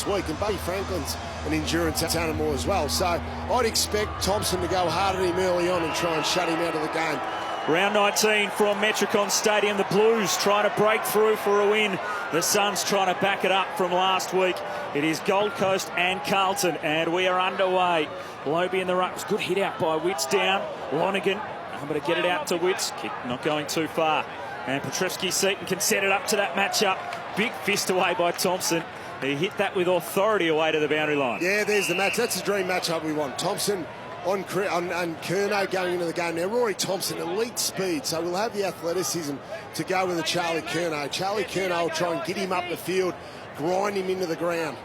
next week. And Buddy Franklin's an endurance animal as well. So I'd expect Thompson to go hard at him early on and try and shut him out of the game. Round 19 from Metricon Stadium. The Blues trying to break through for a win. The Suns trying to back it up from last week. It is Gold Coast and Carlton, and we are underway. Lobie in the ruck. Good hit out by Witts down. Lonergan able to get it out to Witts. Kick not going too far. And Petrevski-Seton can set it up to that matchup. Big fist away by Thompson. He hit that with authority away to the boundary line. Yeah, there's the match. That's the dream matchup we want. Thompson on Curnow going into the game. Now, Rory Thompson, elite speed, so we'll have the athleticism to go with the Charlie Curnow. Charlie Curnow will try and get him up the field, grind him into the ground.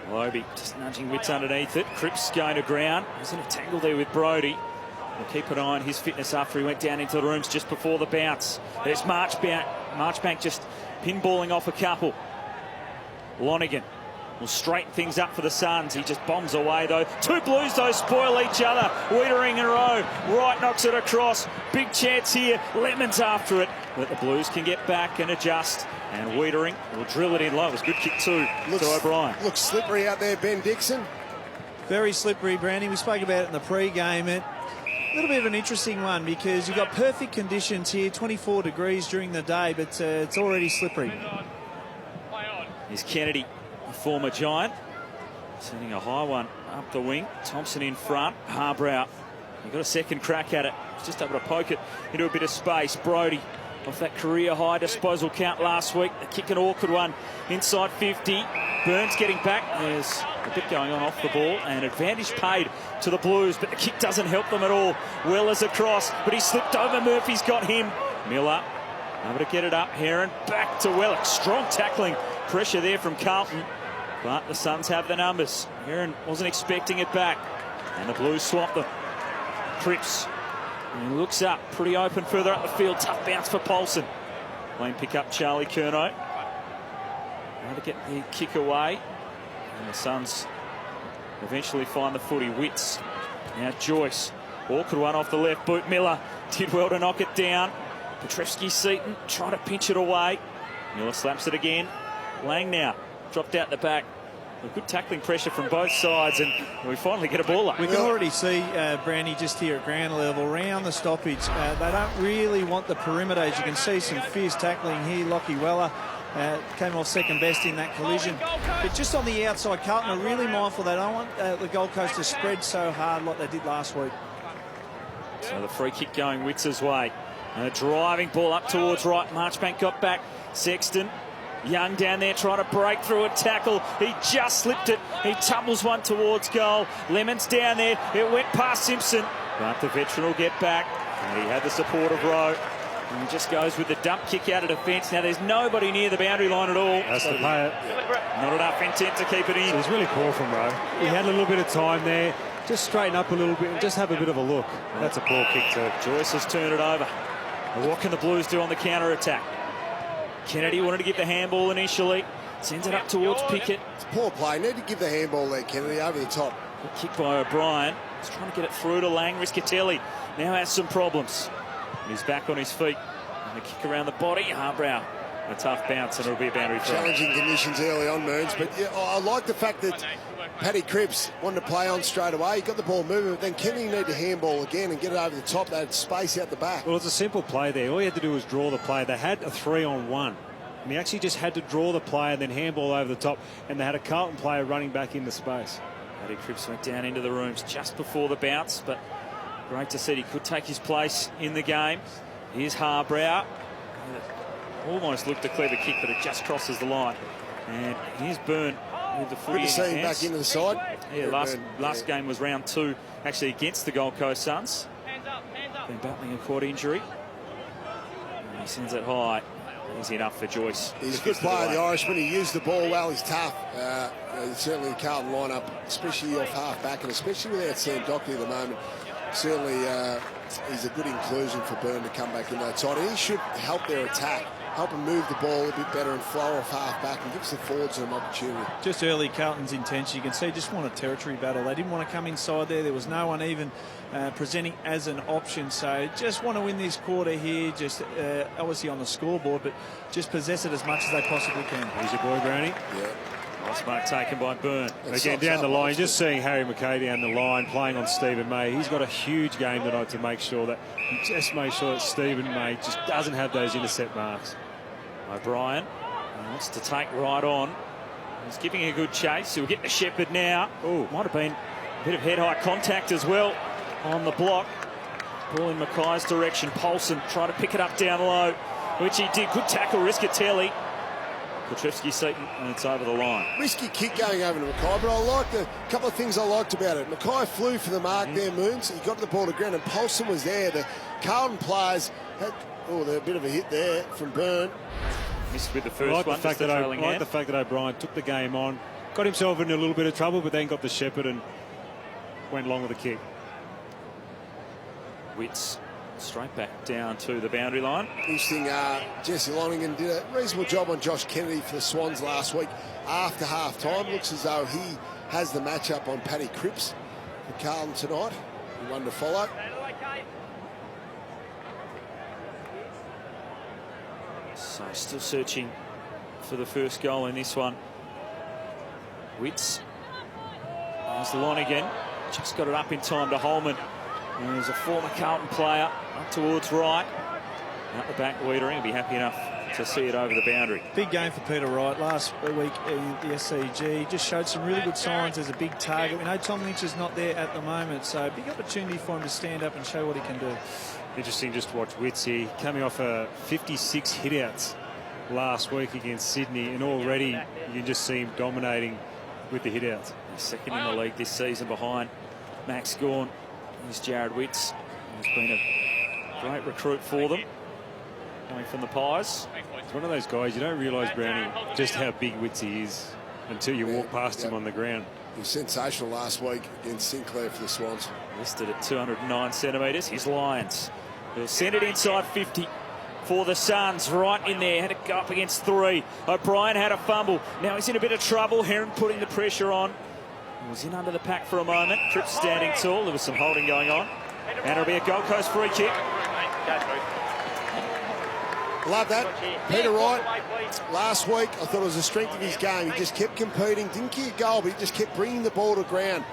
Lobie just nudging Witts underneath it. Cripps going to ground. He's in a tangle there with Brodie. We'll keep an eye on his fitness after he went down into the rooms just before the bounce. There's Marchbank just pinballing off a couple. Lonergan will straighten things up for the Suns. He just bombs away, though. Two Blues, though, spoil each other. Wiedering in a row. Wright knocks it across. Big chance here. Lemons after it. But the Blues can get back and adjust. And Wiedering will drill it in low. It was a good kick, too, to O'Brien. Looks slippery out there, Ben Dixon. Very slippery, Brandy. We spoke about it in the pre-game. A little bit of an interesting one because you've got perfect conditions here, 24 degrees during the day, but it's already slippery. Here's Kennedy, a former Giant, sending a high one up the wing. Thompson in front. Harbrow, he got a second crack at it. He's just able to poke it into a bit of space. Brodie off that career high disposal count last week. The kick, an awkward one inside 50. Burns getting back. There's a bit going on off the ball, and advantage paid to the Blues, but the kick doesn't help them at all. Weller's across, but he slipped over. Murphy's got him. Miller able to get it up. Heron back to Weller. Strong tackling pressure there from Carlton, but the Suns have the numbers. Heron wasn't expecting it back, and the Blues swamp them. Cripps, he looks up, pretty open further up the field. Tough bounce for Paulson. Lane pick up Charlie Curnow. Trying to get the kick away, and the Suns eventually find the footy. Witts, now Joyce. Awkward one off the left boot. Miller did well to knock it down. Petrevski-Seton trying to pinch it away. Miller slaps it again. Lang now dropped out the back. A good tackling pressure from both sides, and we finally get a ball up. We can already see Brandy just here at ground level around the stoppage. They don't really want the perimeter. As you can see, some fierce tackling here. Lockie Weller came off second best in that collision. But just on the outside, Carlton are really mindful. They don't want the Gold Coast to spread so hard like they did last week. So the free kick going Witts' way. And a driving ball up towards right. Marchbank got back. Sexton. Young down there trying to break through a tackle. He just slipped it. He tumbles one towards goal. Lemons down there. It went past Simpson. But the veteran will get back. And he had the support of Rowe. And he just goes with the dump kick out of defence. Now there's nobody near the boundary line at all. That's the player. Not enough intent to keep it in. It was really poor from Rowe. He had a little bit of time there. Just straighten up a little bit and just have a bit of a look. That's a poor kick too. Joyce has turned it over. And what can the Blues do on the counter-attack? Kennedy wanted to give the handball initially. Sends it up towards Pickett. It's poor play. Need to give the handball there, Kennedy, over the top. Good kick by O'Brien. He's trying to get it through to Lang. Riscatelli now has some problems. He's back on his feet. And the kick around the body. Harbrow. A tough bounce, and it'll be a boundary throw. Challenging conditions early on, Mearns. But yeah, I like the fact that Paddy Cripps wanted to play on straight away. He got the ball moving, but then Kennedy needed to handball again and get it over the top. They had space out the back. Well, it's a simple play there. All he had to do was draw the play. They had a 3-on-1. And he actually just had to draw the play and then handball over the top. And they had a Carlton player running back into space. Paddy Cripps went down into the rooms just before the bounce, but great to see he could take his place in the game. Here's Harbrow. Almost looked to clear the kick, but it just crosses the line. And here's Byrne with the footy in his Good to see him hands. back into the side. Yeah, last game was round 2, actually against the Gold Coast Suns. Been battling a quad injury. And he sends it high. Easy enough for Joyce. He's a good player, the Irishman. He used the ball well. He's tough. Certainly the Carlton lineup, especially off half-back, and especially without Sam Dockley at the moment. Certainly he's a good inclusion for Byrne to come back in that side. And he should help their attack, help them move the ball a bit better and flow off half-back and gives the forwards an opportunity. Just early, Carlton's intention, you can see, just want a territory battle. They didn't want to come inside there. There was no one even presenting as an option. So just want to win this quarter here, just obviously on the scoreboard, but just possess it as much as they possibly can. Here's your boy, Brownie. Yeah. Nice mark taken by Byrne. Again, down the line, just seeing Harry McKay down the line playing on Stephen May. He's got a huge game tonight to make sure that Stephen May just doesn't have those intercept marks. O'Brien wants to take right on. He's giving a good chase. He'll get to Shepherd now. Oh, might have been a bit of head-high contact as well on the block. Ball in Mackay's direction. Paulson trying to pick it up down low, which he did. Good tackle, Riskatelli. Petrevsky-Seaton, and it's over the line. Risky kick going over to Mackay, but I liked a couple of things I liked about it. Mackay flew for the mark there, Moons. He got the ball to ground, and Paulson was there. The Carlton players had a bit of a hit there from Byrne. Missed with the first one. I like the fact that O'Brien took the game on, got himself in a little bit of trouble, but then got the Shepherd and went long with the kick. Witts straight back down to the boundary line. Interesting, Jesse Lonergan did a reasonable job on Josh Kennedy for the Swans last week. After half-time, looks as though he has the matchup on Paddy Cripps for Carlton tonight. One to follow. So still searching for the first goal in this one. Witts. There's Lonergan. Just got it up in time to Holman. And there's a former Carlton player up towards right. Out the back, Wiedering will be happy enough to see it over the boundary. Big game for Peter Wright last week in the SCG. Just showed some really good signs as a big target. We know Tom Lynch is not there at the moment, so big opportunity for him to stand up and show what he can do. Interesting just to watch Witts here, coming off 56 hitouts last week against Sydney, and already you can just see him dominating with the hitouts. He's second in the league this season behind Max Gawn. Here's Jared Witts. He's been a great recruit for them, coming from the Pies. It's one of those guys, you don't realise, Brownie, just how big Witts he is until you walk past him on the ground. He was sensational last week against Sinclair for the Swans. Listed at 209 centimetres. His Lions. They'll send it inside 50 for the Suns. Right in there. Had to go up against 3. O'Brien had a fumble. Now he's in a bit of trouble. Heron putting the pressure on. He was in under the pack for a moment. Cripps standing tall. There was some holding going on. And it'll be a Gold Coast free kick. Love that. Peter Wright, last week, I thought it was the strength of his game. He just kept competing, didn't kick a goal, but he just kept bringing the ball to ground.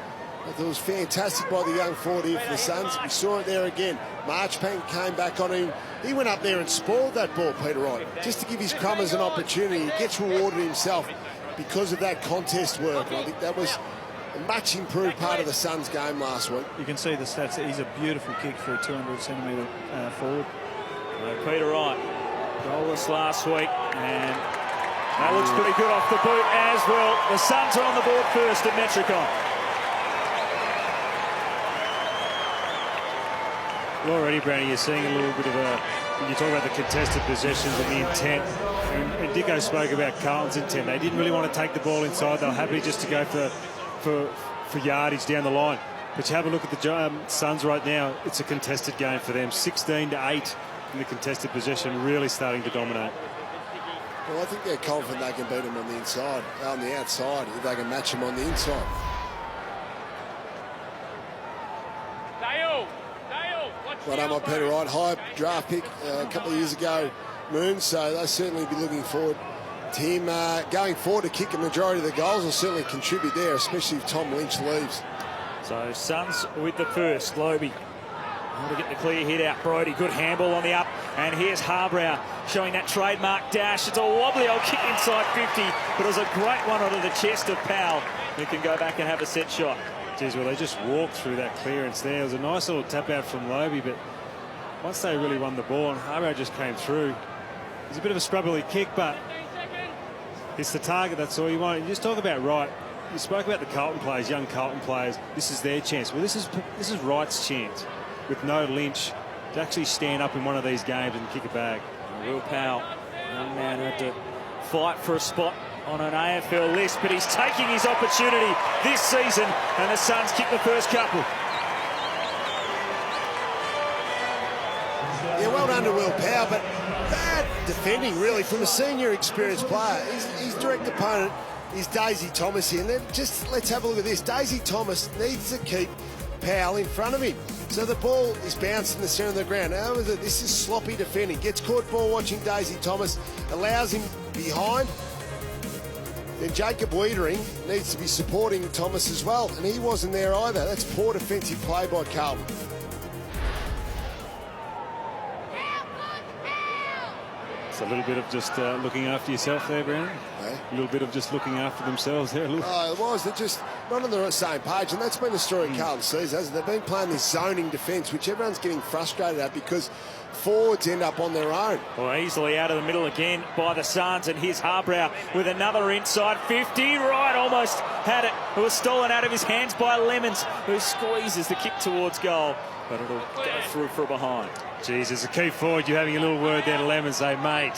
I thought it was fantastic by the young forward here for the Suns. We saw it there again. Marchbank came back on him. He went up there and spoiled that ball, Peter Wright, just to give his crummers an opportunity. He gets rewarded himself because of that contest work. I think that was a much improved part of the Suns' game last week. You can see the stats. He's a beautiful kick for a 200-centimetre forward. Peter Wright, goalless last week, and that looks pretty good off the boot as well. The Suns are on the board first at Metricon. Well, already, Brownie, you're seeing a little bit of when you talk about the contested possessions and the intent, and Dicko spoke about Carlton's intent. They didn't really want to take the ball inside. They were happy just to go for yardage down the line. But you have a look at the Suns right now. It's a contested game for them. 16-8 in the contested possession, really starting to dominate. Well, I think they're confident they can beat them on the inside, on the outside, if they can match them on the inside. Well done by Peter Wright, high draft pick a couple of years ago, Moon, so they'll certainly be looking forward to him going forward to kick a majority of the goals. Will certainly contribute there, especially if Tom Lynch leaves. So Suns with the first. Lobe to get the clear hit out. Brodie, good handball on the up. And here's Harbrow showing that trademark dash. It's a wobbly old kick inside 50, but it was a great one onto the chest of Powell, who can go back and have a set shot. Geez, well, they just walked through that clearance there. It was a nice little tap out from Lobe, but once they really won the ball and Harbrow just came through, it was a bit of a scrubbly kick, but it's the target, that's all you want. You just talk about Wright. You spoke about the Carlton players, young Carlton players. This is their chance. Well, this is Wright's chance with no Lynch to actually stand up in one of these games and kick a bag. Will Powell, young man, had to fight for a spot on an AFL list, but he's taking his opportunity this season, and the Suns kick the first couple. Yeah, well done to Will Powell, but bad defending, really, from a senior experienced player. His direct opponent is Daisy Thomas here. And just let's have a look at this. Daisy Thomas needs to keep Powell in front of him. So the ball is bounced in the centre of the ground. Now, this is sloppy defending. Gets caught ball watching Daisy Thomas, allows him behind. then Jacob Wiedering needs to be supporting Thomas as well, and he wasn't there either. That's poor defensive play by Carlton. It's a little bit of just looking after yourself there, Brandon. Hey? A little bit of just looking after themselves there. Oh, it was. They're just not on the same page, and that's been the story of Carlton season, hasn't it? They've been playing this zoning defence, which everyone's getting frustrated at because forwards end up on their own. Well, easily out of the middle again by the Suns, and here's Harbrow with another inside 50. Right, almost had it. It was stolen out of his hands by Lemons, who squeezes the kick towards goal, but it'll go through for a behind. Geez, as a key forward, you're having a little word there to Lemons, say, mate,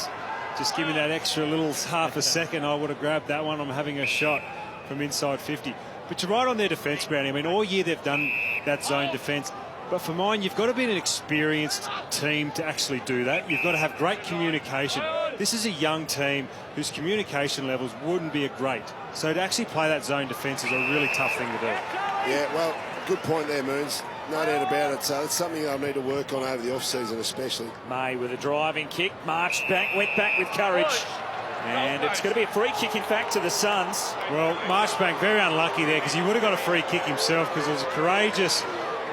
just give me that extra little half a second. I would have grabbed that one. I'm having a shot from inside 50. But you're right on their defence, Brownie. I mean, all year they've done that zone defence. But for mine, you've got to be an experienced team to actually do that. You've got to have great communication. This is a young team whose communication levels wouldn't be great. So to actually play that zone defence is a really tough thing to do. Yeah, well, good point there, Moons. No doubt about it. So it's something I need to work on over the off-season especially. May with a driving kick, marched back, went back with courage. And it's going to be a free kick, in fact, to the Suns. Well, Marchbank very unlucky there because he would have got a free kick himself because it was a courageous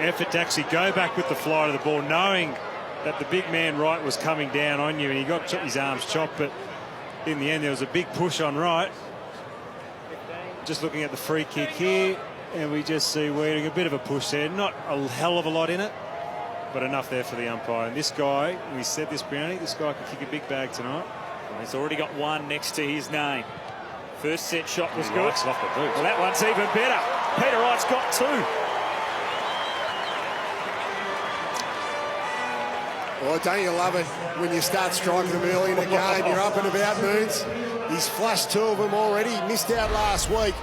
effort to actually go back with the flight of the ball, knowing that the big man Wright was coming down on you, and he got his arms chopped, but in the end there was a big push on Wright. Just looking at the free kick here, and we just see Wiedering, a bit of a push there, not a hell of a lot in it, but enough there for the umpire. And this guy, we said this, Brownie, this guy could kick a big bag tonight. Well, he's already got one next to his name. First set shot was good. Wright's off the boot. Well, that one's even better. Peter Wright's got two. Oh, don't you love it when you start striking them early in the game? You're up and about, Moons. He's flashed two of them already. He missed out last week.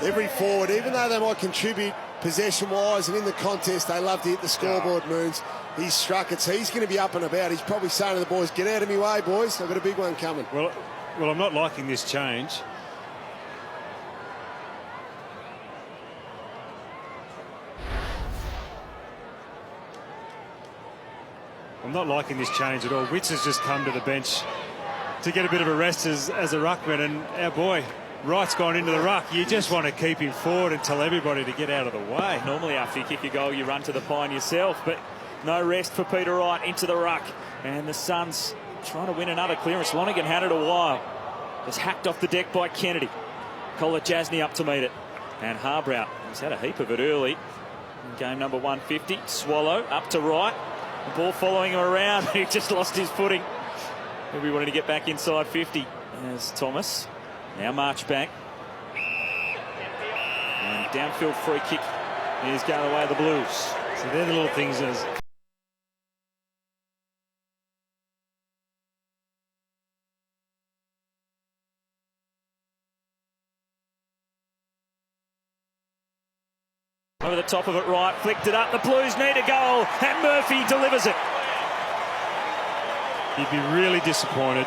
Every forward, even though they might contribute possession-wise and in the contest, they love to hit the scoreboard, Moons. He's struck it, so he's going to be up and about. He's probably saying to the boys, get out of my way, boys. I've got a big one coming. Well, I'm not liking this change. I'm not liking this change at all. Witts has just come to the bench to get a bit of a rest as a ruckman, and our boy Wright's gone into the ruck. You just want to keep him forward and tell everybody to get out of the way. Normally after you kick a goal, you run to the pine yourself, but no rest for Peter Wright into the ruck. And the Suns trying to win another clearance. Lonergan had it a while. Was hacked off the deck by Kennedy. Collar Jasny up to meet it. And Harbrow, he's had a heap of it early. In game number 150. Swallow up to Wright. The ball following him around. He just lost his footing. Maybe wanted to get back inside 50. There's Thomas. Now Marchbank. And downfield free kick is going away the Blues. So they're the little things as... Over the top of it, Wright flicked it up. The Blues need a goal, and Murphy delivers it. You'd be really disappointed.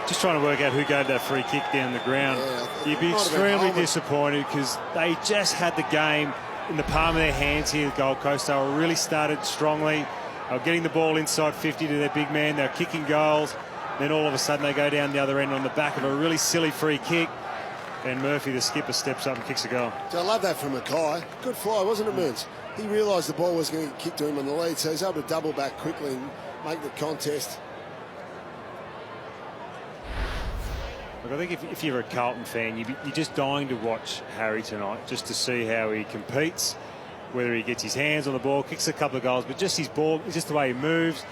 Just trying to work out who gave that free kick down the ground. Yeah, You'd be extremely disappointed because they just had the game in the palm of their hands here at Gold Coast. They were really started strongly. They were getting the ball inside 50 to their big man. They were kicking goals. Then all of a sudden they go down the other end on the back of a really silly free kick. And Murphy, the skipper, steps up and kicks a goal. So I love that from Mackay. Good fly, wasn't it, Moons? He realised the ball was going to get kicked to him on the lead, so he's able to double back quickly and make the contest. Look, I think if you're a Carlton fan, you're just dying to watch Harry tonight, just to see how he competes, whether he gets his hands on the ball, kicks a couple of goals, but just his ball, just the way he moves.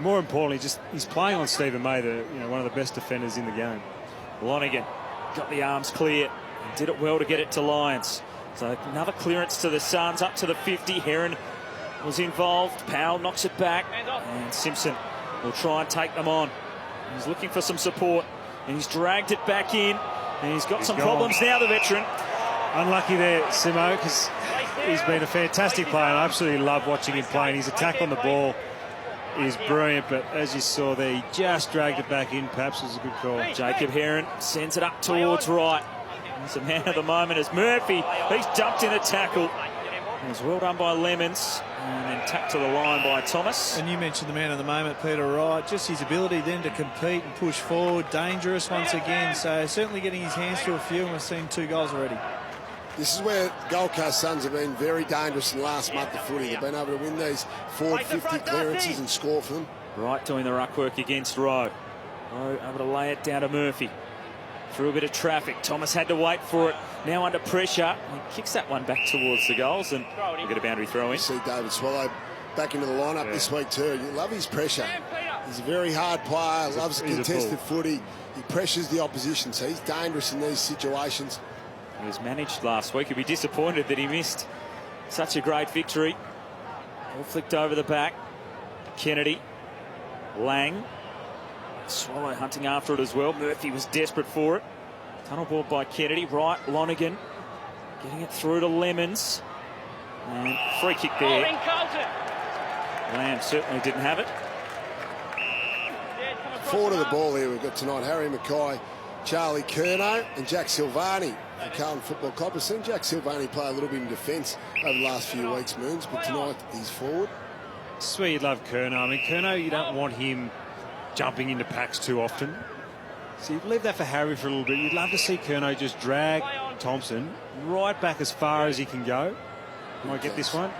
More importantly, just he's playing on Stephen May, one of the best defenders in the game. Lonergan got the arms clear and did it well to get it to Lyons. So another clearance to the Suns up to the 50. Heron was involved. Powell knocks it back, and Simpson will try and take them on. He's looking for some support, and he's dragged it back in, and he's got some problems now, the veteran. Unlucky there, Simo, because he's been a fantastic player, and I absolutely love watching him play. And his attack on the ball is brilliant, but as you saw there, he just dragged it back in. Perhaps it was a good call. Jacob Heron sends it up towards Wright. He's a man of the moment as Murphy. He's dumped in a tackle. It was well done by Lemons, and then tapped to the line by Thomas. And you mentioned the man of the moment, Peter Wright. Just his ability then to compete and push forward. Dangerous once again. So certainly getting his hands to a few, and we've seen 2 goals already. This is where Gold Coast Suns have been very dangerous in the last month of footy. They've been able to win these forward 50 clearances and score for them. Wright doing the ruck work against Rowe. Rowe able to lay it down to Murphy. Through a bit of traffic. Thomas had to wait for it. Now under pressure. He kicks that one back towards the goals, and we'll get a boundary throw in. You see David Swallow back into the lineup this week too. You love his pressure. He's a very hard player, loves contested footy. He pressures the opposition, so he's dangerous in these situations. He was managed last week. He'd be disappointed that he missed such a great victory. All flicked over the back. Kennedy. Lang. Swallow hunting after it as well. Murphy was desperate for it. Tunnel ball by Kennedy. Right, Lonergan. Getting it through to Lemons. And free kick there. Lamb certainly didn't have it. Forward of the ball here we've got tonight. Harry Mackay, Charlie Curnow and Jack Silvani for Carlton Football Club. I've seen Jack Silvani play a little bit in defence over the last few weeks, Moons, but tonight he's forward. This is where you'd love Curnow. I mean, Curnow, you don't want him jumping into packs too often. So you'd leave that for Harry for a little bit. You'd love to see Curnow just drag Thompson right back as far as he can go. Might get this one.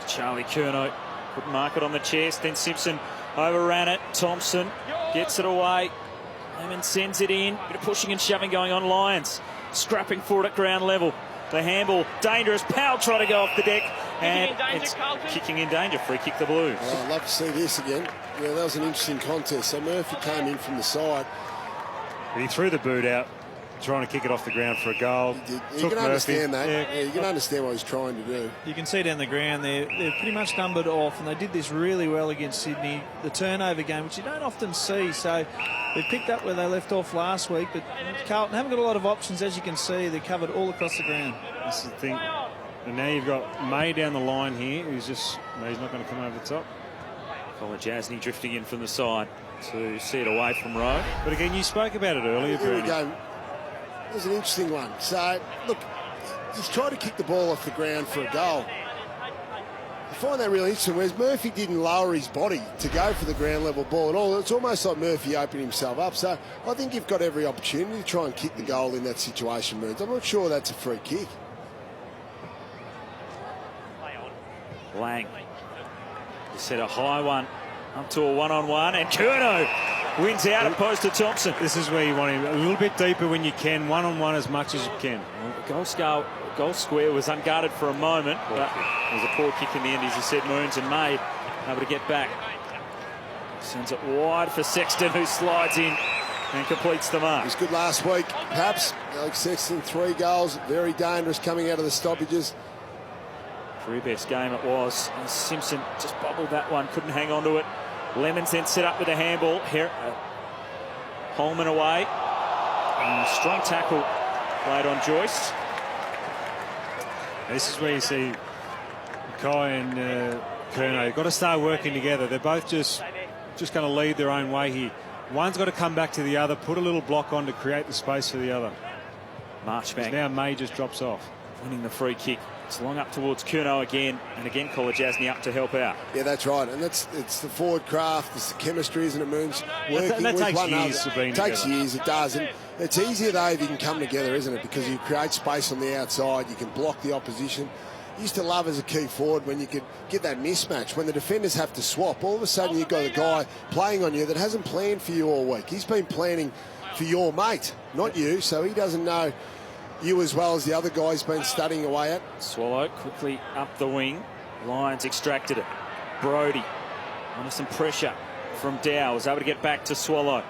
Charlie Curnow couldn't mark it on the chest. Then Simpson overran it. Thompson gets it away. Lemon sends it in. Bit of pushing and shoving going on. Lions scrapping for it at ground level. The handball, dangerous. Powell trying to go off the deck. And it's kicking in danger. Free kick the Blues. Oh, I'd love to see this again. Yeah, that was an interesting contest. So Murphy came in from the side. He threw the boot out, trying to kick it off the ground for a goal. You can understand that. Yeah, you can understand what he's trying to do. You can see down the ground they're pretty much numbered off, and they did this really well against Sydney. The turnover game, which you don't often see, so they've picked up where they left off last week. But Carlton haven't got a lot of options, as you can see. They're covered all across the ground. This is the thing. And now you've got May down the line here, who's just, he's not going to come over the top. Jasny drifting in from the side to see it away from Rowe. But again, you spoke about it earlier, Here we Brady. go. It was an interesting one. So, look, he's trying to kick the ball off the ground for a goal. I find that really interesting, whereas Murphy didn't lower his body to go for the ground level ball at all. It's almost like Murphy opened himself up. So I think you've got every opportunity to try and kick the goal in that situation, Moons. I'm not sure that's a free kick. Lang. He set a high one up to a one-on-one, and Curnow wins out opposed to Thompson. This is where you want him a little bit deeper when you can, one-on-one as much as you can. Well, the goal square was unguarded for a moment, but it was a poor kick in the end, as you said, Moons, and May able to get back. Sends it wide for Sexton, who slides in and completes the mark. He was good last week, perhaps. Alex Sexton, 3 goals, very dangerous coming out of the stoppages. Career best game it was. And Simpson just bobbled that one, couldn't hang on to it. Lemons then set up with a handball. Holman away. Strong tackle played on Joyce. This is where you see Mackay and Curnow. They've got to start working together. They're both just going to lead their own way here. One's got to come back to the other, put a little block on to create the space for the other. Marchbank. Now May just drops off. Winning the free kick. It's long up towards Curnow again, and again Jasny up to help out. Yeah, that's right, and it's the forward craft, it's the chemistry, isn't it, Moons? Working that with takes one years another. to be It takes together. years, it does, and it's easier though if you can come together, isn't it? Because you create space on the outside, you can block the opposition. Used to love as a key forward when you could get that mismatch, when the defenders have to swap. All of a sudden you've got a guy playing on you that hasn't planned for you all week. He's been planning for your mate, not you, so he doesn't know you as well as the other guy's been studying away at. Swallow quickly up the wing. Lions extracted it. Brody under some pressure from Dow, was able to get back to Swallow.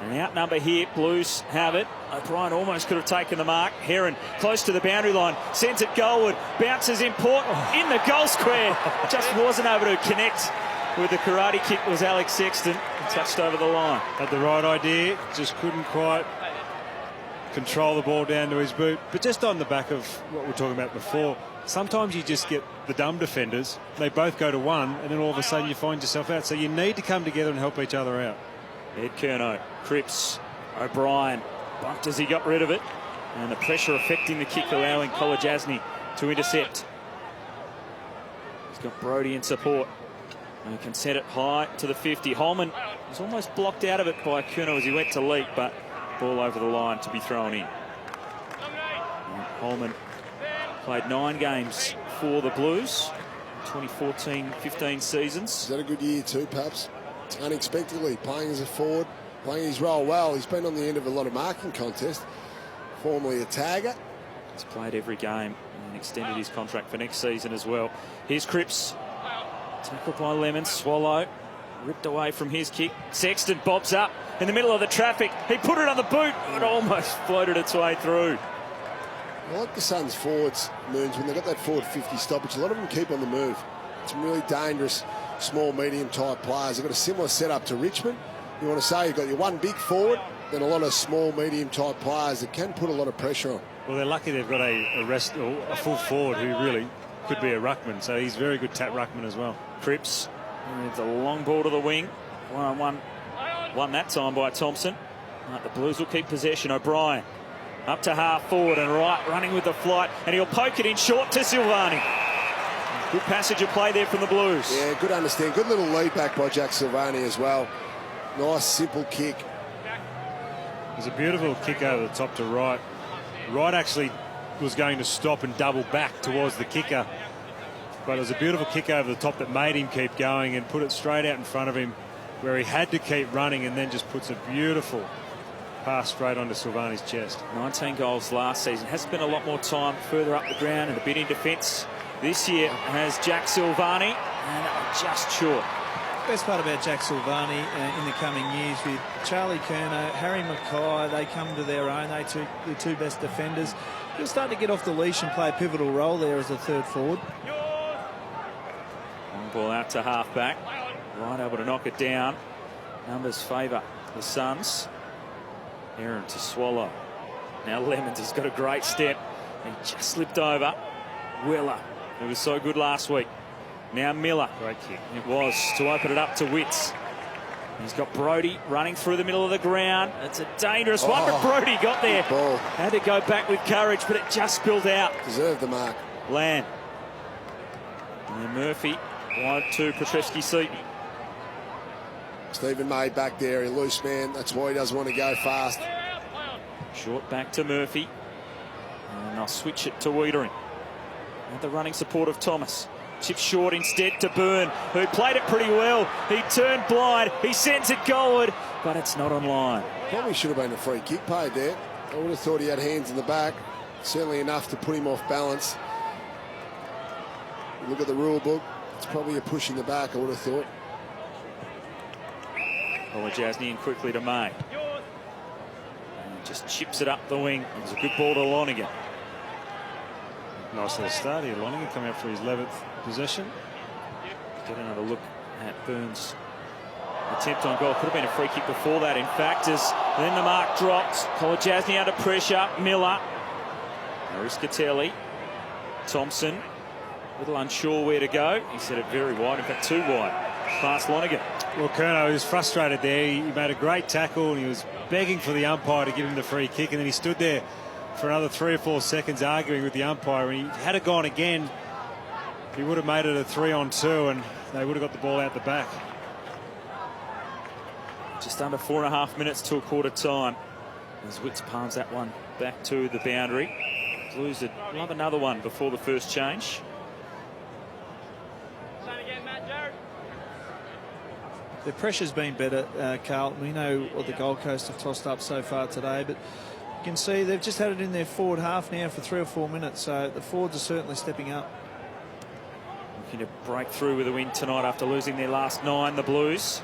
An outnumber here, Blues have it. O'Brien almost could have taken the mark. Heron close to the boundary line, sends it goalward, bounces in port, in the goal square. Just wasn't able to connect with the karate kick. Was Alex Sexton, touched over the line. Had the right idea, just couldn't quite control the ball down to his boot. But just on the back of what we were talking about before, sometimes you just get the dumb defenders. They both go to one, and then all of a sudden you find yourself out. So you need to come together and help each other out. Ed Curnow, Cripps, O'Brien bumped as he got rid of it, and the pressure affecting the kick, allowing Jasny to intercept. He's got Brodie in support. And he can set it high to the 50. Holman was almost blocked out of it by Curnow as he went to leap, but ball over the line to be thrown in. And Holman played 9 games for the Blues, 2014-15 seasons. He's had a good year too, perhaps. Unexpectedly, playing as a forward, playing his role well. He's been on the end of a lot of marking contests. Formerly a tagger. He's played every game and extended his contract for next season as well. Here's Cripps. Tackled by Lemon. Swallow ripped away from his kick. Sexton bobs up in the middle of the traffic. He put it on the boot. It almost floated its way through. I like the Suns forwards, Moons, when they got that forward 50 stoppage. A lot of them keep on the move. Some really dangerous small, medium type players. They've got a similar setup to Richmond. You want to say you've got your one big forward, then a lot of small, medium type players that can put a lot of pressure on. Well, they're lucky they've got a full forward who really could be a ruckman. So he's very good tap ruckman as well. Cripps with a long ball to the wing. 1-on-1. Won that time by Thompson. Right, the Blues will keep possession. O'Brien up to half forward and right, running with the flight, and he'll poke it in short to Silvani. Good passage of play there from the Blues. Yeah, good understand. Good little lead back by Jack Silvani as well. Nice, simple kick. It was a beautiful kick over the top to right. Right actually was going to stop and double back towards the kicker. But it was a beautiful kick over the top that made him keep going and put it straight out in front of him where he had to keep running, and then just puts a beautiful pass straight onto Silvani's chest. 19 goals last season. Has spent a lot more time further up the ground and a bit in defence. This year has Jack Silvani, and just short. Best part about Jack Silvani in the coming years with Charlie Curnow, Harry Mackay, they come to their own. The two best defenders. He'll start to get off the leash and play a pivotal role there as a third forward. Long ball out to half back. Right, able to knock it down. Numbers favour the Suns. Aaron to Swallow. Now Lemons has got a great step. He just slipped over. Weller, who was so good last week. Now Miller. Great kick. It was to open it up to Witts. He's got Brodie running through the middle of the ground. It's a dangerous one, but Brodie got there. Ball. Had to go back with courage, but it just spilled out. Deserved the mark. Land. And then Murphy wide to Petrevski-Seton. Stephen May back there, a loose man. That's why he doesn't want to go fast. Short back to Murphy. And I'll switch it to Wiedering. And the running support of Thomas. Chip short instead to Byrne, who played it pretty well. He turned blind. He sends it goalward, but it's not on line. Probably should have been a free kick paid there. I would have thought he had hands in the back. Certainly enough to put him off balance. Look at the rule book. It's probably a push in the back, I would have thought. Jasny in quickly to May. And just chips it up the wing. It was a good ball to Lonigan. Nice little start here. Lonigan coming up for his 11th possession. Get another look at Burns' attempt on goal. Could have been a free kick before that, in fact, as then the mark drops. Jasny under pressure. Miller. Mariscatelli. Thompson. A little unsure where to go. He set it very wide, in fact too wide. Past Lonigan. Well, Curnow was frustrated there. He made a great tackle and he was begging for the umpire to give him the free kick, and then he stood there for another 3 or 4 seconds arguing with the umpire. And had it gone again, he would have made it a 3-on-2 and they would have got the ball out the back. Just under 4.5 minutes till quarter time as Witts palms that one back to the boundary. Blues would love another one before the first change. The pressure's been better, Carlton. We know what the Gold Coast have tossed up so far today, but you can see they've just had it in their forward half now for 3 or 4 minutes, so the forwards are certainly stepping up. Looking to break through with a win tonight after losing their last 9, the Blues.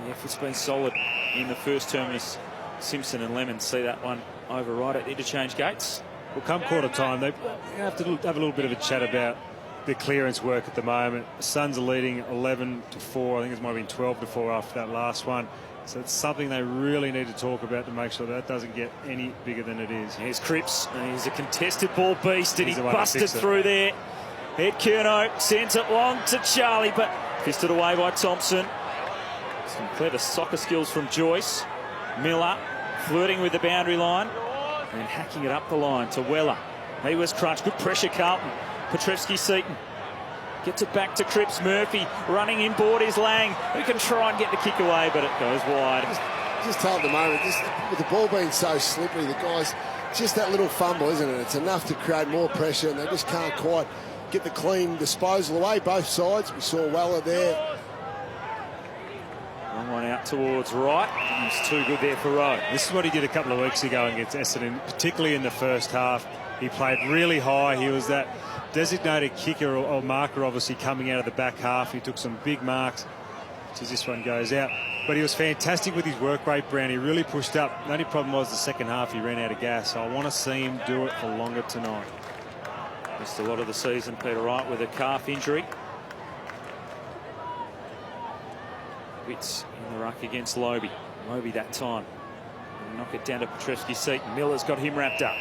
The effort's been solid in the first term as Simpson and Lemon see that one over right at interchange gates. Well, come quarter time, they have to have a little bit of a chat about the clearance work at the moment. The Suns are leading 11-4. I think it might have been 12-4 after that last one. So it's something they really need to talk about to make sure that doesn't get any bigger than it is. Here's Cripps, and he's a contested ball beast, and He's he the one to busted fix it. through there. Ed Curnow sends it long to Charlie, but fisted away by Thompson. Some clever soccer skills from Joyce. Miller flirting with the boundary line and hacking it up the line to Weller. He was crunched. Good pressure, Carlton. Petrevski-Seton Gets it back to Cripps. Murphy running inboard is Lang, who can try and get the kick away, but it goes wide. Just tell at the moment, with the ball being so slippery, the guys, just that little fumble, isn't it? It's enough to create more pressure, and they just can't quite get the clean disposal away, both sides. We saw Weller there. Long one out towards right. He's too good there for Rowe. This is what he did a couple of weeks ago against Essendon, particularly in the first half. He played really high. He was that designated kicker or marker, obviously, coming out of the back half. He took some big marks as this one goes out. But he was fantastic with his work rate, Brown. He really pushed up. The only problem was the second half he ran out of gas. So I want to see him do it for longer tonight. Missed a lot of the season, Peter Wright, with a calf injury. Witts in the ruck against Lobie. Lobie that time. Knock it down to Petrevski-Seaton. Miller's got him wrapped up.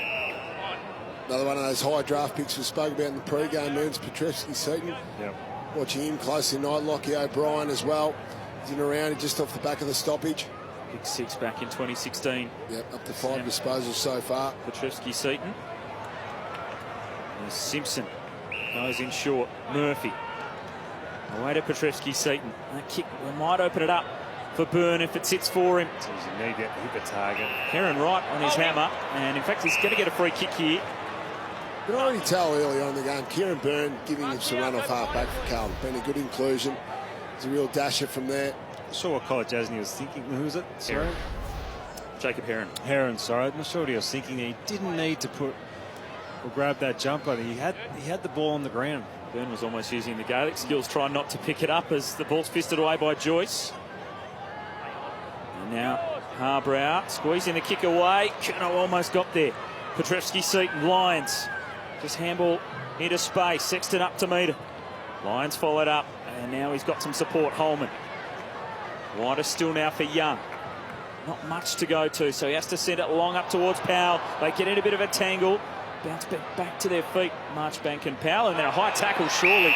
Another one of those high draft picks we spoke about in the pre-game, Moons, Petrevski-Seaton. Yep. Watching him closely tonight. Lockie O'Brien as well. He's in around just off the back of the stoppage. Big 6 back in 2016. Yep, up to 5 disposals so far. Petrevski-Seaton. Simpson goes in short. Murphy. Away to Petrevski-Seaton. That kick might open it up for Byrne if it sits for him. So you need to hit the target. Heron Wright on his hammer, and in fact he's going to get a free kick here. You can already tell early on in the game, Kieran Byrne giving him some run-off half-back for Carlton. Been a good inclusion. He's a real dasher from there. I saw what College Asney was thinking. Who was it? Sorry? Jacob Heron. Heron, sorry. I'm not sure what he was thinking. He didn't need to put or grab that jumper. He had the ball on the ground. Byrne was almost using the Gaelic skills, trying not to pick it up as the ball's fisted away by Joyce. And now Harbrow squeezing the kick away. Curnow almost got there. Petrevski-Seaton, Lions. Just handball into space. Sexton up to meet it. Lions followed up, and now he's got some support. Holman. Wider still now for Young. Not much to go to, so he has to send it long up towards Powell. They get in a bit of a tangle. Bounce back to their feet. Marchbank and Powell, and then a high tackle surely.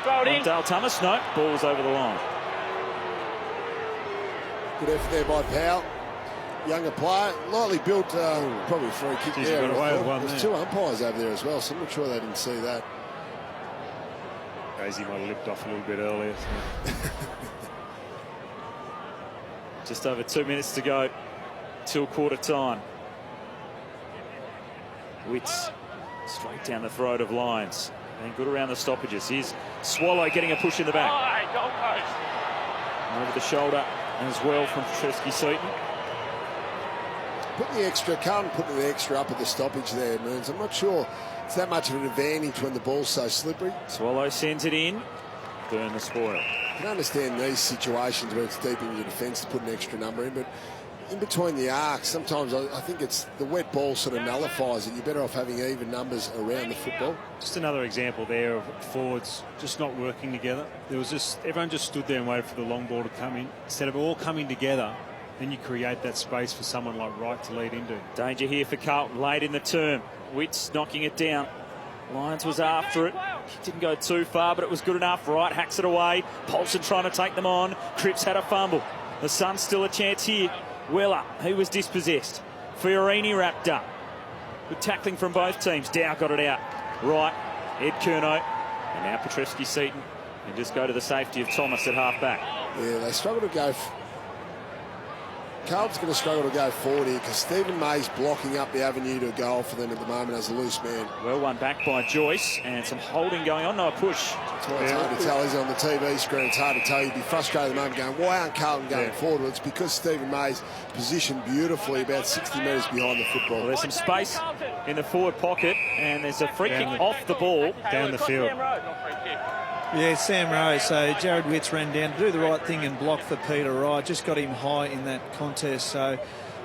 On Dale Thomas. No, ball's over the line. Good effort there by Powell. Younger player, lightly built, probably a free kick there. Got away with one There's there. 2 umpires over there as well, so I'm not sure they didn't see that. Daisy might have lipped off a little bit earlier. So. Just over 2 minutes to go till quarter time. Witts straight down the throat of Lyons. And good around the stoppages. Here's Swallow getting a push in the back. Over the shoulder as well from Petrevski-Seaton. Putting the extra, Carlton putting the extra up at the stoppage there, Moons. I'm not sure it's that much of an advantage when the ball's so slippery. Swallow sends it in. Burn the spoil. I can understand these situations where it's deep in your defence to put an extra number in, but in between the arcs, sometimes I think it's the wet ball sort of nullifies it. You're better off having even numbers around the football. Just another example there of forwards just not working together. There was just everyone just stood there and waited for the long ball to come in. Instead of all coming together, then you create that space for someone like Wright to lead into. Danger here for Carlton late in the term. Witts knocking it down. Lyons was after it. Didn't go too far, but it was good enough. Wright hacks it away. Paulson trying to take them on. Cripps had a fumble. The Suns still a chance here. Weller, he was dispossessed. Fiorini wrapped up. Good tackling from both teams. Dow got it out. Wright, Ed Curnow, and now Petrevski-Seaton. And just go to the safety of Thomas at half-back. Yeah, they struggle to go. Carlton's going to struggle to go forward here because Stephen May's blocking up the avenue to a goal for them at the moment as a loose man. Well won back by Joyce, and some holding going on. No, a push. That's why it's hard to tell. He's on the TV screen. It's hard to tell. You'd be frustrated at the moment going, why aren't Carlton going forward? Well, it's because Stephen May's positioned beautifully about 60 metres behind the football. Well, there's some space in the forward pocket, and there's a free kick off the ball. Down the field. Yeah, Sam Rowe. So Jared Witts ran down to do the right thing and block for Peter Wright. Just got him high in that contest. So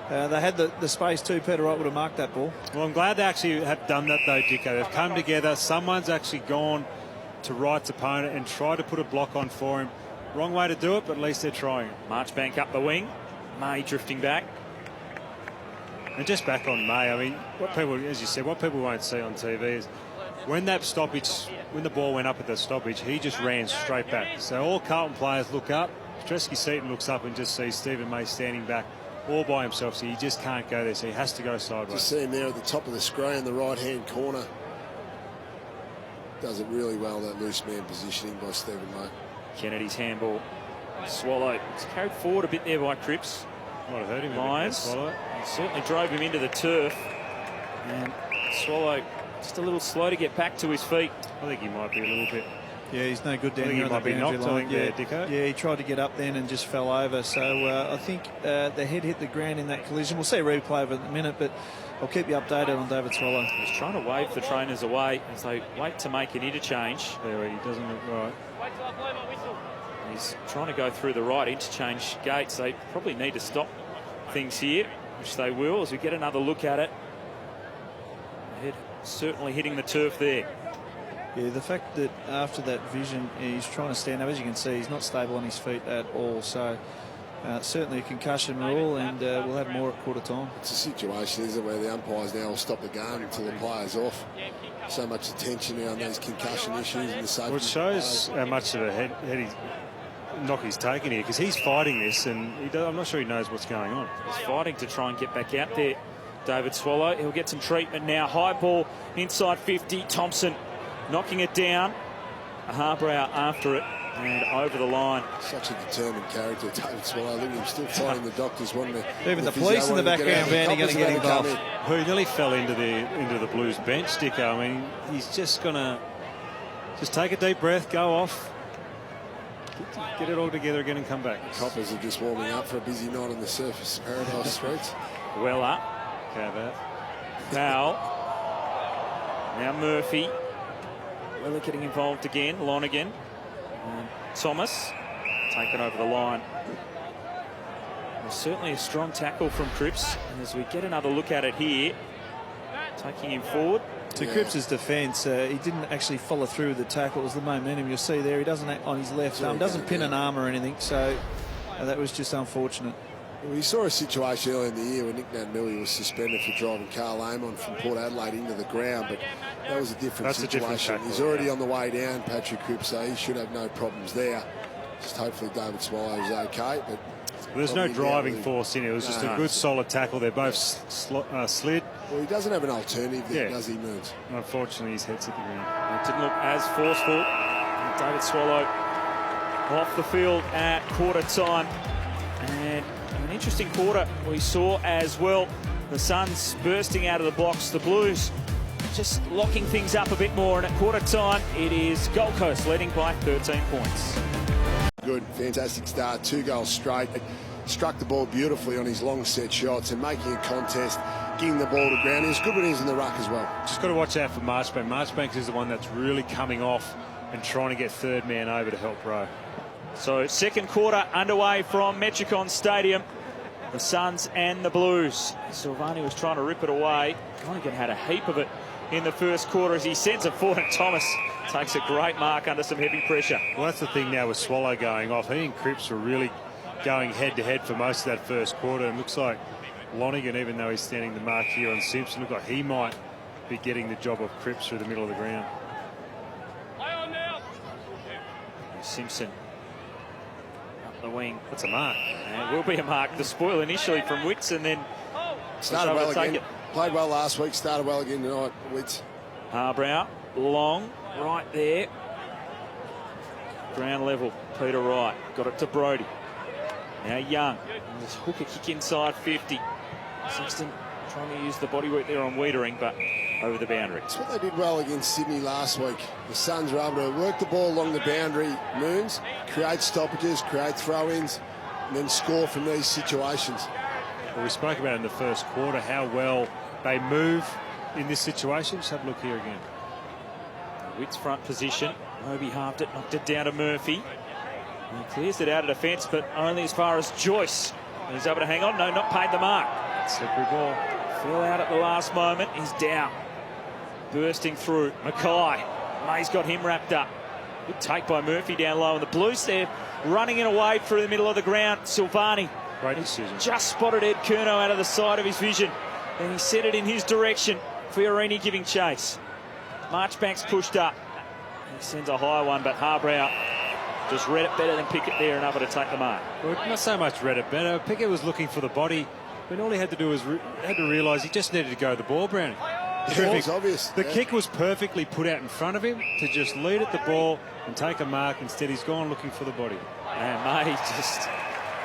they had the space too. Peter Wright would have marked that ball. Well, I'm glad they actually have done that though, Dicko. They've come together. Someone's actually gone to Wright's opponent and tried to put a block on for him. Wrong way to do it, but at least they're trying. Marchbank up the wing. May drifting back. And just back on May, I mean, what people, as you said, what people won't see on TV is when that stoppage, when the ball went up at the stoppage, he just ran straight back. So all Carlton players look up. Petrevski-Seaton looks up and just sees Stephen May standing back all by himself. So he just can't go there. So he has to go sideways. Just see him there at the top of the screen, the right-hand corner. does it really well, that loose man positioning by Stephen May. Kennedy's handball. Swallow. It's carried forward a bit there by Cripps. Might have hurt him Lions. a bit, Swallow. Certainly drove him into the turf. And Swallow just a little slow to get back to his feet. I think he might be a little bit. Yeah, he's no good down I think here he on the might be boundary knocked, I line. think, there, Dicko. Yeah, he tried to get up then and just fell over. So I think the head hit the ground in that collision. We'll see a replay of it in a minute, but I'll keep you updated on David Swallow. He's trying to wave the trainers away as they wait to make an interchange. There, he doesn't look right. He's trying to go through the right interchange gates. They probably need to stop things here, which they will as we get another look at it. The head certainly hitting the turf there. Yeah, the fact that after that vision, he's trying to stand up. As you can see, he's not stable on his feet at all. So certainly a concussion rule, and we'll have more at quarter time. It's a situation, isn't it, where the umpires now will stop the game until the player's off. So much attention now on these concussion issues and the safety. Well, it shows how much of a knock he's taken here, because he's fighting this, and I'm not sure he knows what's going on. He's fighting to try and get back out there. David Swallow, he'll get some treatment now. High ball inside 50. Thompson knocking it down. Harbrow after it and over the line. Such a determined character, David Swallow. Look at him still fighting the doctors, wasn't he? Even the police in the background, Vandy, going to get involved. Who nearly fell into the Blues bench, Dicko. I mean, he's just going to just take a deep breath, go off, get it all together again and come back. Coppers are just warming up for a busy night on the surface of Paradise Streets. Well up. Foul. Now Murphy. Weller getting involved again. Lonergan. And Thomas taken over the line. Well, certainly a strong tackle from Cripps. And as we get another look at it here, taking him forward. To Cripps' defence, he didn't actually follow through with the tackle. It was the momentum you'll see there. He doesn't act on his left arm, doesn't pin an arm or anything. So that was just unfortunate. We saw a situation earlier in the year when Nick Nanmilli was suspended for driving Carl Amon from Port Adelaide into the ground, but that was a different situation. He's already on the way down, Patrick Cripps, so he should have no problems there. Just hopefully David Swallow is okay. But there's no driving force in it. It was just a good, solid tackle. They're both slid. Well, he doesn't have an alternative there, does he, Moons? Unfortunately, his head's hit the ground. It didn't look as forceful. David Swallow off the field at quarter time. And an interesting quarter we saw as well. The Suns bursting out of the blocks. The Blues just locking things up a bit more. And at quarter time, it is Gold Coast leading by 13 points. Good, fantastic start. 2 goals straight. Struck the ball beautifully on his long set shots and making a contest, getting the ball to ground. He was good when he was in the ruck as well. Just got to watch out for Marchbank. Marchbank is the one that's really coming off and trying to get third man over to help Rowe. So second quarter underway from Metricon Stadium. The Suns and the Blues. Silvani was trying to rip it away. Lonergan had a heap of it in the first quarter as he sends it forward, and Thomas takes a great mark under some heavy pressure. Well, that's the thing now with Swallow going off. He and Cripps were really going head-to-head for most of that first quarter. And looks like Lonergan, even though he's standing the mark here on Simpson, looked like he might be getting the job of Cripps through the middle of the ground. Simpson up the wing. That's a mark. And it will be a mark. The spoil initially from Witts, and then started well again. Played well last week, started well again tonight, Witts. Harbrow, long, right there. Ground level, Peter Wright. Got it to Brody. Now Young. Just hook a kick inside 50. Sexton trying to use the body work there on Wiedering, but over the boundary. That's what they did well against Sydney last week. The Suns were able to work the ball along the boundary, Moons, create stoppages, create throw-ins, and then score from these situations. Well, we spoke about in the first quarter how well they move in this situation. Just have a look here again. Witt's front position. Moby halved it, knocked it down to Murphy. He clears it out of defence, but only as far as Joyce. He's able to hang on. No, not paid the mark. Slippery ball. Fell out at the last moment. He's down. Bursting through. Mackay. May's got him wrapped up. Good take by Murphy down low. And the Blues there running in away through the middle of the ground. Silvani. Great decision. Just spotted Ed Curnow out of the side of his vision. And he set it in his direction. Fiorini giving chase. Marchbank's pushed up. He sends a high one, but Harbrow just read it better than Pickett there and able to take the mark. Well, not so much read it better. Pickett was looking for the body, but all he had to do was had to realise he just needed to go the ball, Brownie. It was obvious. The kick was perfectly put out in front of him to just lead at the ball and take a mark. Instead, he's gone looking for the body. And May just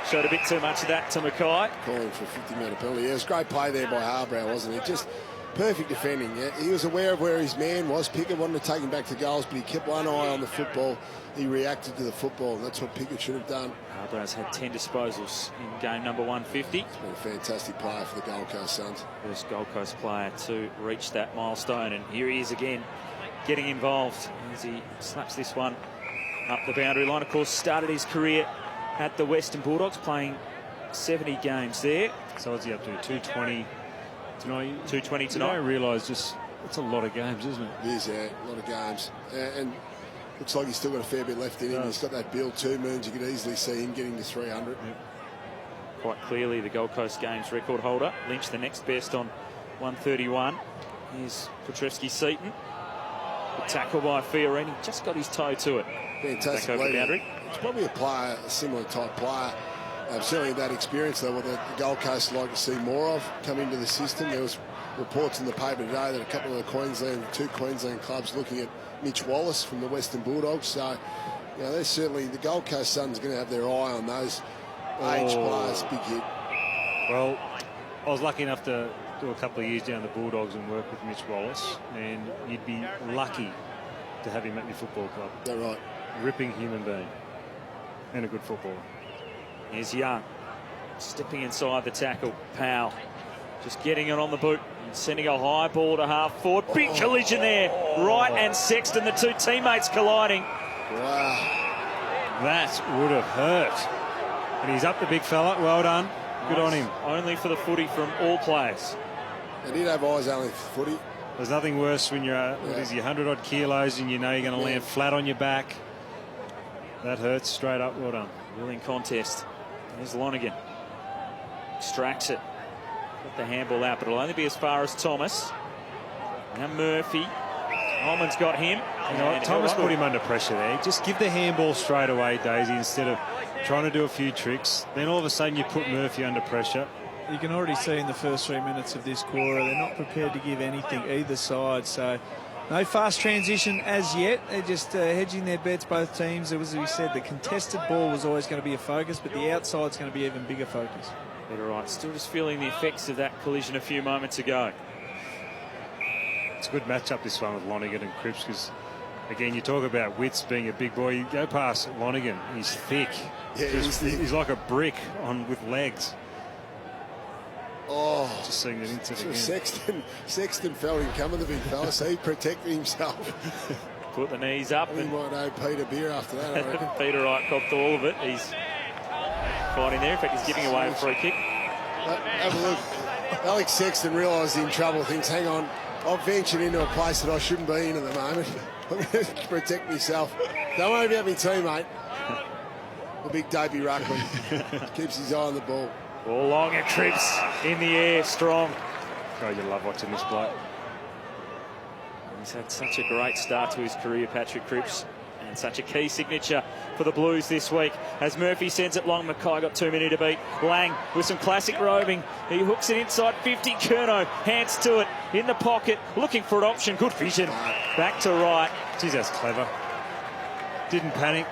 showed a bit too much of that to Mackay. Calling for a 50-metre penalty. Yeah, it was a great play there by Harbrow, wasn't it? Just perfect defending. Yeah. He was aware of where his man was. Pickett wanted to take him back to goals, but he kept one eye on the football. He reacted to the football, and that's what Pickett should have done. Harbrow's had 10 disposals in game number 150. He's been a fantastic player for the Gold Coast Suns. First Gold Coast player to reach that milestone, and here he is again, getting involved as he slaps this one up the boundary line. Of course, started his career at the Western Bulldogs, playing 70 games there. So what's he up to? 220 tonight? 220 tonight. You don't realise just it's a lot of games, isn't it? It is, yeah, a lot of games. And looks like he's still got a fair bit left in him. He's got that build too, Moons. You could easily see him getting to 300. Yep. Quite clearly the Gold Coast Games record holder. Lynch the next best on 131. Here's Petrevski-Seaton. The tackle by Fiorini. Just got his toe to it. Fantastic. Back over the boundary. It's probably a similar type player. Certainly that experience level that the Gold Coast like to see more of come into the system. There was reports in the paper today that a couple of the two Queensland clubs looking at Mitch Wallace from the Western Bulldogs. So, you know, they're certainly, the Gold Coast Suns are going to have their eye on those age players. Big hit. Well, I was lucky enough to do a couple of years down the Bulldogs and work with Mitch Wallace, and you'd be lucky to have him at your football club. Is that right? Ripping human being and a good footballer. Here's Young stepping inside the tackle. Powell just getting it on the boot and sending a high ball to half forward. Big collision there. Wright and Sexton, the two teammates colliding. Wow. That would have hurt. And he's up, the big fella. Well done. Good on him. Only for the footy from all players. They did have eyes only for footy. There's nothing worse when you're, what is he, 100-odd kilos and you know you're going to land flat on your back. That hurts straight up. Well done. Willing contest. There's Lonergan. Extracts it. Got the handball out, but it'll only be as far as Thomas. Now Murphy. Holman's got him. You know what? Thomas put him under pressure there. Just give the handball straight away, Daisy, instead of trying to do a few tricks. Then all of a sudden you put Murphy under pressure. You can already see in the first 3 minutes of this quarter, they're not prepared to give anything either side. So no fast transition as yet. They're just hedging their bets, both teams. As we said, the contested ball was always going to be a focus, but the outside's going to be even bigger focus. Peter Wright still just feeling the effects of that collision a few moments ago. It's a good matchup, this one, with Lonergan and Cripps, because, again, you talk about Witts being a big boy. You go past Lonergan, he's thick. Yeah, he's like a brick with legs. Oh, just seeing that incident again. Sexton felt him coming, the big fella, so he protected himself. Put the knees up. He might owe Peter beer after that, I reckon. Peter Wright copped all of it. He's fighting there. In fact, he's giving away a free kick. Have a look. Alex Sexton realised he's in trouble, thinks, hang on, I've ventured into a place that I shouldn't be in at the moment. I'm going to protect myself. Don't worry about me teammate. The big Davey Ruckley keeps his eye on the ball. Ball long and Cripps in the air, strong. Oh, you love watching this bloke. He's had such a great start to his career, Patrick Cripps, and such a key signature for the Blues this week. As Murphy sends it long, Mackay got 2 minutes to beat. Lang with some classic roving. He hooks it inside 50. Curnow hands to it in the pocket, looking for an option. Good vision. Back to Wright. Geez, that's clever. Didn't panic.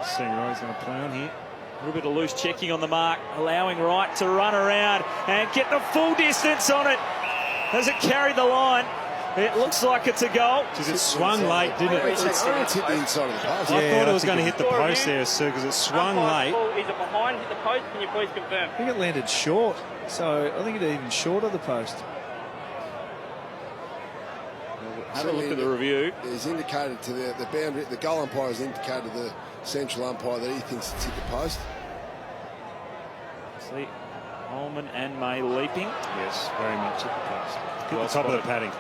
Seeing Wright's going to play on here. A little bit of loose checking on the mark, allowing Wright to run around and get the full distance on it. Has it carried the line? It looks like it's a goal. Because it swung late, didn't it? It's hit the inside of the post. I thought it was going to hit the post there, sir, because it swung late. Is it behind, hit the post? Can you please confirm? I think it landed short, so I think it even short of the post. Have a look at the review. He's indicated to the boundary, the goal umpire has indicated to the central umpire that he thinks it's hit the post. See Holman and May leaping. Yes, very much at the post. Hit Well the top of the spotted. padding.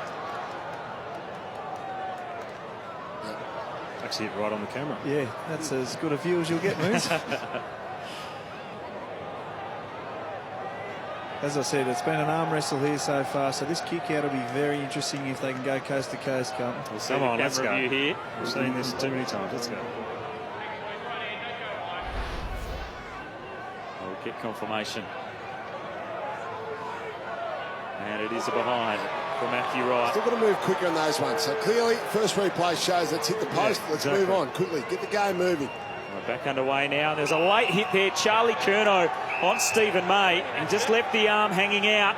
Actually hit right on the camera. Yeah, that's as good a view as you'll get, Moose. As I said, it's been an arm wrestle here so far, so this kick out will be very interesting if they can go coast to coast, Carlton. We'll see Come the on, let's camera go. view here. We've seen this too many times. Let's go. We'll get confirmation. And it is a behind for Matthew Wright. Still got to move quicker on those ones. So clearly, first replay shows let's hit the post. Yeah, let's exactly. move on quickly. Get the game moving. We're back underway now. There's a late hit there. Charlie Curnow on Stephen May and just left the arm hanging out.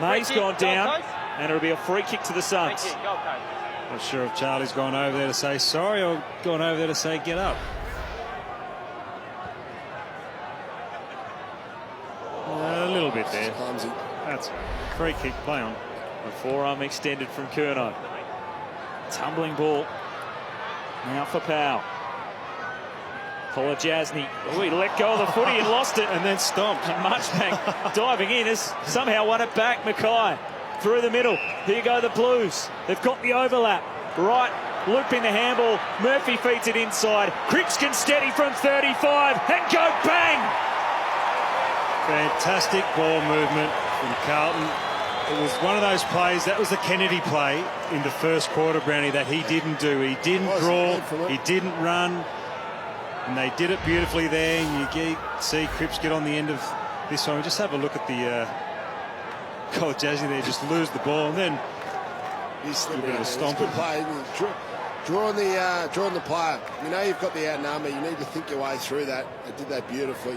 May's gone down and it'll be a free kick to the Suns. Not sure if Charlie's gone over there to say sorry or gone over there to say get up. A little bit there. Clumsy. That's free kick, play on. The forearm extended from Curnow. Tumbling ball. Now for Powell. Kolajasny. Oh, he let go of the footy and lost it. And then stomped. And Marchbank diving in has somehow won it back. Mackay through the middle. Here go the Blues. They've got the overlap. Right, looping the handball. Murphy feeds it inside. Cripps can steady from 35 and go bang! Fantastic ball movement from Carlton. It was one of those plays, that was the Kennedy play in the first quarter, Brownie, that he didn't do. He didn't draw, he didn't run, and they did it beautifully there. And you see Cripps get on the end of this one. Just have a look at the Kolajasny there, just lose the ball, and then He's a bit of a stomp. Good play. Drawing the player. You know you've got the outnumber. You need to think your way through that. They did that beautifully.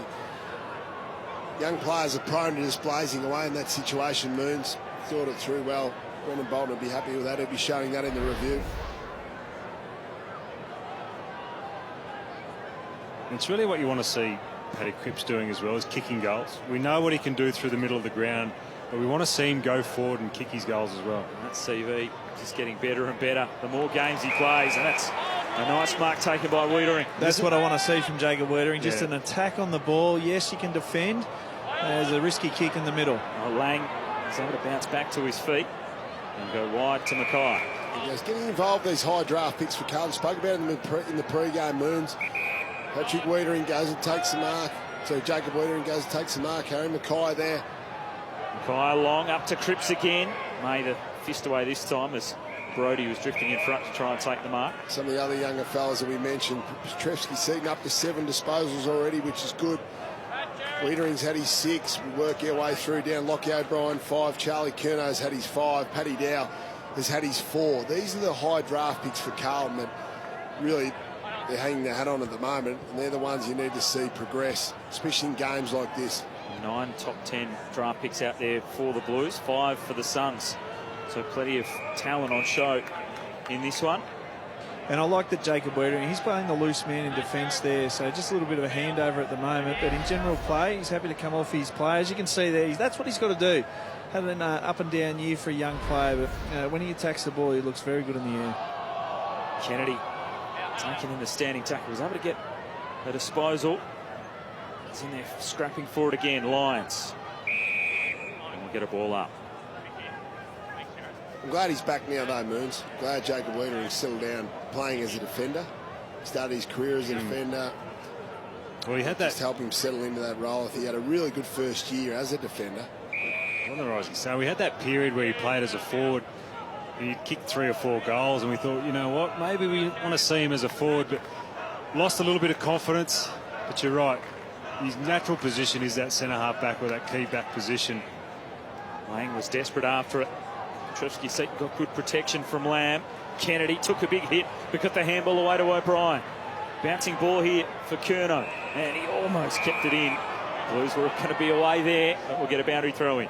Young players are prone to just blazing away in that situation. Moons thought it through well. Brendan Bolton would be happy with that. He'll be showing that in the review. It's really what you want to see Paddy Cripps doing as well, is kicking goals. We know what he can do through the middle of the ground, but we want to see him go forward and kick his goals as well. And that CV just getting better and better the more games he plays, and that's a nice mark taken by Wiedering. That's what I want to see from Jacob Wiedering. Just Yeah. an attack on the ball. Yes, you can defend. There's a risky kick in the middle. Oh, Lang is able to bounce back to his feet and go wide to Mackay. He's getting involved with these high draft picks for Carlton. Spoke about them in the pre-game. Moons. Patrick Wiedering goes and takes the mark. So Jacob Wiedering goes and takes the mark. Harry Mackay there. Mackay long up to Cripps again. May the fist away this time as Brodie was drifting in front to try and take the mark. Some of the other younger fellas that we mentioned. Petrevsky seeing up to 7 disposals already, which is good. Wiedering's had his 6. We work our way through down. Lockie O'Brien 5. Charlie Curnow's had his 5. Paddy Dow has had his 4. These are the high draft picks for Carlton that really they're hanging their hat on at the moment, and they're the ones you need to see progress, especially in games like this. 9 top 10 draft picks out there for the Blues, 5 for the Suns. So plenty of talent on show in this one. And I like that Jacob Wiedering, he's playing the loose man in defence there, so just a little bit of a handover at the moment. But in general play, he's happy to come off his players. You can see there, that's what he's got to do. Had an up and down year for a young player, but when he attacks the ball, he looks very good in the air. Kennedy taking in the standing tackle. Was able to get a disposal. He's in there scrapping for it again. Lions. And we'll get a ball up. I'm glad he's back now, though, Moons. Glad Jacob Wiedering settled down playing as a defender. Started his career as a defender. Well, he had that. Just help him settle into that role. He had a really good first year as a defender. On the rising star, we had that period where he played as a forward. He kicked 3 or 4 goals, and we thought, you know what, maybe we want to see him as a forward, but lost a little bit of confidence. But you're right, his natural position is that centre half back or that key back position. Lang was desperate after it. Petrevsky got good protection from Lamb. Kennedy took a big hit but got the handball away to O'Brien. Bouncing ball here for Curnow, and he almost kept it in. Blues were going to be away there, but we'll get a boundary throw in.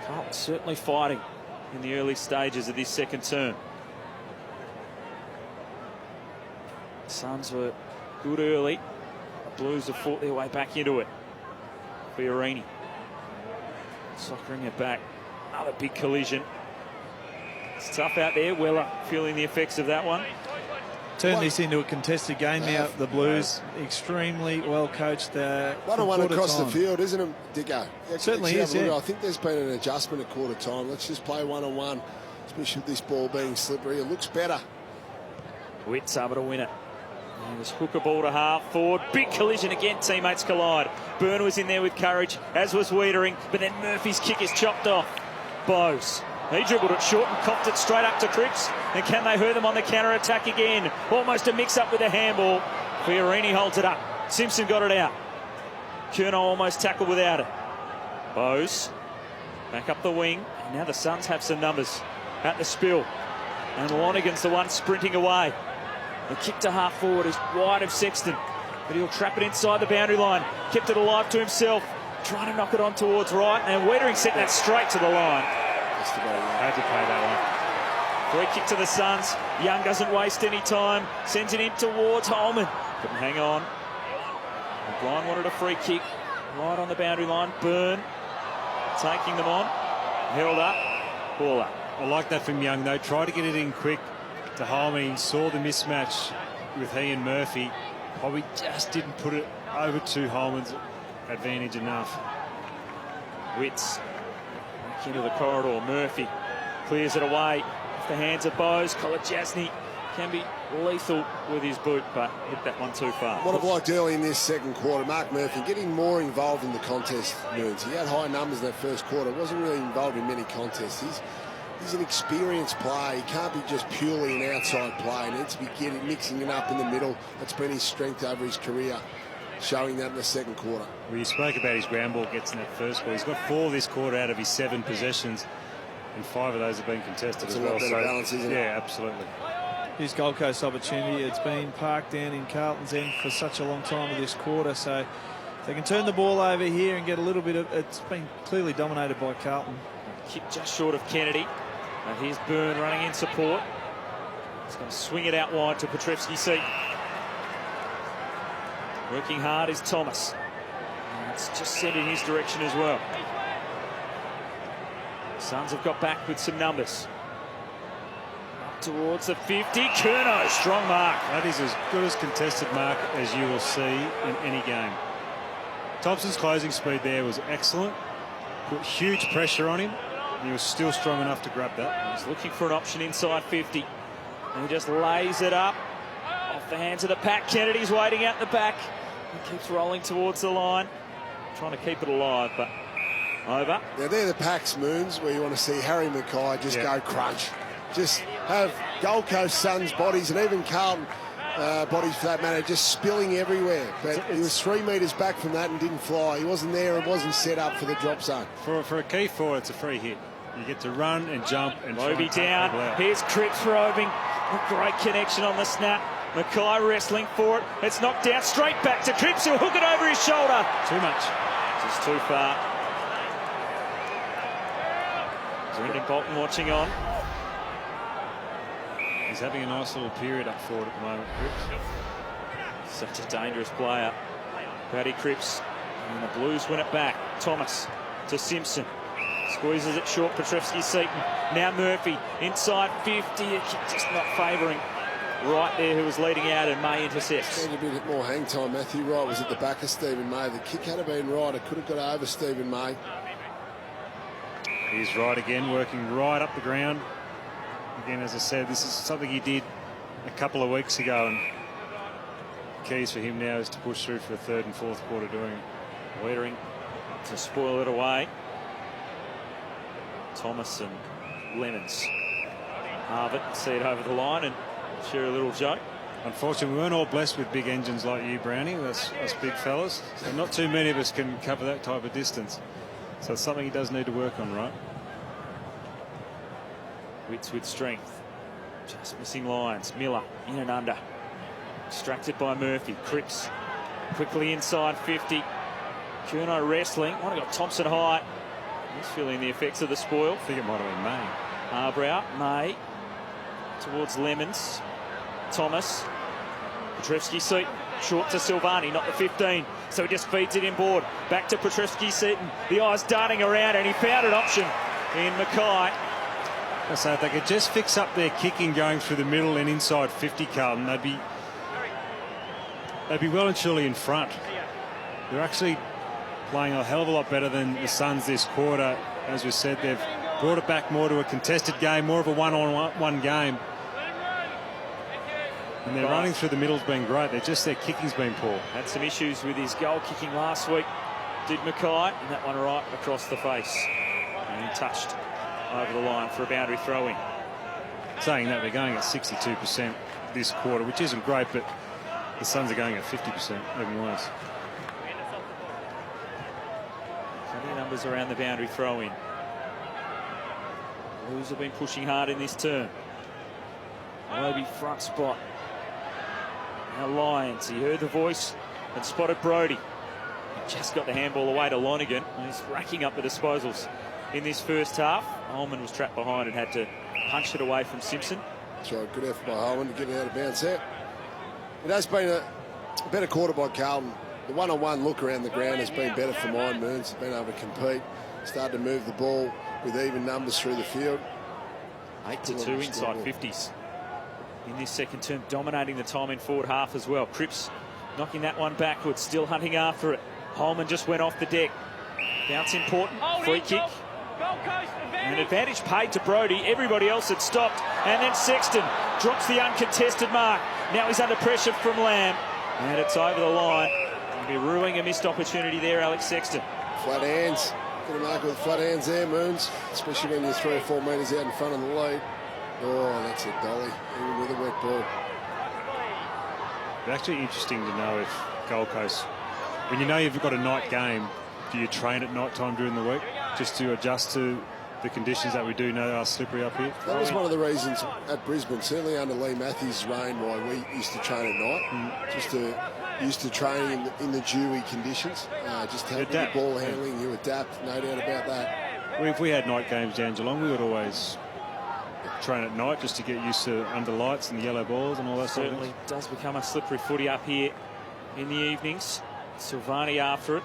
Carlton certainly fighting in the early stages of this second term. Suns were good early. The Blues have fought their way back into it. Fiorini soccering it back. Another big collision. It's tough out there. Weller feeling the effects of that one. Turn this into a contested game now. The Blues extremely well coached. 1-on-1 across the field, isn't it, Dicko? Certainly is, yeah. I think there's been an adjustment at quarter time. Let's just play 1-on-1, especially with this ball being slippery. It looks better. Witt's able to win it. And this hooker ball to half forward. Big collision again. Teammates collide. Byrne was in there with courage, as was Wiedering. But then Murphy's kick is chopped off. Bowes. He dribbled it short and copped it straight up to Cripps. And can they hurt them on the counter-attack again? Almost a mix-up with a handball. Fiorini holds it up. Simpson got it out. Curnow almost tackled without it. Bowes back up the wing. And now the Suns have some numbers at the spill. And Lonergan's the one sprinting away. The kick to half forward is wide of Sexton. But he'll trap it inside the boundary line. Kept it alive to himself. Trying to knock it on towards right. And Wettering sent that straight to the line. Had to pay that one. Free kick to the Suns. Young doesn't waste any time. Sends it in towards Holman. Couldn't hang on. O'Brien wanted a free kick. Right on the boundary line. Byrne taking them on. Held up. Ball up. I like that from Young, though. Tried to get it in quick to Holman. He saw the mismatch with he and Murphy. Probably just didn't put it over to Holman's advantage enough. Wits back into the corridor. Murphy clears it away off the hands of Bowes. Kolodjasny can be lethal with his boot, but hit that one too far. What I've liked early in this second quarter, Mark Murphy getting more involved in the contest moves. He had high numbers in that first quarter. Wasn't really involved in many contests. He's an experienced player. He can't be just purely an outside player. He needs to be mixing it up in the middle. That's been his strength over his career, showing that in the second quarter. Well, you spoke about his ground ball gets in that first quarter. He's got 4 this quarter out of his 7 possessions, and 5 of those have been contested as well. That's a lot better balance, isn't it? Yeah, absolutely. His Gold Coast opportunity. It's been parked down in Carlton's end for such a long time of this quarter, so if they can turn the ball over here and get a little bit of... It's been clearly dominated by Carlton. Kick just short of Kennedy. And here's Byrne running in support. He's going to swing it out wide to Petrevski-Seton. Working hard is Thomas. And it's just sent in his direction as well. Suns have got back with some numbers. Up towards the 50. Curnow, strong mark. That is as good as contested mark as you will see in any game. Thompson's closing speed there was excellent. Put huge pressure on him. He was still strong enough to grab that. He's looking for an option inside 50. And he just lays it up off the hands of the pack. Kennedy's waiting out the back. He keeps rolling towards the line. Trying to keep it alive, but over. Now, they're the Pax moons where you want to see Harry Mackay just go crunch. Just have Gold Coast Suns bodies and even Carlton bodies for that matter just spilling everywhere. But he was 3 metres back from that and didn't fly. He wasn't there and wasn't set up for the drop zone. For a key forward, it's a free hit. You get to run and jump and try Roby and take down. people out. Here's Cripps roving. A great connection on the snap. Mackay wrestling for it. It's knocked down straight back to Cripps. He'll hook it over his shoulder. Too much. Just too far. Brendan Bolton watching on. He's having a nice little period up forward at the moment, Cripps. Such a dangerous player. Paddy Cripps. And the Blues win it back. Thomas to Simpson. Squeezes it short. Petrevski-Seton. Now Murphy inside 50. A kick just not favouring Wright there, who was leading out, and May intercepts. Need a bit more hang time. Matthew Wright was at the back of Stephen May. The kick had been right. It could have got over Stephen May. He's right again, working right up the ground. Again, as I said, this is something he did a couple of weeks ago, and keys for him now is to push through for the 3rd and 4th quarter doing it. Wettering to spoil it away. Thomas and Lemons. Harvard see it over the line and share a little joke. Unfortunately, we weren't all blessed with big engines like you, Brownie. Us big fellas. So not too many of us can cover that type of distance. So it's something he does need to work on, right? Wits with strength. Just missing lines. Miller in and under. Distracted by Murphy. Cripps quickly inside 50. Curnow wrestling. Might have got Thompson high. He's feeling the effects of the spoil. I think it might have been May. Arbrow. May towards Lemons. Thomas. Petrevski-Seton. Short to Silvani, not the 15. So he just feeds it inboard. Back to Petrevski-Seton. The eyes darting around, and he found an option in Mackay. So if they could just fix up their kicking going through the middle and inside 50, Carlton, they'd be well and surely in front. They're actually playing a hell of a lot better than the Suns this quarter. As we said, they've brought it back more to a contested game, more of a one-on-one game. And their running through the middle's been great. Their kicking's been poor. Had some issues with his goal kicking last week, did Mackay, and that one right across the face. And he touched over the line for a boundary throw in. Saying that, they're going at 62% this quarter, which isn't great, but The Suns are going at 50%, even worse. Plenty of numbers around the boundary throw in. Blues have been pushing hard in this term. Lobe front spot. Now Lyons, he heard the voice and spotted Brody. He just got the handball away to Lonergan. He's racking up the disposals in this first half. Holman was trapped behind and had to punch it away from Simpson. That's right, good effort by Holman to get it out of bounds there. It has been a better quarter by Carlton. The one-on-one look around the ground has been better for mine. Moons has been able to compete, started to move the ball with even numbers through the field. 8-2 inside 50s in this second term, dominating the time in forward half as well. Cripps knocking that one backwards, still hunting after it. Holman just went off the deck. Bounce important, free kick. An advantage paid to Brody. Everybody else had stopped. And then Sexton drops the uncontested mark. Now he's under pressure from Lamb. And it's over the line. He'll be ruining a missed opportunity there, Alex Sexton. Flat hands. Get a mark with flat hands there, Moons. Especially when you're 3 or 4 metres out in front of the lead. Oh, that's a dolly, even with a wet ball. It's actually interesting to know if Gold Coast, when you know you've got a night game, do you train at night time during the week just to adjust to the conditions that we do know are slippery up here? That was one of the reasons at Brisbane, certainly under Lee Matthews' reign, why we used to train at night. Just used to training in the dewy conditions. Just having the ball handling, you adapt, no doubt about that. If we had night games down Geelong, we would always train at night just to get used to under lights and the yellow balls and all that sort of thing. Certainly does become a slippery footy up here in the evenings. Silvani after it.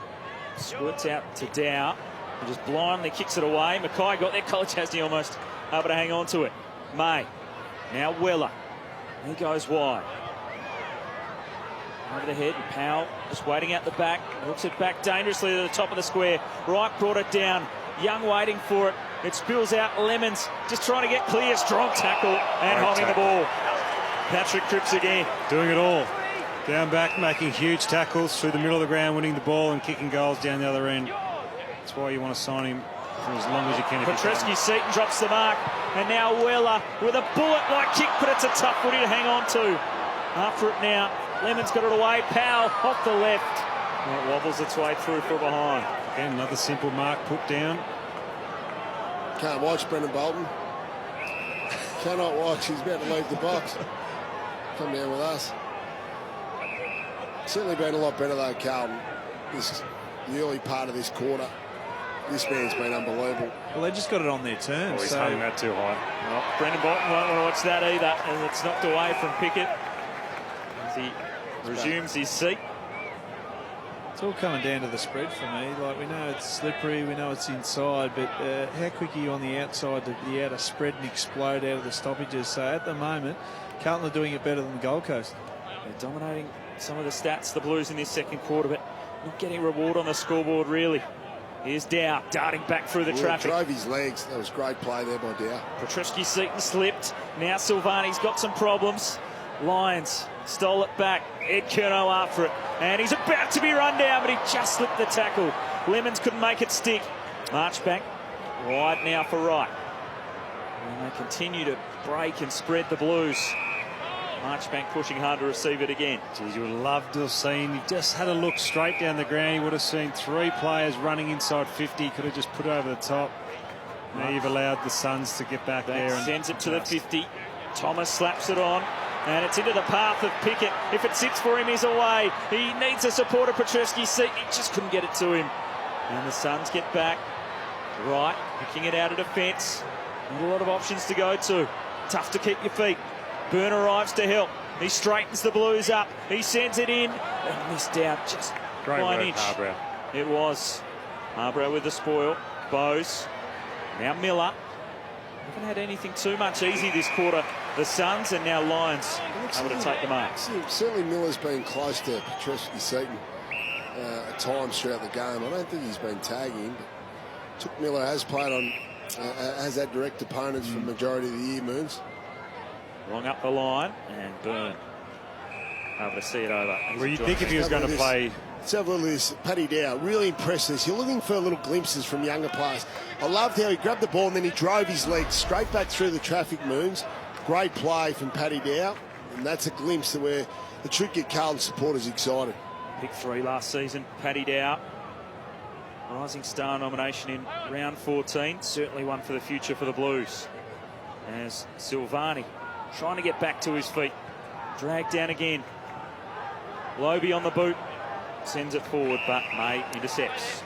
Squirts out to Dow. And just blindly kicks it away. Mackay got there. College Hasney almost able to hang on to it. May. Now Weller. He goes wide. Over the head. And Powell just waiting out the back. Hooks it back dangerously to the top of the square. Wright brought it down. Young waiting for it. It spills out. Lemons just trying to get clear. Strong tackle and holding the ball. Patrick Cripps again. Doing it all. Down back, making huge tackles through the middle of the ground, winning the ball and kicking goals down the other end. That's why you want to sign him for as long as you can. Petreski-Seton drops the mark. And now Weller with a bullet-like kick, but it's a tough footy to hang on to. After it now, Lemon's got it away. Powell off the left. And it wobbles its way through from behind. Again, another simple mark put down. Can't watch Brendan Bolton. Cannot watch. He's about to leave the box. Come down with us. Certainly been a lot better though, Carlton. The early part of this quarter. This man's been unbelievable. Well, they just got it on their terms. Oh, he's hung that too high. Well, Brendan Bolton won't want to watch that either, and it's knocked away from Pickett as he resumes his seat. It's all coming down to the spread for me. Like, we know it's slippery, we know it's inside, but how quick are you on the outside to be able to spread and explode out of the stoppages? So at the moment, Carlton are doing it better than the Gold Coast. They're dominating some of the stats, the Blues, in this second quarter, but not getting reward on the scoreboard, really. Here's Dow, darting back through the traffic. Drove his legs. That was great play there by Dow. Petreski-Seton slipped. Now Silvani's got some problems. Lyons stole it back. Ed Curnow after it. And he's about to be run down, but he just slipped the tackle. Lemons couldn't make it stick. Marchbank wide now for Wright. And they continue to break and spread the Blues. Marchbank pushing hard to receive it again. Geez, you would love to have seen, he just had a look straight down the ground. You would have seen 3 players running inside 50. Could have just put it over the top. Now you've allowed the Suns to get back there. And sends it to the 50. Thomas slaps it on. And it's into the path of Pickett. If it sits for him, he's away. He needs a support of Petreski-Seton. He just couldn't get it to him. And the Suns get back. Right, picking it out of defence. Not a lot of options to go to. Tough to keep your feet. Byrne arrives to help. He straightens the Blues up. He sends it in. And missed out just by an inch. Harbrow. It was. Harbrow with the spoil. Bowes. Now Miller. Haven't had anything too much easy this quarter. The Suns, and now Lions able to take the mark. Certainly Miller's been close to Petreski-Seton at times throughout the game. I don't think he's been tagging. But Miller has played on, has had direct opponents for the majority of the year, Moons. Long up the line, and Byrne able to see it over. Well, you'd think if he was going to play... Let's have a look at this. Paddy Dow, really impressed this. You're looking for little glimpses from younger players. I loved how he grabbed the ball and then he drove his legs straight back through the traffic, Moons. Great play from Paddy Dow. And that's a glimpse of where it should get Carlton supporters excited. Pick 3 last season, Paddy Dow. Rising Star nomination in round 14. Certainly one for the future for the Blues. As Silvani trying to get back to his feet. Dragged down again. Lobe on the boot. Sends it forward, but May intercepts.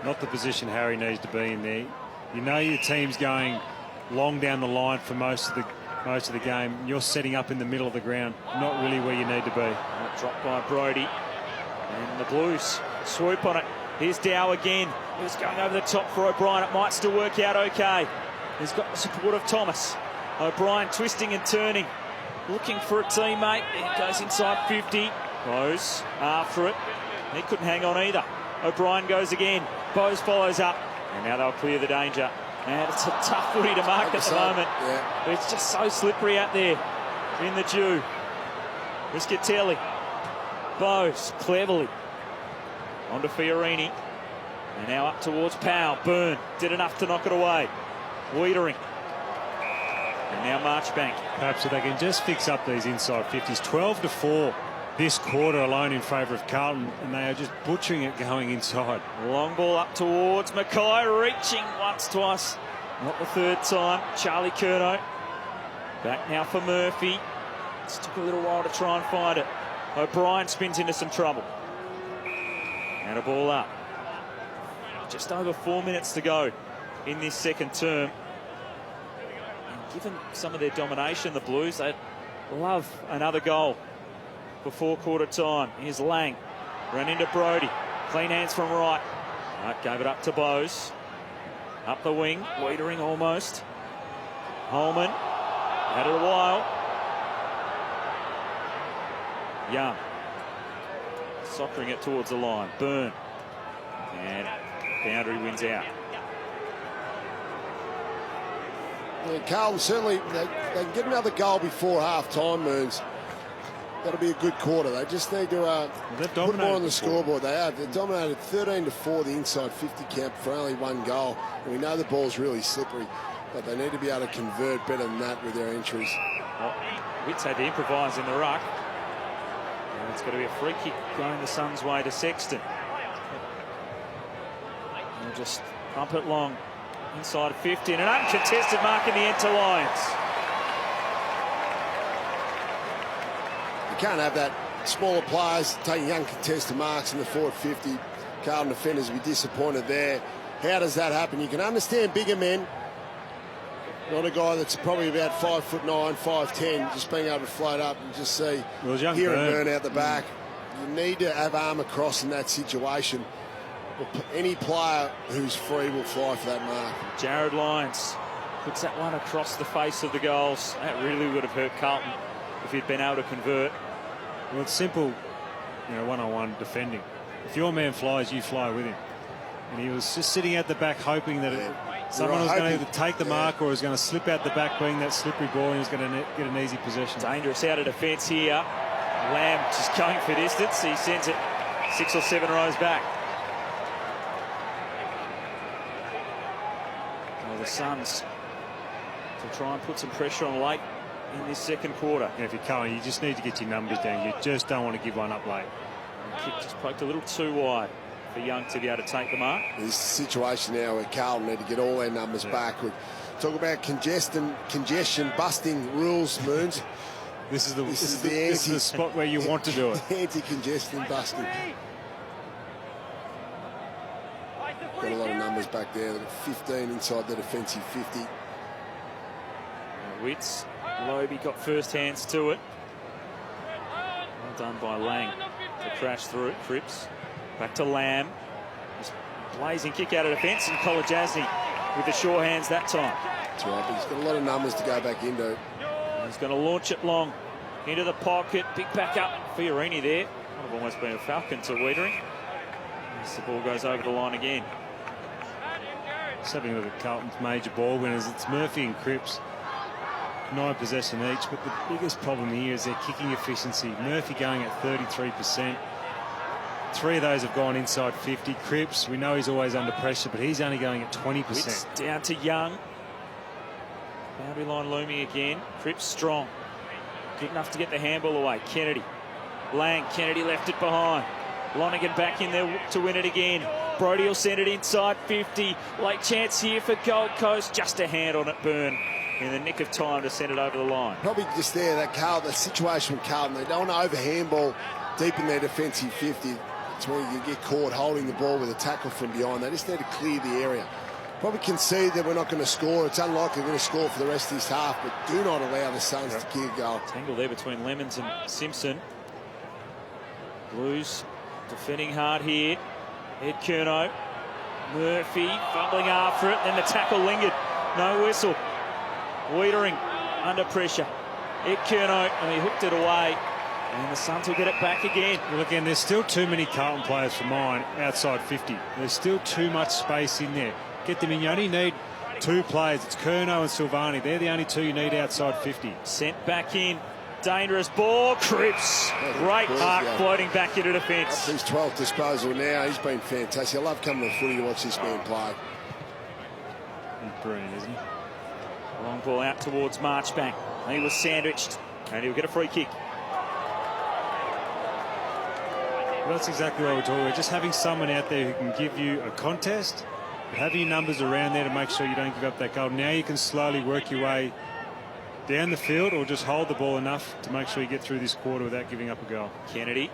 Not the position Harry needs to be in there. You know your team's going long down the line for most of the game. You're setting up in the middle of the ground, not really where you need to be. Dropped by Brody. And the Blues swoop on it. Here's Dow again. He's going over the top for O'Brien. It might still work out okay. He's got the support of Thomas. O'Brien twisting and turning. Looking for a teammate. He goes inside 50. Bowes after it. He couldn't hang on either. O'Brien goes again. Bowes follows up. And now they'll clear the danger. And it's a tough footy to mark at the moment. Yeah. It's just so slippery out there in the dew. Riscatelli. Bowes cleverly. On to Fiorini. And now up towards Powell. Byrne did enough to knock it away. Wiedering. And now Marchbank. Perhaps if they can just fix up these inside 50s. 12-4 this quarter alone in favour of Carlton, and they are just butchering it going inside. Long ball up towards Mackay, reaching once, twice. Not the third time. Charlie Curnow. Back now for Murphy. It took a little while to try and find it. O'Brien spins into some trouble. And a ball up. Just over 4 minutes to go in this second term. And given some of their domination, the Blues, they'd love another goal before quarter time. Here's Lang. Ran into Brody. Clean hands from right. Gave it up to Bowes. Up the wing. Wiedering almost. Holman. Had it a while. Young. Soccering it towards the line. Byrne. And boundary wins out. Yeah, Carlton certainly, they can get another goal before half-time, Moons. That'll be a good quarter. They just need to put more on the scoreboard. They have. They've dominated 13-4 the inside 50 camp for only 1 goal. And we know the ball's really slippery, but they need to be able to convert better than that with their entries. Well, Witts had to improvise in the ruck. And it's going to be a free kick going the Suns' way to Sexton. They'll just pump it long inside 50 and an uncontested mark in the end to Lions. You can't have that. Smaller players taking uncontested marks in the forward 50. Carlton defenders will be disappointed there. How does that happen? You can understand bigger men. Not a guy that's probably about 5'9", 5'10", just being able to float up and just see here and Byrne out the back. You need to have arm across in that situation. Any player who's free will fly for that mark. Jared Lyons puts that one across the face of the goals. That really would have hurt Carlton if he'd been able to convert. Well, it's simple, one-on-one defending. If your man flies, you fly with him. And he was just sitting at the back hoping that someone was going to either take the mark or was going to slip out the back being that slippery ball, and he was going to get an easy possession. Dangerous out of defence here. Lamb just going for distance. He sends it 6 or 7 rows back. Well, the Suns to try and put some pressure on late in this second quarter. And if you're Carlton, you just need to get your numbers down. You just don't want to give one up late. The kick just poked a little too wide for Young to be able to take the mark. There's a situation now where Carlton need to get all their numbers back. We talk about congestion busting rules, Moons. This is the spot where you want to do it. Anti-congestion busting. Got a lot of numbers back there. They've got 15 inside the defensive 50. Witts. Lobe got first hands to it. Well done by Lang to crash through it. Cripps back to Lamb. Just blazing kick out of defence, and Kolajasny with the sure hands that time. That's right, but he's got a lot of numbers to go back into. He's going to launch it long into the pocket. Big back up. Fiorini there. Might have almost been a Falcon to Wiedering. As the ball goes over the line again. Just having a look at Carlton's major ball winners. It's Murphy and Cripps. 9 possession each, but the biggest problem here is their kicking efficiency. Murphy going at 33%. 3 of those have gone inside 50. Cripps, we know he's always under pressure, but he's only going at 20%. Witts down to Young. Boundary line looming again. Cripps strong. Good enough to get the handball away. Kennedy. Lang. Kennedy left it behind. Lonergan back in there to win it again. Brodie will send it inside 50. Late chance here for Gold Coast. Just a hand on it, Byrne, in the nick of time to send it over the line. Probably just there, that situation with Carlton. They don't want to over handball deep in their defensive 50. It's where you get caught holding the ball with a tackle from behind. They just need to clear the area. Probably concede that we're not going to score. It's unlikely we're going to score for the rest of this half, but do not allow the Suns to kick a goal. Tangle there between Lemons and Simpson. Blues defending hard here. Ed Curnow. Murphy fumbling after it. Then the tackle lingered. No whistle. Wiedering under pressure. Ed Curnow, and he hooked it away. And the Suns will get it back again. Well, again, there's still too many Carlton players for mine outside 50. There's still too much space in there. Get them in. You only need two players. It's Curnow and Silvani. They're the only two you need outside 50. Sent back in. Dangerous ball. Cripps. Great mark floating back into defence. Up his 12th disposal now. He's been fantastic. I love coming to the footy to watch this man play. He's brilliant, isn't he? Long ball out towards Marchbank. He was sandwiched and he'll get a free kick. Well, that's exactly what we're talking about. Just having someone out there who can give you a contest, having your numbers around there to make sure you don't give up that goal. Now you can slowly work your way down the field or just hold the ball enough to make sure you get through this quarter without giving up a goal. Kennedy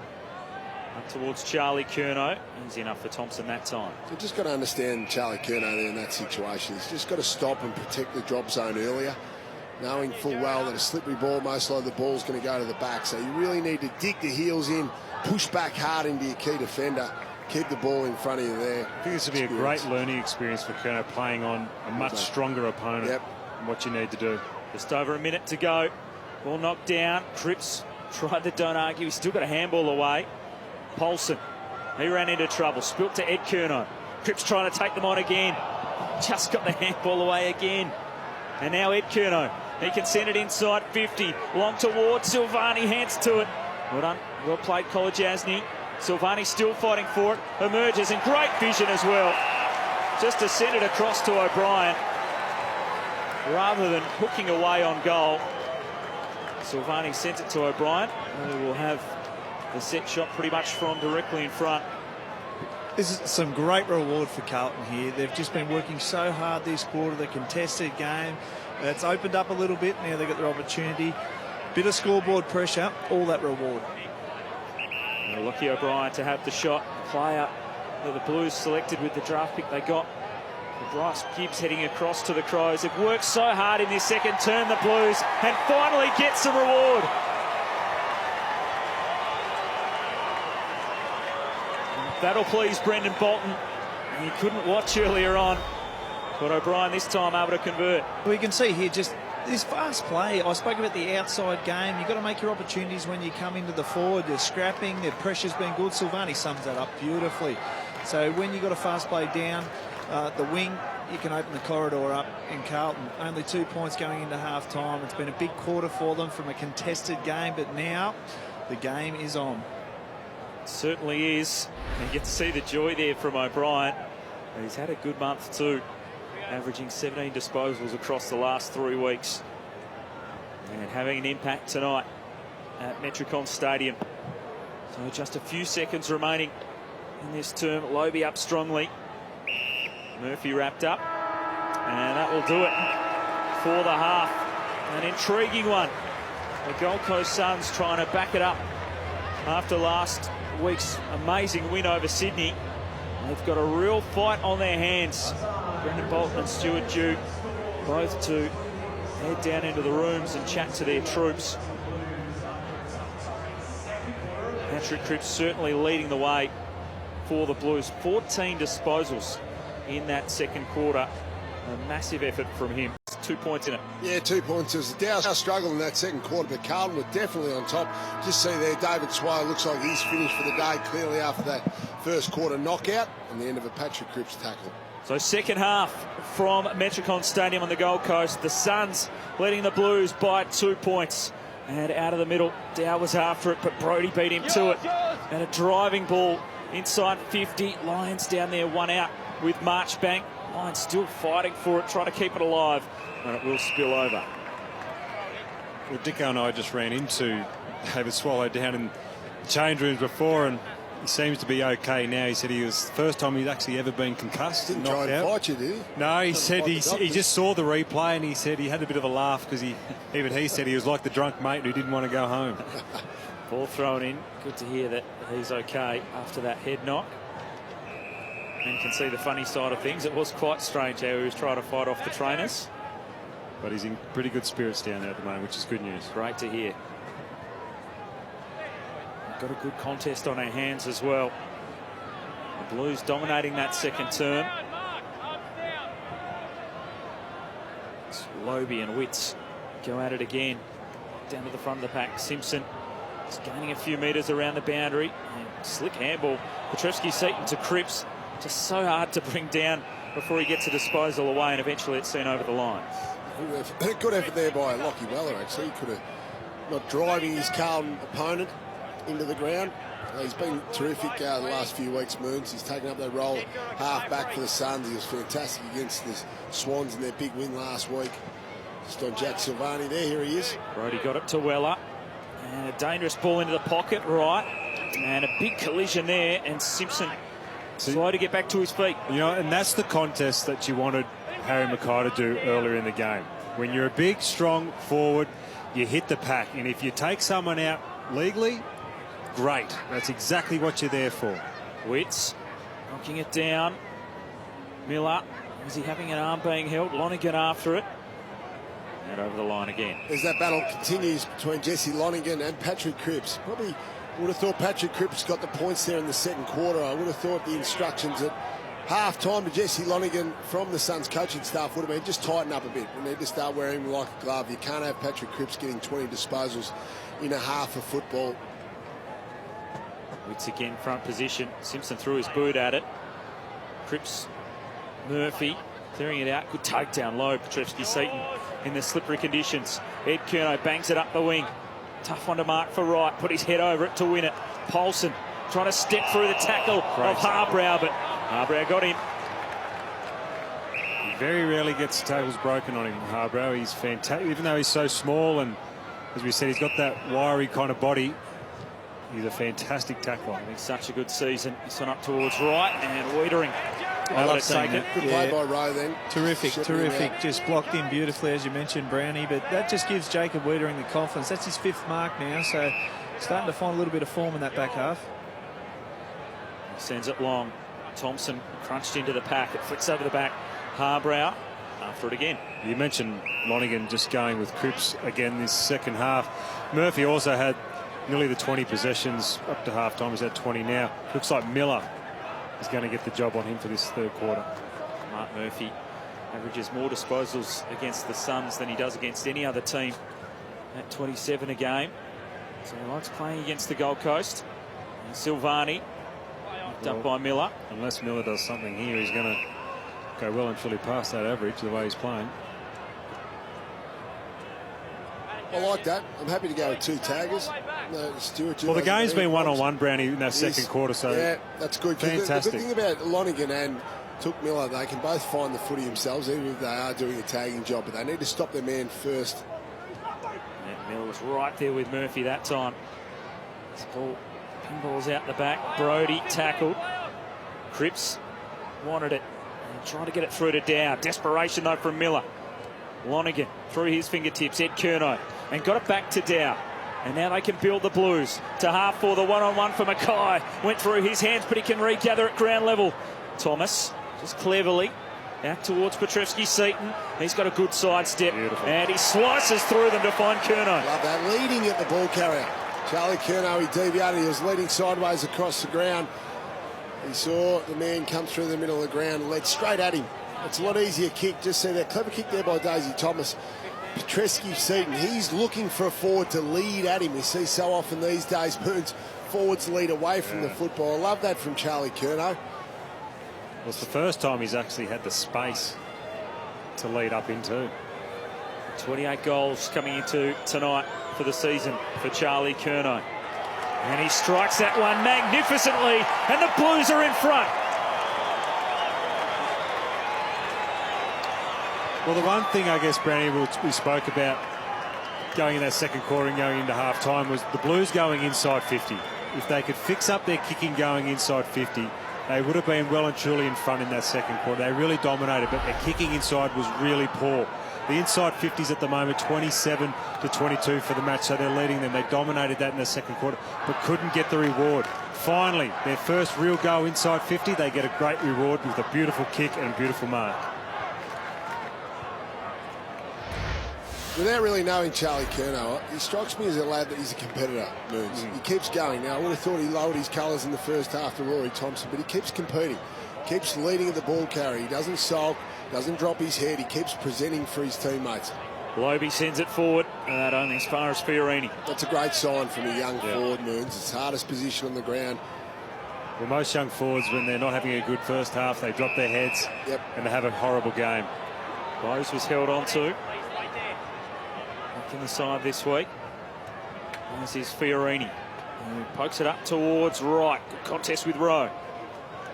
up towards Charlie Curnow. He's enough for Thompson that time. You've just got to understand Charlie Curnow there in that situation. He's just got to stop and protect the drop zone earlier, knowing full well that a slippery ball, most likely the ball's going to go to the back. So you really need to dig the heels in, push back hard into your key defender, keep the ball in front of you there. I think this would be a great learning experience for Curnow, playing on a much stronger opponent. Yep. And what you need to do. Just over a minute to go. Ball knocked down. Cripps tried to don't argue. He's still got a handball away. Paulson, he ran into trouble. Spilt to Ed Curnow. Cripps trying to take them on again. Just got the handball away again. And now Ed Curnow. He can send it inside 50. Long towards Silvani. Hands to it. Well done. Well played, Kolodjasny. Silvani still fighting for it. Emerges in great vision as well. Just to send it across to O'Brien, rather than hooking away on goal. Silvani sends it to O'Brien, who will have the set shot pretty much from directly in front. This is some great reward for Carlton here. They've just been working so hard this quarter. The contested game, it's opened up a little bit. Now they've got their opportunity. Bit of scoreboard pressure, all that reward. Lucky O'Brien to have the shot. Player that the Blues selected with the draft pick they got. Bryce Gibbs heading across to the Crows. They've worked so hard in this second term, the Blues, and finally gets the reward. That'll please Brendan Bolton. He couldn't watch earlier on, but O'Brien this time able to convert. We can see here just this fast play. I spoke about the outside game. You've got to make your opportunities when you come into the forward. They're scrapping, their pressure's been good. Silvani sums that up beautifully. So when you've got a fast play down the wing, you can open the corridor up in Carlton. Only 2 points going into half-time. It's been a big quarter for them from a contested game, but now the game is on. It certainly is. You get to see the joy there from O'Brien. He's had a good month too, averaging 17 disposals across the last 3 weeks. And having an impact tonight at Metricon Stadium. So just a few seconds remaining in this term. Lobe up strongly. Murphy wrapped up. And that will do it for the half. An intriguing one. The Gold Coast Suns trying to back it up after last week's amazing win over Sydney. They've got a real fight on their hands. Brendan Bolton and Stuart Dew both to head down into the rooms and chat to their troops. Patrick Cripps certainly leading the way for the Blues. 14 disposals in that second quarter. A massive effort from him. 2 points in it. Yeah, 2 points. It was the Dow struggle in that second quarter, but Carlton were definitely on top. Just see there, David Swire looks like he's finished for the day clearly after that first quarter knockout and the end of a Patrick Cripps tackle. So second half from Metricon Stadium on the Gold Coast. The Suns leading the Blues by 2 points. And out of the middle, Dow was after it, but Brodie beat him to it. And a driving ball inside 50. Lions down there, one out with Marchbank. Lions still fighting for it, trying to keep it alive. And it will spill over. Well, Dicko and I just ran into David Swallow down in the change rooms before, and he seems to be okay now. He said he was the first time he'd actually ever been concussed. Didn't try and fight you, did he? No, he said he just saw the replay, and he said he had a bit of a laugh because even he said he was like the drunk mate who didn't want to go home. Ball thrown in. Good to hear that he's okay after that head knock. And can see the funny side of things. It was quite strange how he was trying to fight off the trainers. But he's in pretty good spirits down there at the moment, which is good news. Great to hear. We've got a good contest on our hands as well. The Blues dominating that second term. It's Lobe and Witts go at it again. Down to the front of the pack. Simpson is gaining a few metres around the boundary. And slick handball. Petrevski-Seton to Cripps. Just so hard to bring down before he gets a disposal away, and eventually it's seen over the line. Good effort there by Lockie Weller, actually. He could have not driving his Carlton opponent into the ground. He's been terrific the last few weeks, Moons. He's taken up that role half back for the Suns. He was fantastic against the Swans in their big win last week. Just on Jack Silvani there. Here he is. Brody got it to Weller. And a dangerous ball into the pocket, right. And a big collision there, and Simpson slow to get back to his feet. You know, and that's the contest that you wanted Harry Mackay to do earlier in the game. When you're a big, strong forward, you hit the pack. And if you take someone out legally, great. That's exactly what you're there for. Witts knocking it down. Miller, is he having an arm being held? Lonergan after it. And over the line again. As that battle continues between Jesse Lonergan and Patrick Cripps. Probably would have thought Patrick Cripps got the points there in the second quarter. I would have thought the instructions at half-time to Jesse Lonergan from the Suns coaching staff would have been just tighten up a bit. We need to start wearing him like a glove. You can't have Patrick Cripps getting 20 disposals in a half of football. Witts again front position. Simpson threw his boot at it. Cripps, Murphy clearing it out. Good takedown low. Petrevski-Seton in the slippery conditions. Ed Curnow bangs it up the wing. Tough one to mark for Wright. Put his head over it to win it. Paulson trying to step through the tackle of Harbrow, but Harbrow got him. He very rarely gets tackles broken on him, Harbrow. He's fantastic, even though he's so small, and as we said, he's got that wiry kind of body. He's a fantastic tackler. Having such a good season. He's on up towards Wright, and Wiedering. I love seeing it. Good play by Rowe then. Terrific. Just blocked in beautifully, as you mentioned, Brownie. But that just gives Jacob Wiedering the confidence. That's his 5th mark now, so starting to find a little bit of form in that back half. Sends it long. Thompson crunched into the pack. It flicks over the back. Harbrow after it again. You mentioned Lonergan just going with Cripps again this second half. Murphy also had nearly the 20 possessions up to half-time. He's at 20 now. Looks like Miller is going to get the job on him for this third quarter. Mark Murphy averages more disposals against the Suns than he does against any other team at 27 a game. So he likes playing against the Gold Coast. And Silvani knocked up by Miller. Unless Miller does something here, he's going to go well and truly past that average the way he's playing. I like that. I'm happy to go with 2 taggers. Stuart, well, the game's been one-on-one, Brownie, in that second quarter, so yeah, that's good. Fantastic. The good thing about Lonergan and Took Miller, they can both find the footy themselves, even if they are doing a tagging job, but they need to stop their man first. Yeah, Miller was right there with Murphy that time. This ball, pinball's out the back. Brody tackled. Cripps wanted it and trying to get it through to Dow. Desperation though from Miller. Lonergan through his fingertips. Ed Curnow and got it back to Dow. And now they can build the Blues to half for the one-on-one for Mackay. Went through his hands, but he can regather at ground level. Thomas just cleverly out towards Petrevski-Seton. He's got a good sidestep. Beautiful. And he slices through them to find Curnow. Love that. Leading at the ball carrier. Charlie Curnow, he deviated. He was leading sideways across the ground. He saw the man come through the middle of the ground and led straight at him. It's a lot easier kick. Just see that clever kick there by Daisy Thomas. Petrescu-Seton, he's looking for a forward to lead at him. We see so often these days, Moons, forwards lead away from the football. I love that from Charlie Curnow. Well, it's the first time he's actually had the space to lead up into. 28 goals coming into tonight for the season for Charlie Curnow. And he strikes that one magnificently, and the Blues are in front. Well, the one thing, I guess, Brownie, we spoke about going in that second quarter and going into half-time was the Blues going inside 50. If they could fix up their kicking going inside 50, they would have been well and truly in front in that second quarter. They really dominated, but their kicking inside was really poor. The inside 50s at the moment, 27-22 for the match, so they're leading them. They dominated that in the second quarter, but couldn't get the reward. Finally, their first real go inside 50, they get a great reward with a beautiful kick and a beautiful mark. Without really knowing Charlie Curnow, he strikes me as a lad that he's a competitor, Moons. He keeps going. Now, I would have thought he lowered his colours in the first half to Rory Thompson, but he keeps competing, keeps leading at the ball carry. He doesn't sulk, doesn't drop his head. He keeps presenting for his teammates. Lobe sends it forward, only as far as Fiorini. That's a great sign from a young forward, Moons. It's hardest position on the ground. Well, most young forwards, when they're not having a good first half, they drop their heads and they have a horrible game. Bose was held on to. Back in the side this week. This is Fiorini, who pokes it up towards right. Good contest with Rowe.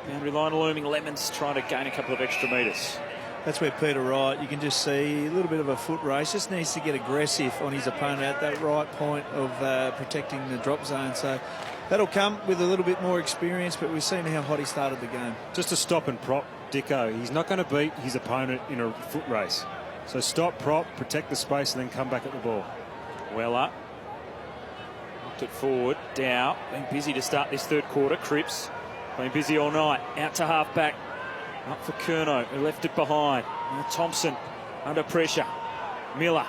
Boundary line looming. Lemons trying to gain a couple of extra metres. That's where Peter Wright, you can just see a little bit of a foot race. Just needs to get aggressive on his opponent at that right point of protecting the drop zone. So that'll come with a little bit more experience, but we've seen how hot he started the game. Just a stop and prop, Dicko. He's not going to beat his opponent in a foot race. So stop, prop, protect the space, and then come back at the ball. Weller looked it forward. Dow been busy to start this third quarter. Cripps been busy all night. Out to half back. Up for Curnow, who left it behind. Now Thompson under pressure. Miller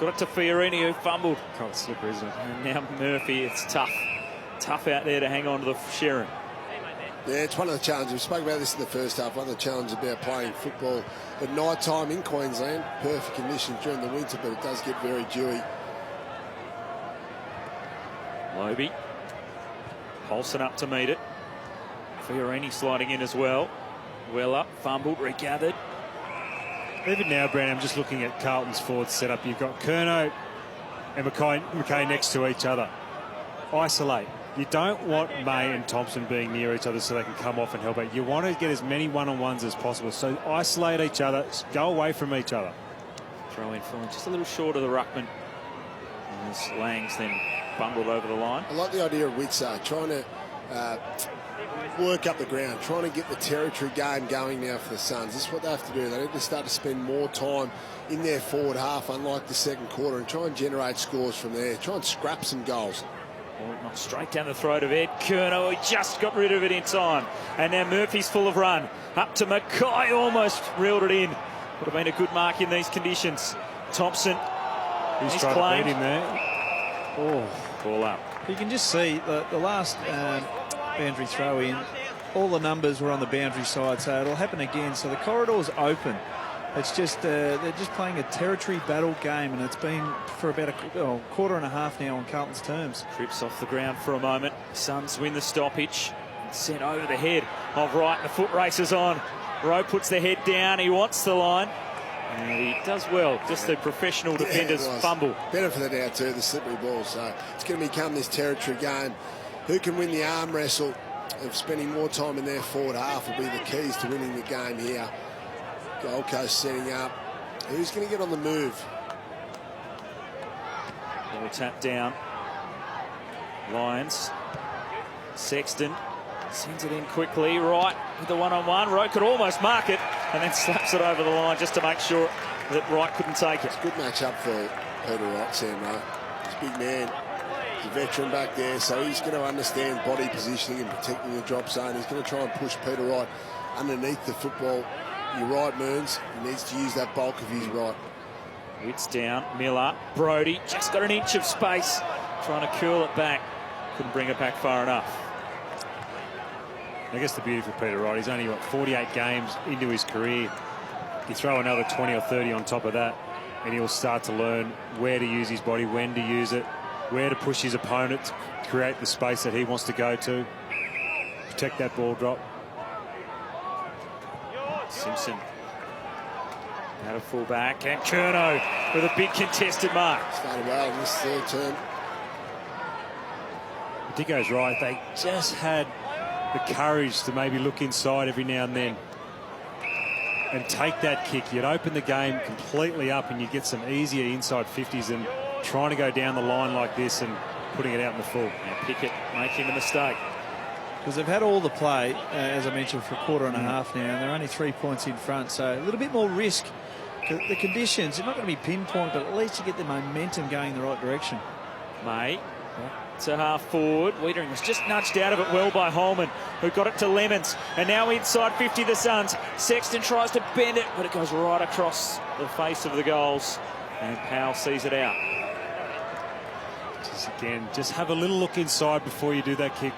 got it to Fiorini, who fumbled. Can't slip, isn't it? And now Murphy. It's tough. Tough out there to hang on to the Sharon. Yeah, it's one of the challenges. We spoke about this in the first half. One of the challenges about playing football at night time in Queensland. Perfect conditions during the winter, but it does get very dewy. Lobe. Holson up to meet it. Fiorini sliding in as well. Weller fumbled, regathered. Even now, Brandon, I'm just looking at Carlton's forward setup. You've got Curnow and McKay next to each other. Isolate. You don't want May and Thompson being near each other so they can come off and help out. You want to get as many one-on-ones as possible. So isolate each other, go away from each other. Throw in for him, just a little short of the ruckman. And as Lang's then bundled over the line. I like the idea of Witzer trying to work up the ground, trying to get the territory game going now for the Suns. This is what they have to do. They need to start to spend more time in their forward half, unlike the second quarter, and try and generate scores from there. Try and scrap some goals. Not straight down the throat of Ed Curnow. He just got rid of it in time. And now Murphy's full of run. Up to Mackay, almost reeled it in. Would have been a good mark in these conditions. Thompson, he's he's trying claimed. to beat him there. Oh, ball up. You can just see the last boundary throw in, all the numbers were on the boundary side, so it'll happen again. So the corridor's open. It's just they're just playing a territory battle game, and it's been for about a quarter and a half now on Carlton's terms. Trips off the ground for a moment. Suns win the stoppage. Sent over the head of Wright. The foot race is on. Rowe puts the head down. He wants the line. And he does well. Just the professional defenders fumble. Better for the doubt too, the slippery ball. So it's going to become this territory game. Who can win the arm wrestle of spending more time in their forward half will be the keys to winning the game here. Gold Coast setting up. Who's going to get on the move? Ball tap down. Lions. Sexton sends it in quickly. Wright with the one-on-one. Rowe could almost mark it and then slaps it over the line just to make sure that Wright couldn't take it. It's a good match-up for Peter Wright, Sam Rowe. He's a big man. He's a veteran back there, so he's going to understand body positioning and protecting the drop zone. He's going to try and push Peter Wright underneath the football. You're right, Moons. He needs to use that bulk of his right. Wits down. Miller. Brody just got an inch of space. Trying to curl it back. Couldn't bring it back far enough. I guess the beauty for Peter Wright, he's only got 48 games into his career. You throw another 20 or 30 on top of that, and he'll start to learn where to use his body, when to use it, where to push his opponent to create the space that he wants to go to. Protect that ball drop. Simpson out of full back, and Curnow with a big contested mark. Started well in this third term. Dicko's right. They just had the courage to maybe look inside every now and then and take that kick. You'd open the game completely up and you get some easier inside 50s and trying to go down the line like this and putting it out in the full. Now Pickett making a mistake. Because they've had all the play, as I mentioned, for a quarter and a half now, and they're only 3 points in front, so a little bit more risk. The conditions, they're not going to be pinpoint, but at least you get the momentum going in the right direction. May to half forward. Wiedering was just nudged out of it well by Holman, who got it to Lemons. And now inside 50, the Suns. Sexton tries to bend it, but it goes right across the face of the goals. And Powell sees it out. Just have a little look inside before you do that kick.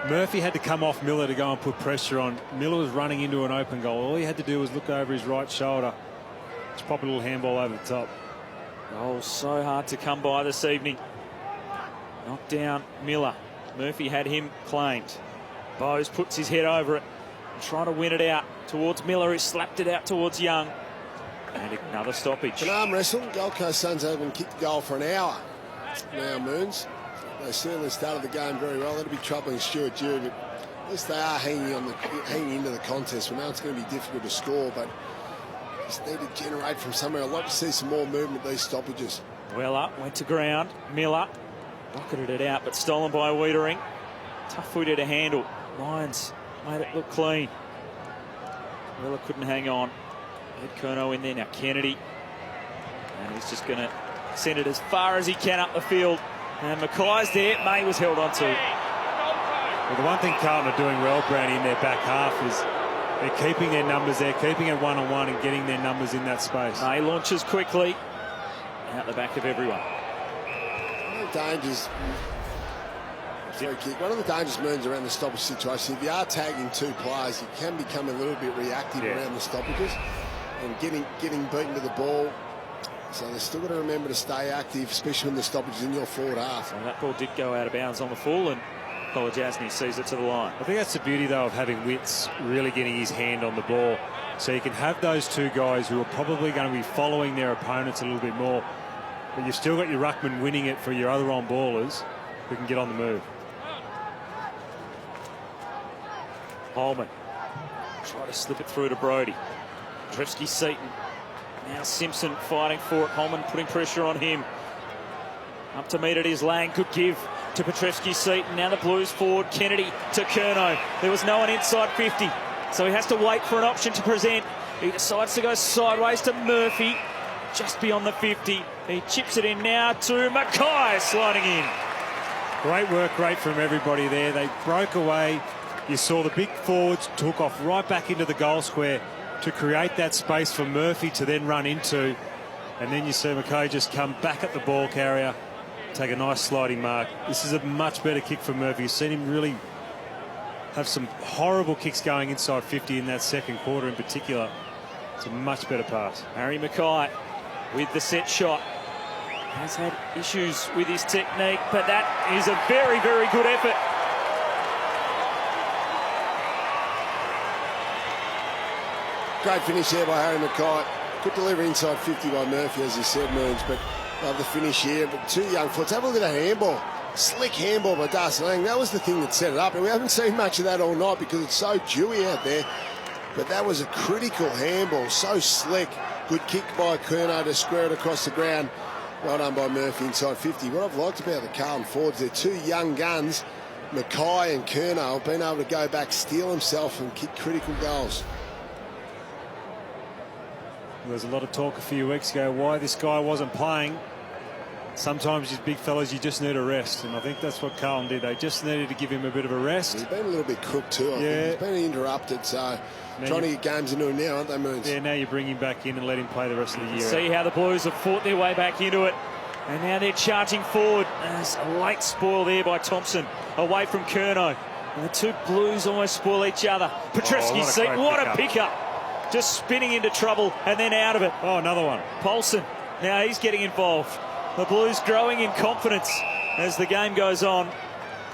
Murphy had to come off Miller to go and put pressure on. Miller was running into an open goal. All he had to do was look over his right shoulder. Just pop a little handball over the top. Oh, so hard to come by this evening. Knocked down Miller. Murphy had him claimed. Bowes puts his head over it and trying to win it out towards Miller, who slapped it out towards Young. And another stoppage. An arm wrestle. Gold Coast Suns haven't kicked the goal for an hour now, Moons. They certainly started the game very well. That'll be troubling Stuart Dew, but at least they are hanging into the contest. We know it's going to be difficult to score, but just need to generate from somewhere. I'd like to see some more movement these stoppages. Weller went to ground. Miller rocketed it out, but stolen by Wiedering. Tough footy to handle. Lyons made it look clean. Weller couldn't hang on. Ed Curnow in there. Now Kennedy. And he's just going to send it as far as he can up the field. And Mackay's there. May was held on to. Well, the one thing Carlton are doing well, Brownie, in their back half is they're keeping their numbers there, keeping it one-on-one and getting their numbers in that space. May launches quickly. Out the back of everyone. One of the dangers, free kick. One of the dangers, Moons, around the stoppage situation, if you are tagging two players, you can become a little bit reactive around the stoppages and getting beaten to the ball. So they've still got to remember to stay active, especially when the stoppage is in your forward half. Well, that ball did go out of bounds on the full, and Kolajasny sees it to the line. I think that's the beauty, though, of having Witts really getting his hand on the ball. So you can have those two guys who are probably going to be following their opponents a little bit more. But you've still got your ruckman winning it for your other on-ballers who can get on the move. Holman try to slip it through to Brody. Petrevski-Seton. Now Simpson fighting for it. Holman putting pressure on him. Up to meet it is Lang. Good give to Petrevski-Seton. Now the Blues forward. Kennedy to Curnow. There was no one inside 50. So he has to wait for an option to present. He decides to go sideways to Murphy. Just beyond the 50. He chips it in now to Mackay sliding in. Great work rate from everybody there. They broke away. You saw the big forwards took off right back into the goal square to create that space for Murphy to then run into. And then you see Mackay just come back at the ball carrier, take a nice sliding mark. This is a much better kick for Murphy. You've seen him really have some horrible kicks going inside 50 in that second quarter in particular. It's a much better pass. Harry Mackay with the set shot. Has had issues with his technique, but that is a very, very good effort. Great finish there by Harry Mackay. Good delivery inside 50 by Murphy, as you said, Moons, but love the finish here. But two young foots. Have a look at that handball. Slick handball by Darcy Lang. That was the thing that set it up. And we haven't seen much of that all night because it's so dewy out there. But that was a critical handball. So slick. Good kick by Curnow to square it across the ground. Well done by Murphy inside 50. What I've liked about the Carlton forwards, they're two young guns. Mackay and Curnow have been able to go back, steal himself and kick critical goals. There was a lot of talk a few weeks ago why this guy wasn't playing. Sometimes these big fellas, you just need a rest, and I think that's what Carlton did. They just needed to give him a bit of a rest. He's been a little bit crook too. I think he's been interrupted, so now trying to get games into him now, aren't they, Moons? Yeah, now you bring him back in and let him play the rest of the year. See how the Blues have fought their way back into it, and now they're charging forward. There's a late spoil there by Thompson, away from Curnow. And the two Blues almost spoil each other. Petrevski-Seton, what a pickup. Just spinning into trouble and then out of it. Oh, another one. Paulson, now he's getting involved. The Blues growing in confidence as the game goes on.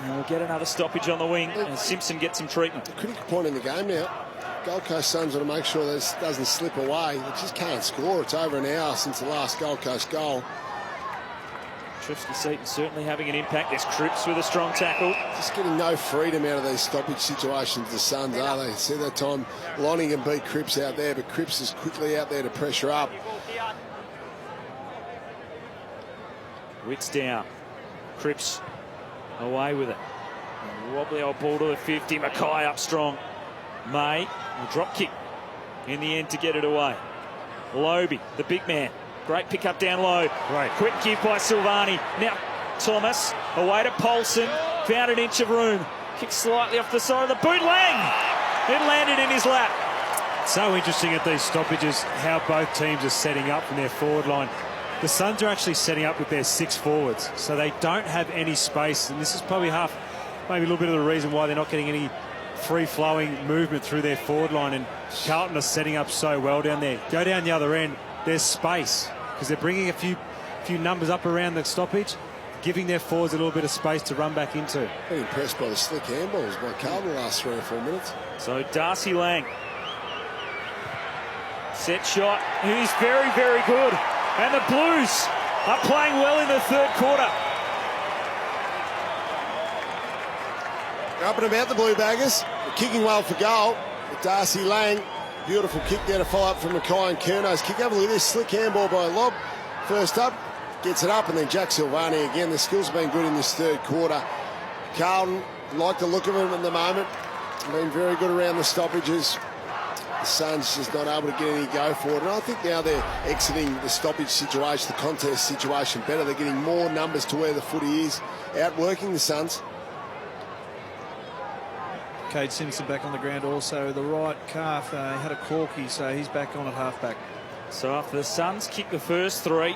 And we'll get another stoppage on the wing and Simpson gets some treatment. A critical point in the game now. Gold Coast Suns want to make sure this doesn't slip away. They just can't score. It's over an hour since the last Gold Coast goal. Petrevski-Seton certainly having an impact. There's Cripps with a strong tackle. Just getting no freedom out of these stoppage situations, the Suns, are they? See that time Lonergan beat Cripps out there, but Cripps is quickly out there to pressure up. Wits down. Cripps away with it. A wobbly old ball to the 50. Mackay up strong. May, a drop kick in the end to get it away. Lobe, the big man. Great pick up down low. Right. Quick give by Silvani. Now Thomas, away to Polson. Found an inch of room. Kicked slightly off the side of the boot. Lang! It landed in his lap. So interesting at these stoppages how both teams are setting up from their forward line. The Suns are actually setting up with their 6 forwards, so they don't have any space, and this is probably maybe a little bit of the reason why they're not getting any free-flowing movement through their forward line, and Carlton are setting up so well down there. Go down the other end, there's space, because they're bringing a few numbers up around the stoppage, giving their forwards a little bit of space to run back into. Very impressed by the slick handballs by Carlton the last 3 or 4 minutes. So Darcy Lang. Set shot. He's very, very good. And the Blues are playing well in the third quarter. Up and about the Blue Baggers. Kicking well for goal. Darcy Lang. Beautiful kick there to follow up from Mackay and Curno's kick. Have a look at this slick handball by Lobb. First up, gets it up, and then Jack Silvani again. The skills have been good in this third quarter. Carlton, like the look of them at the moment. Been very good around the stoppages. The Suns just not able to get any go for it. And I think now they're exiting the stoppage situation, the contest situation better. They're getting more numbers to where the footy is. Outworking the Suns. Cade Simpson back on the ground also. The right calf, he had a corky, so he's back on at halfback. So after the Suns kick the first 3,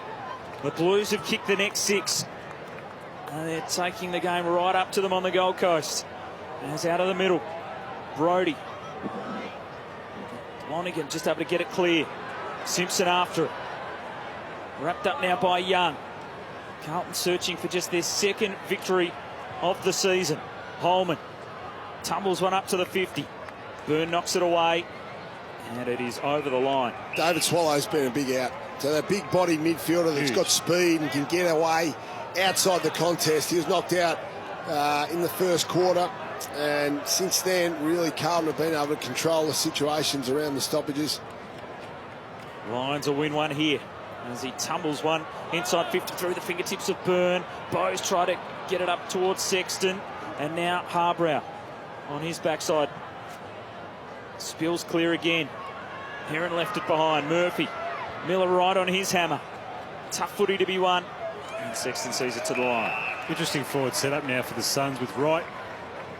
the Blues have kicked the next 6. And they're taking the game right up to them on the Gold Coast. And it's out of the middle. Brodie. Lonergan just able to get it clear. Simpson after it. Wrapped up now by Young. Carlton searching for just their second victory of the season. Holman tumbles one up to the 50. Byrne knocks it away. And it is over the line. David Swallow's been a big out. So that big body midfielder that's got speed and can get away outside the contest. He was knocked out in the first quarter. And since then, really, Carlton have been able to control the situations around the stoppages. Lions will win one here as he tumbles one inside 50 through the fingertips of Byrne. Bowes try to get it up towards Sexton. And now Harbrow on his backside. Spills clear again. Heron left it behind. Murphy. Miller right on his hammer. Tough footy to be won. And Sexton sees it to the line. Interesting forward setup now for the Suns with Wright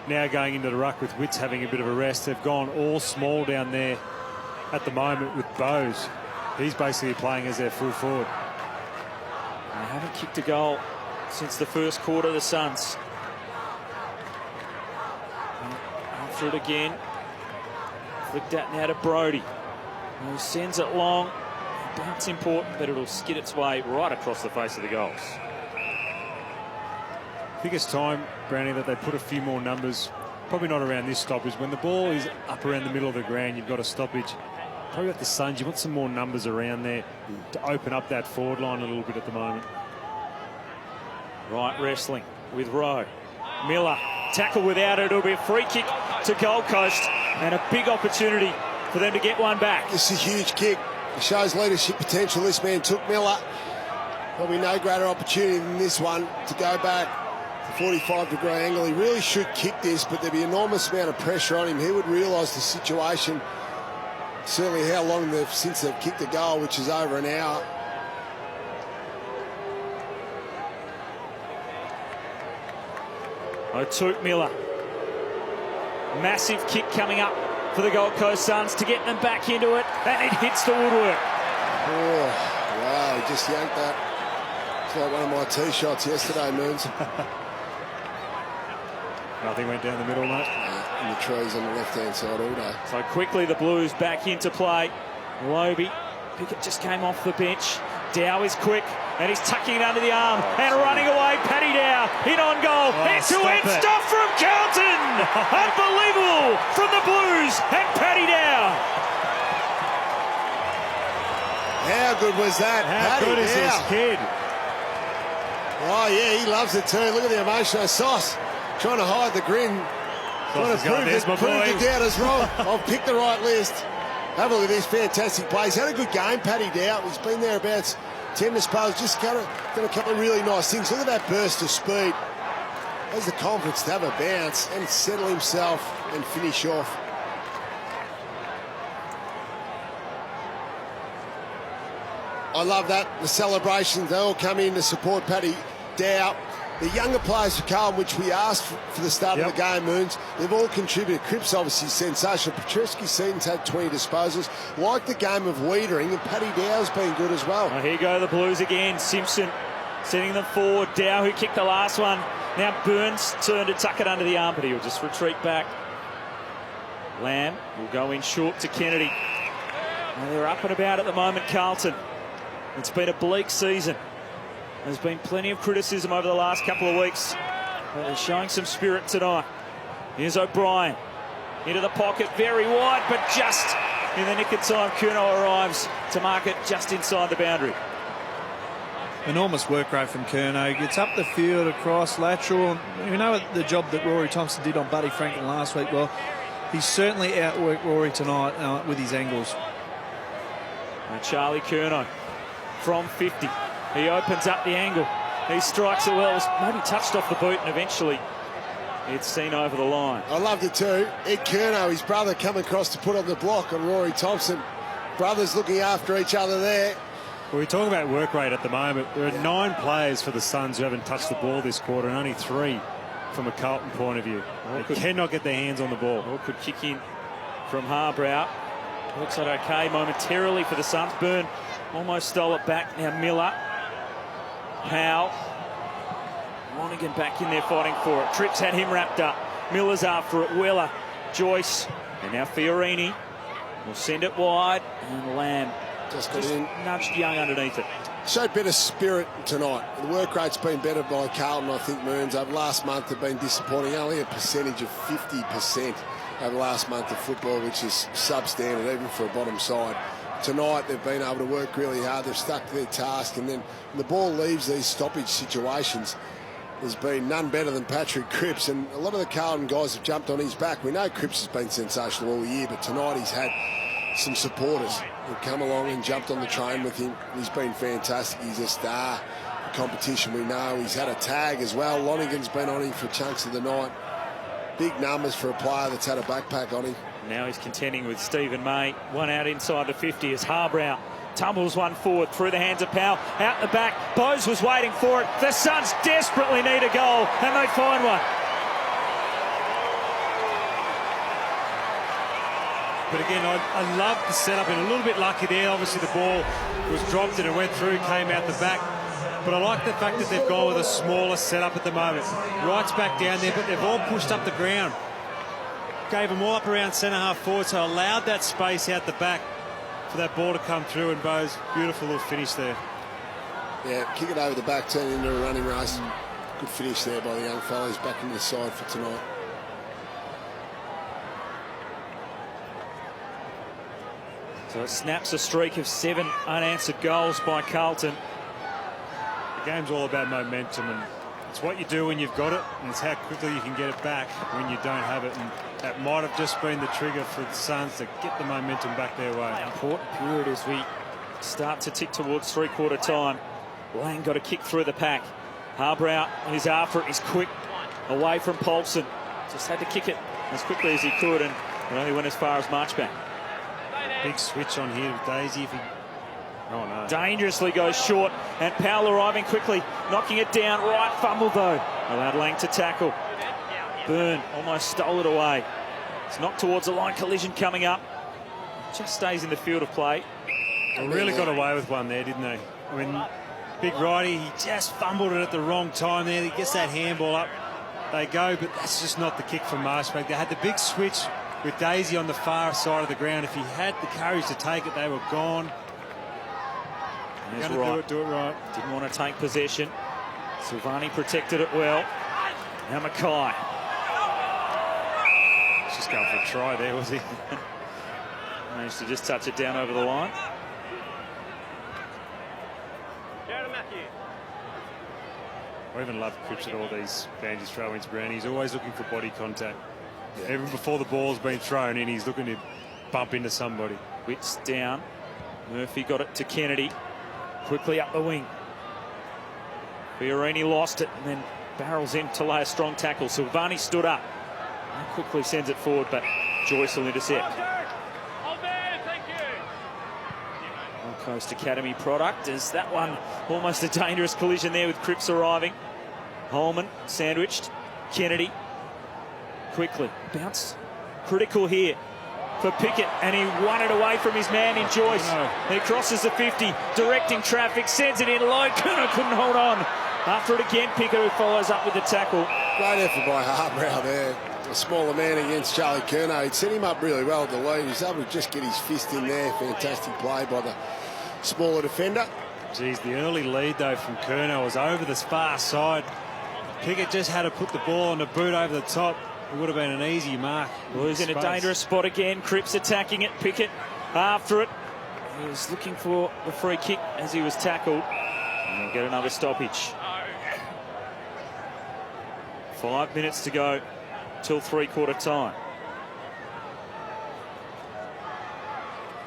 now going into the ruck with Witts having a bit of a rest. They've gone all small down there at the moment with Bowes. He's basically playing as their full forward. They haven't kicked a goal since the first quarter, the Suns. After it again. Flicked out now to Brodie. Who sends it long. Bounce important, but it'll skid its way right across the face of the goals. I think it's time, Brownie, that they put a few more numbers, probably not around this stoppage. When the ball is up around the middle of the ground, you've got a stoppage. Probably at the Suns, you want some more numbers around there to open up that forward line a little bit at the moment. Right wrestling with Rowe. Miller, tackle without it. It'll be a free kick to Gold Coast and a big opportunity for them to get one back. This is a huge kick. It shows leadership potential. This man took Miller. Probably no greater opportunity than this one to go back. 45-degree angle. He really should kick this, but there'd be an enormous amount of pressure on him. He would realise the situation. Certainly how long since they've kicked the goal, which is over an hour. O'Toole Miller. Massive kick coming up for the Gold Coast Suns to get them back into it, and it hits the woodwork. Oh, wow, he just yanked that. It's like one of my tee shots yesterday, Moons. Nothing went down the middle, mate. In the trees on the left-hand side all day. So quickly the Blues back into play. Lobe. Pickett just came off the bench. Dow is quick, and he's tucking it under the arm and running away. Paddy Dow in on goal. End-to-end stuff from Carlton. Unbelievable from the Blues and Paddy Dow. How good was that? How good is this kid? Oh, yeah, he loves it too. Look at the emotion. Sauce trying to hide the grin. Trying to prove the doubters wrong. I've picked the right list. Have a look at this fantastic play. He's had a good game, Paddy Dow. He's been thereabouts 10 disposals, just done a couple of really nice things. Look at that burst of speed. Has the confidence to have a bounce and settle himself and finish off. I love that. The celebrations, they all come in to support Paddy Dow. The younger players for Carlton, which we asked for the start of the game, Moons, they've all contributed. Cripps obviously sensational. Petruski-Seaton's had 20 disposals. Like the game of Wiedering, and Paddy Dow's been good as well. Here go the Blues again. Simpson sending them forward. Dow, who kicked the last one. Now Burns turned to tuck it under the arm, but he'll just retreat back. Lamb will go in short to Kennedy. Now they're up and about at the moment, Carlton. It's been a bleak season. There's been plenty of criticism over the last couple of weeks. But they're showing some spirit tonight. Here's O'Brien. Into the pocket, very wide, but just in the nick of time, Curnow arrives to mark it just inside the boundary. Enormous work rate from Curnow. Gets up the field, across, lateral. You know the job that Rory Thompson did on Buddy Franklin last week? Well, he's certainly outworked Rory tonight with his angles. And Charlie Curnow from 50. He opens up the angle. He strikes it well. It was maybe touched off the boot, and eventually it's seen over the line. I loved it too. Ed Curnow, his brother, come across to put on the block on Rory Thompson. Brothers looking after each other there. Well, we talk about work rate at the moment. There are 9 players for the Suns who haven't touched the ball this quarter, and only 3 from a Carlton point of view. They cannot get their hands on the ball. Or could kick in from Harbrow. Looks like okay momentarily for the Suns. Byrne almost stole it back. Now Miller. Howe. Monaghan back in there fighting for it. Trips had him wrapped up. Miller's after it. Weller. Joyce. And now Fiorini will send it wide. And Lamb just nudged Young underneath it. Showed better spirit tonight. The work rate's been better by Carlton, I think, Moons. Over last month have been disappointing. Only a percentage of 50% over last month of football, which is substandard even for a bottom side. Tonight they've been able to work really hard. They've stuck to their task, and then when the ball leaves these stoppage situations, there's been none better than Patrick Cripps, and a lot of the Carlton guys have jumped on his back. We know Cripps has been sensational all year, but tonight he's had some supporters who've come along and jumped on the train with him. He's been fantastic. He's a star. The competition, we know. He's had a tag as well. Lonergan's been on him for chunks of the night. Big numbers for a player that's had a backpack on him. Now he's contending with Stephen May. One out inside the 50 as Harbrow tumbles one forward through the hands of Powell. Out the back, Bose was waiting for it. The Suns desperately need a goal, and they find one. But again, I love the setup, and a little bit lucky there. Obviously the ball was dropped and it went through, came out the back. But I like the fact that they've gone with a smaller setup at the moment. Wright's back down there, but they've all pushed up the ground. Gave them all up around centre-half forward, so allowed that space out the back for that ball to come through, and Bose, beautiful little finish there. Yeah, kick it over the back, turn it into a running race. Good finish there by the young fellows back into the side for tonight. So it snaps a streak of 7 unanswered goals by Carlton. The game's all about momentum, and it's what you do when you've got it, and it's how quickly you can get it back when you don't have it. And that might have just been the trigger for the Suns to get the momentum back their way. An important period as we start to tick towards three-quarter time. Lang got a kick through the pack. Harbrow is after it. He's quick away from Paulson. Just had to kick it as quickly as he could, and it only went as far as Marchbank. Big switch on here with Daisy. If he... Oh, no. Dangerously goes short, and Powell arriving quickly, knocking it down. Right fumble, though. Allowed Lang to tackle. Byrne almost stole it away. It's knocked towards the line. Collision coming up. Just stays in the field of play. They really got away with one there, didn't they? I mean, big righty, he just fumbled it at the wrong time there. He gets that handball up. They go, but that's just not the kick from Marchbank. They had the big switch with Daisy on the far side of the ground. If he had the courage to take it, they were gone. Do it right. Didn't want to take possession. Silvani protected it well. Now Mackay. Just going for a try there, was he? Managed to just touch it down over the line. I even love Cripps at all these bandies throw-ins, Brown. He's always looking for body contact. Yeah. Even before the ball's been thrown in, he's looking to bump into somebody. Wits down. Murphy got it to Kennedy. Quickly up the wing. Fiorini lost it and then barrels in to lay a strong tackle. Silvani stood up and quickly sends it forward, but Joyce will intercept. Gold Coast Academy product. Is that one almost a dangerous collision there with Cripps arriving. Holman sandwiched. Kennedy quickly. Bounce. Critical here for Pickett, and he won it away from his man in Joyce. He crosses the 50, directing traffic, sends it in low. Curnow couldn't hold on. After it again, Pickett who follows up with the tackle. Great effort by Harbrow there. A smaller man against Charlie Curnow. He'd set him up really well at the lead. He was able to just get his fist in there. Fantastic play by the smaller defender. Geez, the early lead, though, from Curnow was over this far side. Pickett just had to put the ball on the boot over the top. It would have been an easy mark. He's in a dangerous spot again. Cripps attacking it. Pickett after it. He was looking for the free kick as he was tackled. And we'll get another stoppage. 5 minutes to go till three-quarter time.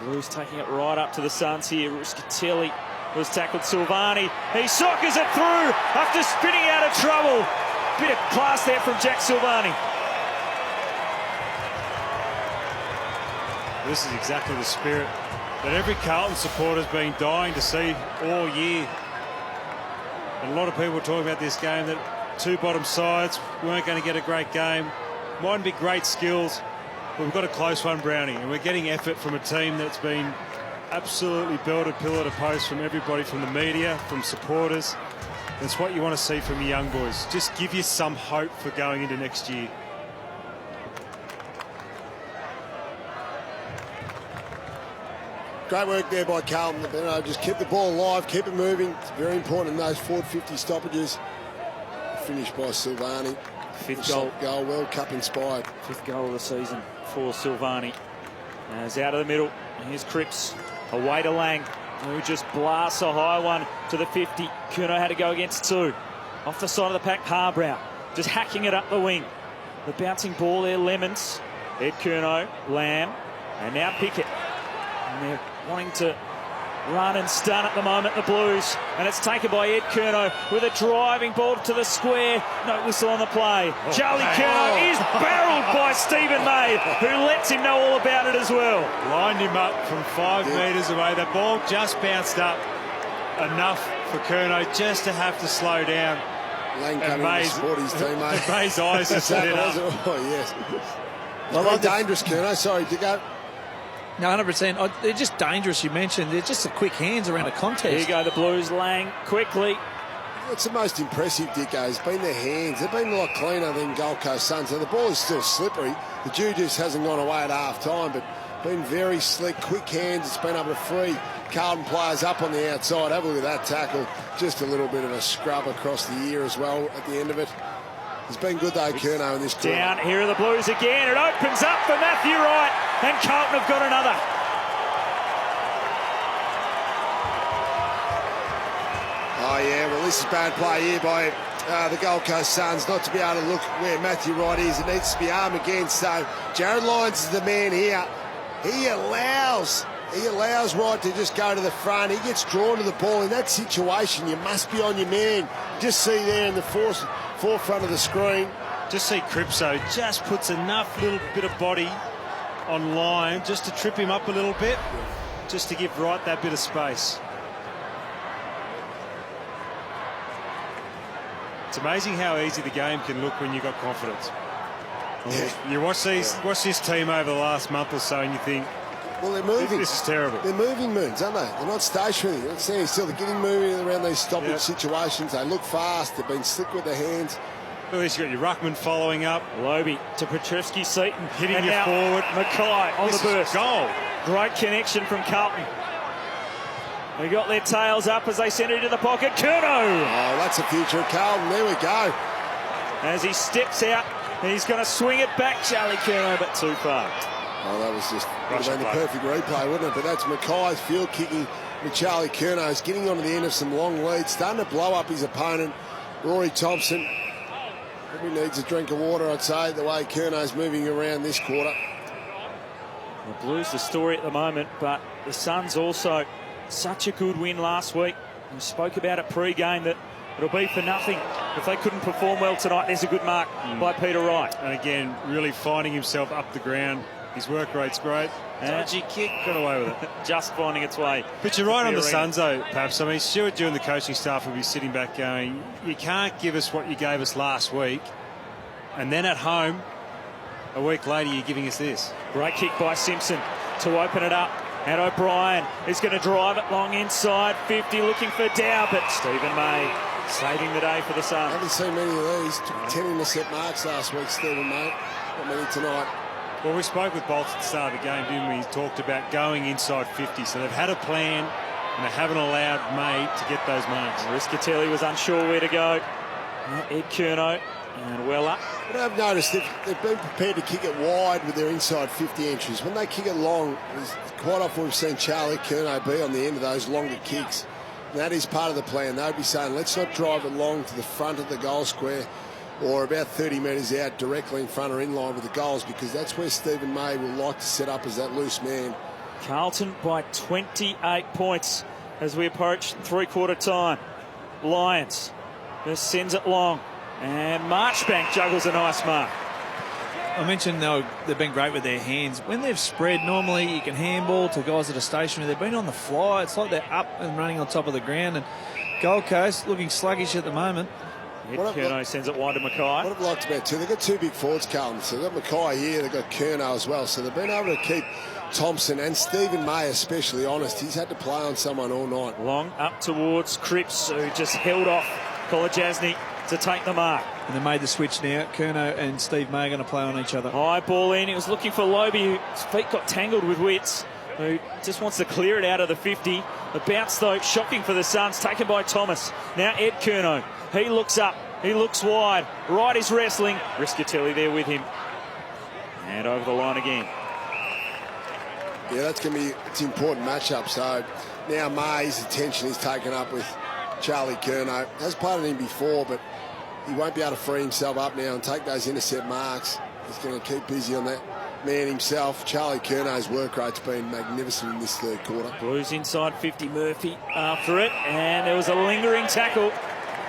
Blues taking it right up to the Suns here. Ruscatelli was tackled. Silvani. He soccers it through after spinning out of trouble. Bit of class there from Jack Silvani. This is exactly the spirit that every Carlton supporter's been dying to see all year. And a lot of people talking about this game that two bottom sides weren't going to get a great game. Mightn't be great skills, but we've got a close one, Brownie, and we're getting effort from a team that's been absolutely belted pillar to post from everybody, from the media, from supporters. That's what you want to see from your young boys. Just give you some hope for going into next year. Great work there by Carlton. Just keep the ball alive, keep it moving. It's very important in those forward 50 stoppages. Finished by Silvani. Fifth goal, World Cup inspired. Fifth goal of the season for Silvani. Now he's out of the middle. Here's Cripps. Away to Lang, who just blasts a high one to the 50. Curnow had to go against two. Off the side of the pack, Harbrow just hacking it up the wing. The bouncing ball there, Lemons. Ed Curnow, Lamb, and now Pickett. And they're wanting to run and stun at the moment, the Blues. And it's taken by Ed Curnow with a driving ball to the square. No whistle on the play. Charlie Curnow is barreled by Stephen May, who lets him know all about it as well. Lined him up from 5 metres away. The ball just bounced up enough for Curnow just to have to slow down. Lang coming to support his teammate. May's eyes just lit up. Oh, yes. Well, dangerous, Curnow. Sorry, to go. No, 100%. They're just dangerous, you mentioned. They're just the quick hands around a contest. Here you go, the Blues. Lang quickly. What's the most impressive, Dicko, has been their hands. They've been a lot cleaner than Gold Coast Suns. So the ball is still slippery. The juice hasn't gone away at half-time, but been very slick, quick hands. It's been able to free Carlton players up on the outside. Have a look at that tackle. Just a little bit of a scrub across the ear as well at the end of it. It's been good, though, Curnow, in this quarter. Down, here are the Blues again. It opens up for Matthew Wright, and Carlton have got another. Oh, yeah, well, this is bad play here by the Gold Coast Suns, not to be able to look where Matthew Wright is. It needs to be arm against. So Jared Lyons is the man here. He allows Wright to just go to the front. He gets drawn to the ball. In that situation, you must be on your man. Just see there in the forefront of the screen. Just see Cripps, just puts enough little bit of body on line just to trip him up a little bit, just to give Wright that bit of space. It's amazing how easy the game can look when you've got confidence. Yeah. You watch this team over the last month or so and you think, well, they're moving. This is terrible. They're moving moons, aren't they? They're not stationary. They're not standing still. They're getting moving around these stoppage situations. They look fast. They've been slick with their hands. At least you've got your ruckman following up. Lobe to Petrevski, Seaton. Hitting you forward. Mackay on the burst. Goal. Great connection from Carlton. They got their tails up as they send it into the pocket. Curnow! Oh, that's the future of Carlton. There we go. As he steps out, he's going to swing it back, Charlie Curnow, but too far. Oh, that was just the perfect replay, wouldn't it? But that's Mackay's field kicking with Charlie Curnow. He's getting onto the end of some long leads, starting to blow up his opponent, Rory Thompson. Probably needs a drink of water, I'd say, the way Curnow's moving around this quarter. The Blues, the story at the moment, but the Suns also such a good win last week. We spoke about it pre-game that it'll be for nothing if they couldn't perform well tonight. There's a good mark by Peter Wright. And again, really finding himself up the ground. His work rate's great. Dodgy kick, got away with it. Just finding its way. But you're right on the Suns, though, perhaps. I mean, Stuart Dew and the coaching staff will be sitting back going, you can't give us what you gave us last week, and then at home, a week later, you're giving us this. Great kick by Simpson to open it up. And O'Brien is going to drive it long inside 50, looking for Dow, but Stephen May saving the day for the Suns. I haven't seen many of these. 10 intercept marks last week, Stephen May. Not many tonight. Well, we spoke with Bolt at the start of the game, didn't we? He talked about going inside 50. So they've had a plan, and they haven't allowed May to get those marks. Rischitelli was unsure where to go. Ed Curnow and Weller. But I've noticed they've been prepared to kick it wide with their inside 50 entries. When they kick it long, quite often we've seen Charlie Curnow be on the end of those longer kicks. And that is part of the plan. They'd be saying, let's not drive it long to the front of the goal square or about 30 metres out directly in front or in line with the goals, because that's where Stephen May will like to set up as that loose man. Carlton by 28 points as we approach three-quarter time. Lions just sends it long. And Marchbank juggles a nice mark. I mentioned they've been great with their hands. When they've spread, normally you can handball to guys that are stationary. They've been on the fly. It's like they're up and running on top of the ground. And Gold Coast looking sluggish at the moment. Ed Curnow sends it wide to Mackay. What I've liked about too, they've got two big forwards, Carlton. So they've got Mackay here, they've got Curnow as well. So they've been able to keep Thompson and Stephen May especially honest. He's had to play on someone all night. Long up towards Cripps, who just held off Kolajasny to take the mark. And they made the switch now. Curnow and Steve May are going to play on each other. High ball in. He was looking for Lobe, whose feet got tangled with Witts, who just wants to clear it out of the 50. The bounce, though, shocking for the Suns, taken by Thomas. Now Ed Curnow. He looks up. He looks wide. Wright is wrestling. Rischitelli there with him. And over the line again. Yeah, that's going to be an important matchup. So now May's attention is taken up with Charlie Curnow. Has played on him before, but he won't be able to free himself up now and take those intercept marks. He's going to keep busy on that man himself. Charlie Curnow's work rate's been magnificent in this third quarter. Blues inside 50. Murphy after it. And there was a lingering tackle.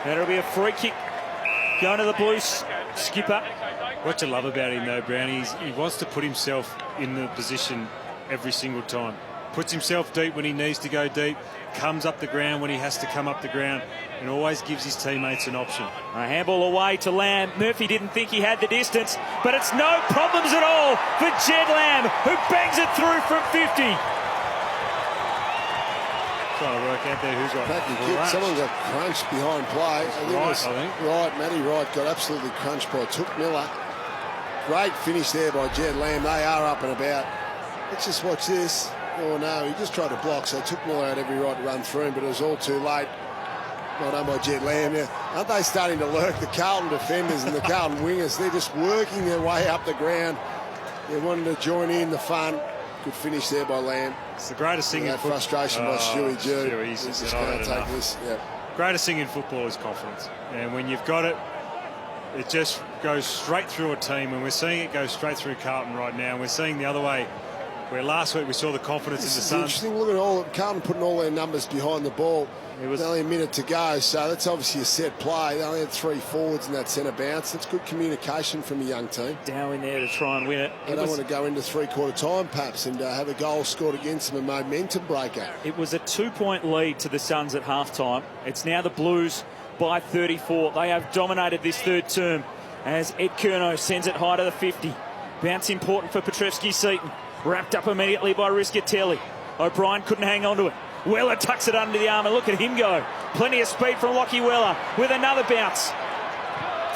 That'll be a free kick going to the Blues skipper. What you love about him, though, Brownie, is he wants to put himself in the position every single time. Puts himself deep when he needs to go deep, comes up the ground when he has to come up the ground, and always gives his teammates an option. A handball away to Lamb. Murphy didn't think he had the distance, but it's no problems at all for Jed Lamb, who bangs it through from 50. Trying to work out there who's got kick. Someone got crunched behind play. I think. Right, Matty Wright got absolutely crunched by Took Miller. Great finish there by Jed Lamb. They are up and about. Let's just watch this. Oh no, he just tried to block, so Took Miller had every right to run through him, but it was all too late. Well done by Jed Lamb. Now, aren't they starting to lurk, the Carlton defenders and the Carlton wingers? They're just working their way up the ground. They're wanting to join in the fun. Good finish there by Lamb. It's the greatest thing in football. Frustration by Stewie Jude. He's just can't take this. Yeah. Greatest thing in football is confidence. And when you've got it, it just goes straight through a team. And we're seeing it go straight through Carlton right now. And we're seeing the other way, where last week we saw the confidence in the Suns. Interesting. Look at all Carlton putting all their numbers behind the ball. It was only a minute to go, so that's obviously a set play. They only had three forwards in that centre bounce. That's good communication from a young team. Dow in there to try and win it. They don't want to go into three-quarter time, perhaps, and have a goal scored against them, a momentum breaker. It was a 2-point lead to the Suns at halftime. It's now the Blues by 34. They have dominated this third term as Ed Curnow sends it high to the 50. Bounce important for Petrevski-Seton. Wrapped up immediately by Rischitelli. O'Brien couldn't hang on to it. Weller tucks it under the arm, and look at him go. Plenty of speed from Lockie Weller with another bounce.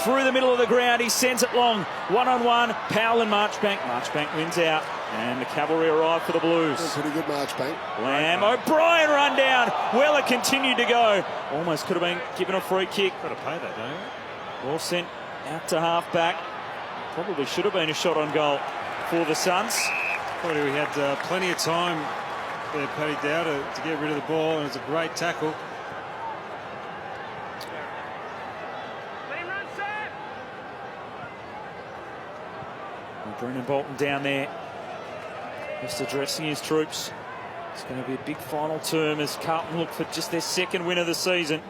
Through the middle of the ground, he sends it long. One-on-one, Powell and Marchbank. Marchbank wins out, and the cavalry arrive for the Blues. Pretty good Marchbank. Lamb, O'Brien run down. Weller continued to go. Almost could have been given a free kick. Got to pay that, don't you? Ball sent out to half-back. Probably should have been a shot on goal for the Suns. Thought we had plenty of time there, Paddy Dow, to get rid of the ball, and it's a great tackle. And Brendan Bolton down there, just addressing his troops. It's going to be a big final term as Carlton look for just their second win of the season.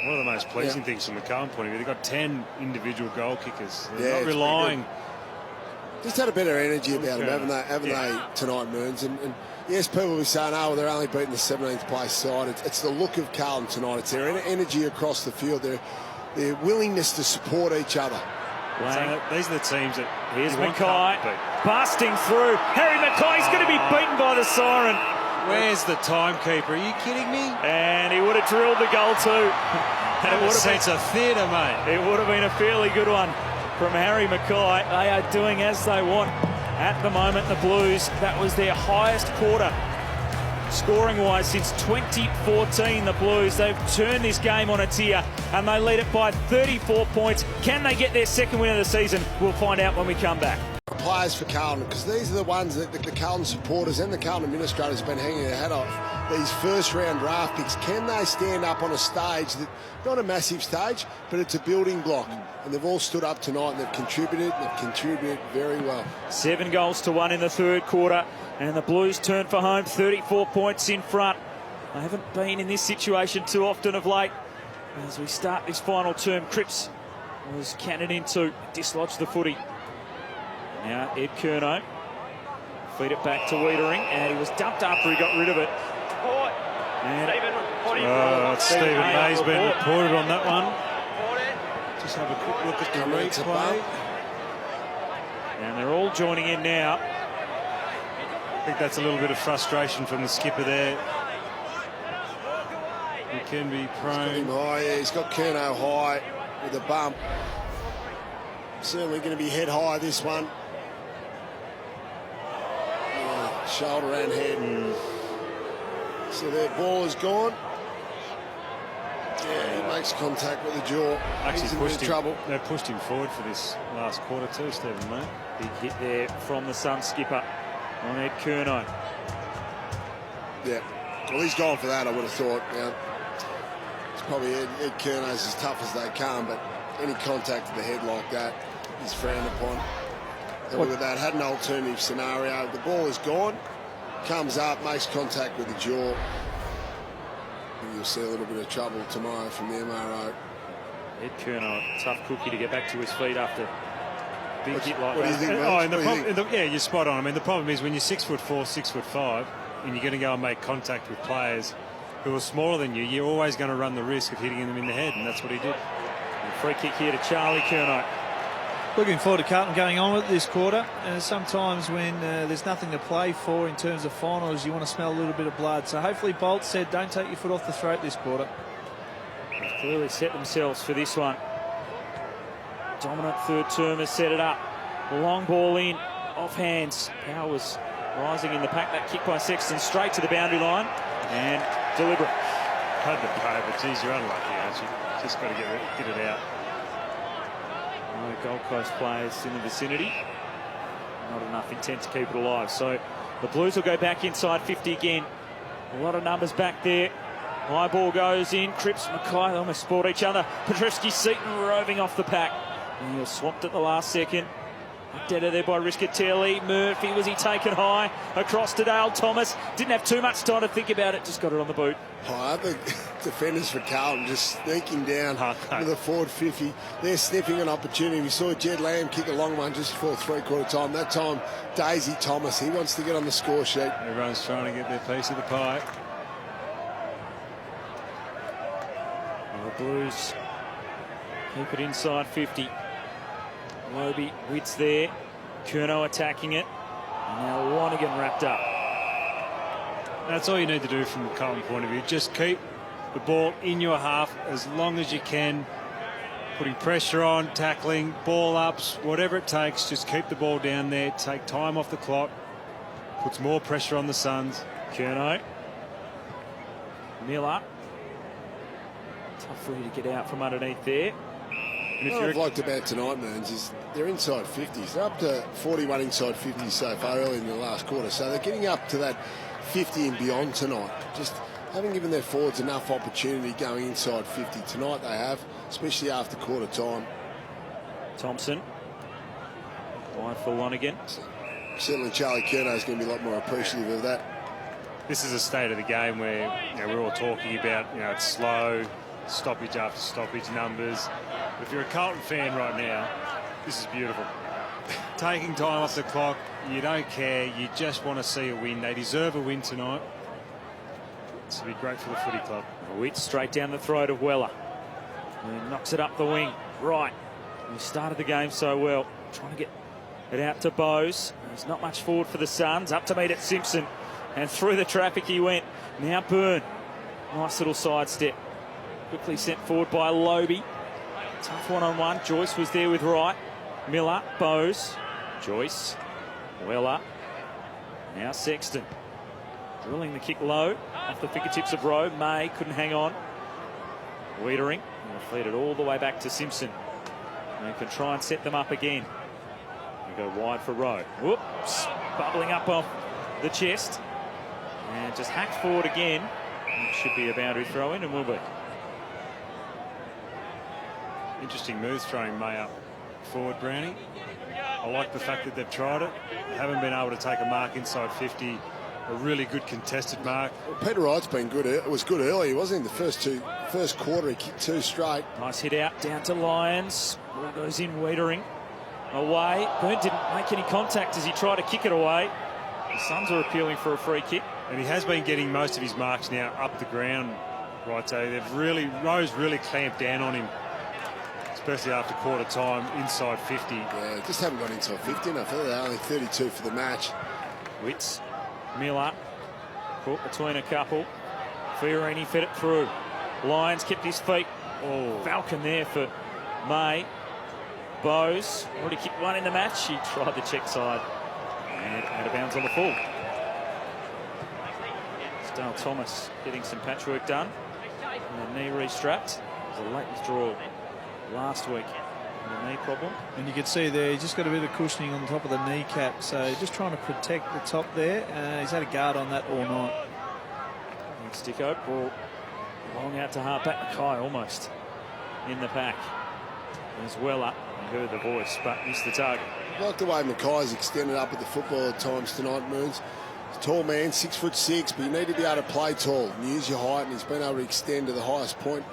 One of the most pleasing things from the Carlton point of view, they've got 10 individual goal kickers. They're not it's relying. Just had a better energy about them, haven't they, tonight, Moons? And yes, people will be saying, oh, well, they're only beating the 17th place side. It's the look of Carlton tonight. It's their energy across the field, their willingness to support each other. So these are the teams that Here's you want Mackay Carlton to beat. busting through. Harry Mackay's going to be beaten by the siren. Where's the timekeeper? Are you kidding me? And he would have drilled the goal too. And it would have sense of theatre, mate. It would have been a fairly good one from Harry Mackay. They are doing as they want at the moment. The Blues, that was their highest quarter scoring-wise since 2014. The Blues, they've turned this game on its ear and they lead it by 34 points. Can they get their second win of the season? We'll find out when we come back. Players for Carlton, because these are the ones that the Carlton supporters and the Carlton administrators have been hanging their hat off. These first-round draft picks, can they stand up on a stage, that not a massive stage, but it's a building block? And they've all stood up tonight and they've contributed very well. 7 goals to 1 in the third quarter, and the Blues turn for home, 34 points in front. They haven't been in this situation too often of late. As we start this final term, Cripps was cannoned into, dislodged the footy. Now Ed Curnow, feed it back to Wiedering, and he was dumped after he got rid of it. And Stephen May's been reported on that one. Just have a quick look at the replay. And they're all joining in now. I think that's a little bit of frustration from the skipper there. He can be prone. He's got Curnow high with a bump. Certainly going to be head high this one. Shoulder and head. So their ball is gone. Yeah, he makes contact with the jaw. Actually He's pushed in trouble. They pushed him forward for this last quarter too, Stephen May. Big hit there from the Sun skipper on Ed Curnow. Yeah, well, he's gone for that, I would have thought. Yeah. It's probably Ed Curnow's as tough as they come, but any contact to the head like that is frowned upon. And with that, had an alternative scenario. The ball is gone, comes up, makes contact with the jaw. And you'll see a little bit of trouble tomorrow from the MRO. Ed Curnow, tough cookie to get back to his feet after a big hit like what do you that. think, Yeah, you're spot on. I mean, the problem is when you're 6'4", 6'5", and you're going to go and make contact with players who are smaller than you, you're always going to run the risk of hitting them in the head, and that's what he did. And free kick here to Charlie Curnow. Looking forward to Carlton going on with this quarter. Sometimes when there's nothing to play for in terms of finals, you want to smell a little bit of blood. So hopefully Bolt said, don't take your foot off the throat this quarter. They've clearly set themselves for this one. Dominant third term has set it up. Long ball in, off hands. Powers rising in the pack. That kick by Sexton straight to the boundary line and deliberate. Had the play, but geez, you're unlucky, aren't you? Just got to get it out. No Gold Coast players in the vicinity. Not enough intent to keep it alive. So the Blues will go back inside 50 again. A lot of numbers back there. High ball goes in. Cripps, Mackay, they almost sport each other. Petrovski-Seton roving off the pack. And he was swamped at the last second. Dead there by Rischitelli. Murphy, was he taken high? Across to Dale Thomas. Didn't have too much time to think about it. Just got it on the boot. I think defenders for Carlton just sneaking down with a forward 50. They're sniffing an opportunity. We saw Jed Lamb kick a long one just before three-quarter time. That time, Daisy Thomas, he wants to get on the score sheet. Everyone's trying to get their piece of the pie. Well, the Blues keep it inside 50. Lobe, Witts there. Curnow attacking it. And now Lonergan wrapped up. That's all you need to do from a Carlton point of view. Just keep the ball in your half as long as you can. Putting pressure on, tackling, ball ups, whatever it takes. Just keep the ball down there. Take time off the clock. Puts more pressure on the Suns. Curnow. Miller. Tough for you to get out from underneath there. And what I've liked about tonight, Mearns, is they're inside 50s. They're up to 41 inside 50 so far early in the last quarter. So they're getting up to that 50 and beyond tonight. Just haven't given their forwards enough opportunity going inside 50. Tonight they have, especially after quarter time. Thompson. Wide for Lonergan. certainly Charlie Curnow is going to be a lot more appreciative of that. This is a state of the game where we're all talking about it's slow, stoppage after stoppage numbers. But if you're a Carlton fan right now, this is beautiful. Taking time off the clock, you don't care, you just want to see a win. They deserve a win tonight. This will be great for the footy club. Witt straight down the throat of Weller. And knocks it up the wing. Right. He started the game so well. Trying to get it out to Bowes. There's not much forward for the Suns. Up to meet at Simpson. And through the traffic he went. Now Byrne. Nice little sidestep. Quickly sent forward by Lobie. Tough one-on-one. Joyce was there with Wright. Miller. Bowes. Joyce. Weller. Now Sexton. Drilling the kick low. Off the fingertips of Rowe. May couldn't hang on. Wiedering. And feed it all the way back to Simpson. And can try and set them up again. And go wide for Rowe. Whoops. Bubbling up off the chest. And just hacked forward again. It should be a boundary throw in and will be. Interesting moves throwing May up forward, Brownie. I like the fact that they've tried it. They haven't been able to take a mark inside 50. A really good contested mark. Well, Peter Wright's been good. It was good early, wasn't he? The first quarter, he kicked 2 straight. Nice hit out down to Lyons. Ball goes in, Wiedering. Away. Byrne didn't make any contact as he tried to kick it away. The Suns are appealing for a free kick. And he has been getting most of his marks now up the ground, Righto. Rowe's really clamped down on him, especially after quarter time, inside 50. Yeah, just haven't got inside 50 enough. They're only 32 for the match. Witts, Miller, caught between a couple. Fiorini fed it through. Lyons kept his feet. Oh, Falcon there for May. Bowes already kicked one in the match. He tried the check side and out of bounds on the full. Dale Thomas getting some patchwork done. And the knee restrapped. It was a late withdrawal last week. The knee problem. And you can see there, he's just got a bit of cushioning on the top of the kneecap. So just trying to protect the top there. He's had a guard on that all night. And Sticko, ball long out to halfback. Mackay almost in the pack. There's Weller. I heard the voice, but missed the target. I like the way Mackay's extended up at the football at times tonight, Moons. Tall man, 6'6", but you need to be able to play tall and use your height, and he's been able to extend to the highest point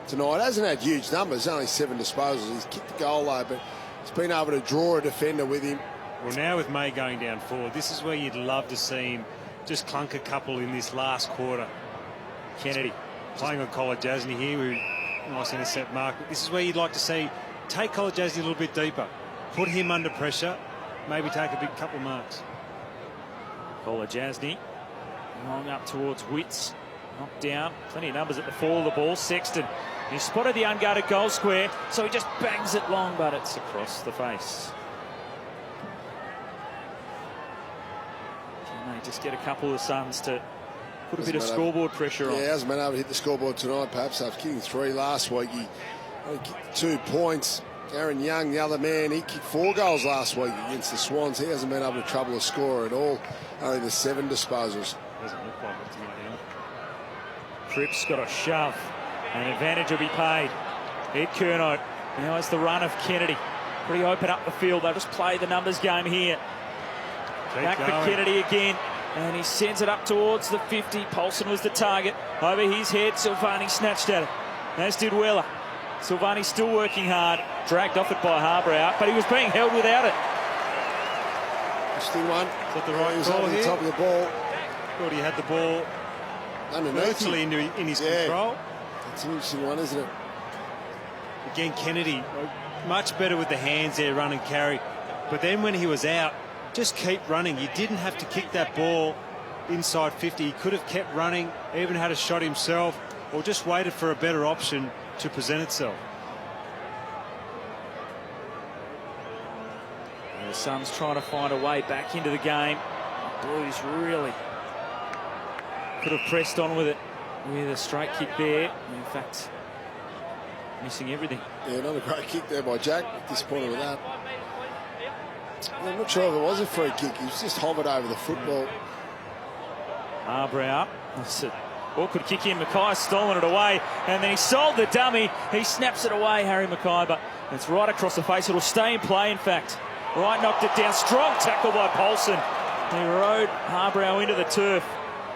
tonight. Hasn't had huge numbers, only 7 disposals. He's kicked the goal though, but he's been able to draw a defender with him. Well, now with May going down forward, this is where you'd love to see him just clunk a couple in this last quarter. Kennedy playing on Colajasny here, with nice intercept mark. But this is where you'd like to see, take Colajasny a little bit deeper, put him under pressure, maybe take a big couple marks. Colajasny long up towards Witts. Knocked down. Plenty of numbers at the fall of the ball. Sexton. He spotted the unguarded goal square, so he just bangs it long, but it's across the face. Can they just get a couple of the Suns to put a bit of scoreboard pressure on? Yeah, hasn't been able to hit the scoreboard tonight, perhaps after kicking 3 last week. He only kicked 2 points. Aaron Young, the other man, he kicked 4 goals last week against the Swans. He hasn't been able to trouble a scorer at all. Only the 7 disposals. Doesn't look like it to me now. Cripps got a shove. An advantage will be paid. Ed Curnow. Now it's the run of Kennedy. Pretty open up the field. They'll just play the numbers game here. Back for Kennedy again. And he sends it up towards the 50. Paulson was the target. Over his head, Silvani snatched at it. As did Weller. Silvani still working hard. Dragged off it by Harbrow, but he was being held without it. Interesting one. Is that the right He was call over the here? top of the ball. Thought he had the ball Underneath virtually him. in his control. It's an interesting one, isn't it? Again, Kennedy, much better with the hands there, run and carry. But then when he was out, just keep running. You didn't have to kick that ball inside 50. He could have kept running, even had a shot himself, or just waited for a better option to present itself. The Suns trying to find a way back into the game. Blues really could have pressed on with it with a straight kick there. In fact, missing everything. Yeah, not a great kick there by Jack. Disappointed with that. I'm not sure if it was a free kick. He was just hovered over the football. Harbrow. That's an awkward kick in. Mackay's stolen it away. And then he sold the dummy. He snaps it away, Harry Mackay. But it's right across the face. It'll stay in play, in fact. Right, knocked it down. Strong tackle by Paulson. He rode Harbrow into the turf.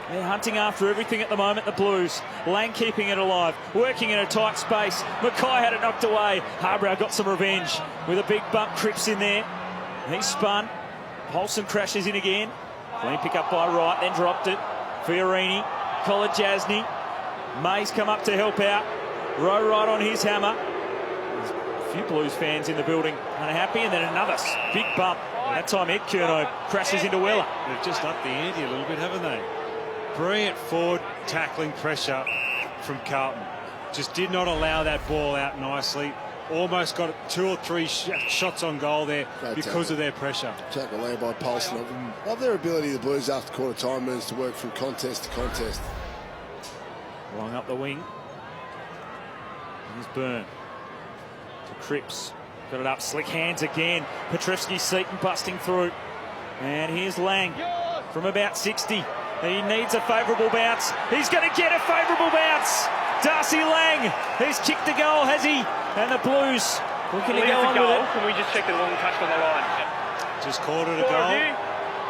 They're hunting after everything at the moment, the Blues. Lang keeping it alive, working in a tight space. Mackay had it knocked away. Harbrow got some revenge with a big bump. Cripps in there. He spun. Paulson crashes in again. Clean pick up by Wright, then dropped it. Fiorini, Kolodjasny. May's come up to help out. Rowe right on his hammer. There's a few Blues fans in the building unhappy, and then another big bump. That time Ed Curnow crashes into Weller. They've just upped the ante a little bit, haven't they? Brilliant forward tackling pressure from Carlton. Just did not allow that ball out nicely. Almost got 2 or 3 shots on goal there because of their pressure. Tackle there by Paulson. Love their ability, the Blues, after quarter time moves to work from contest to contest. Long up the wing. Here's Byrne. To Cripps. Got it up, slick hands again. Petrevski-Seton busting through. And here's Lang from about 60. He needs a favourable bounce. He's going to get a favourable bounce. Darcy Lang, he's kicked the goal, has he? And the Blues looking to go on with it. Can we just check the long touch on the line? Just called it a goal.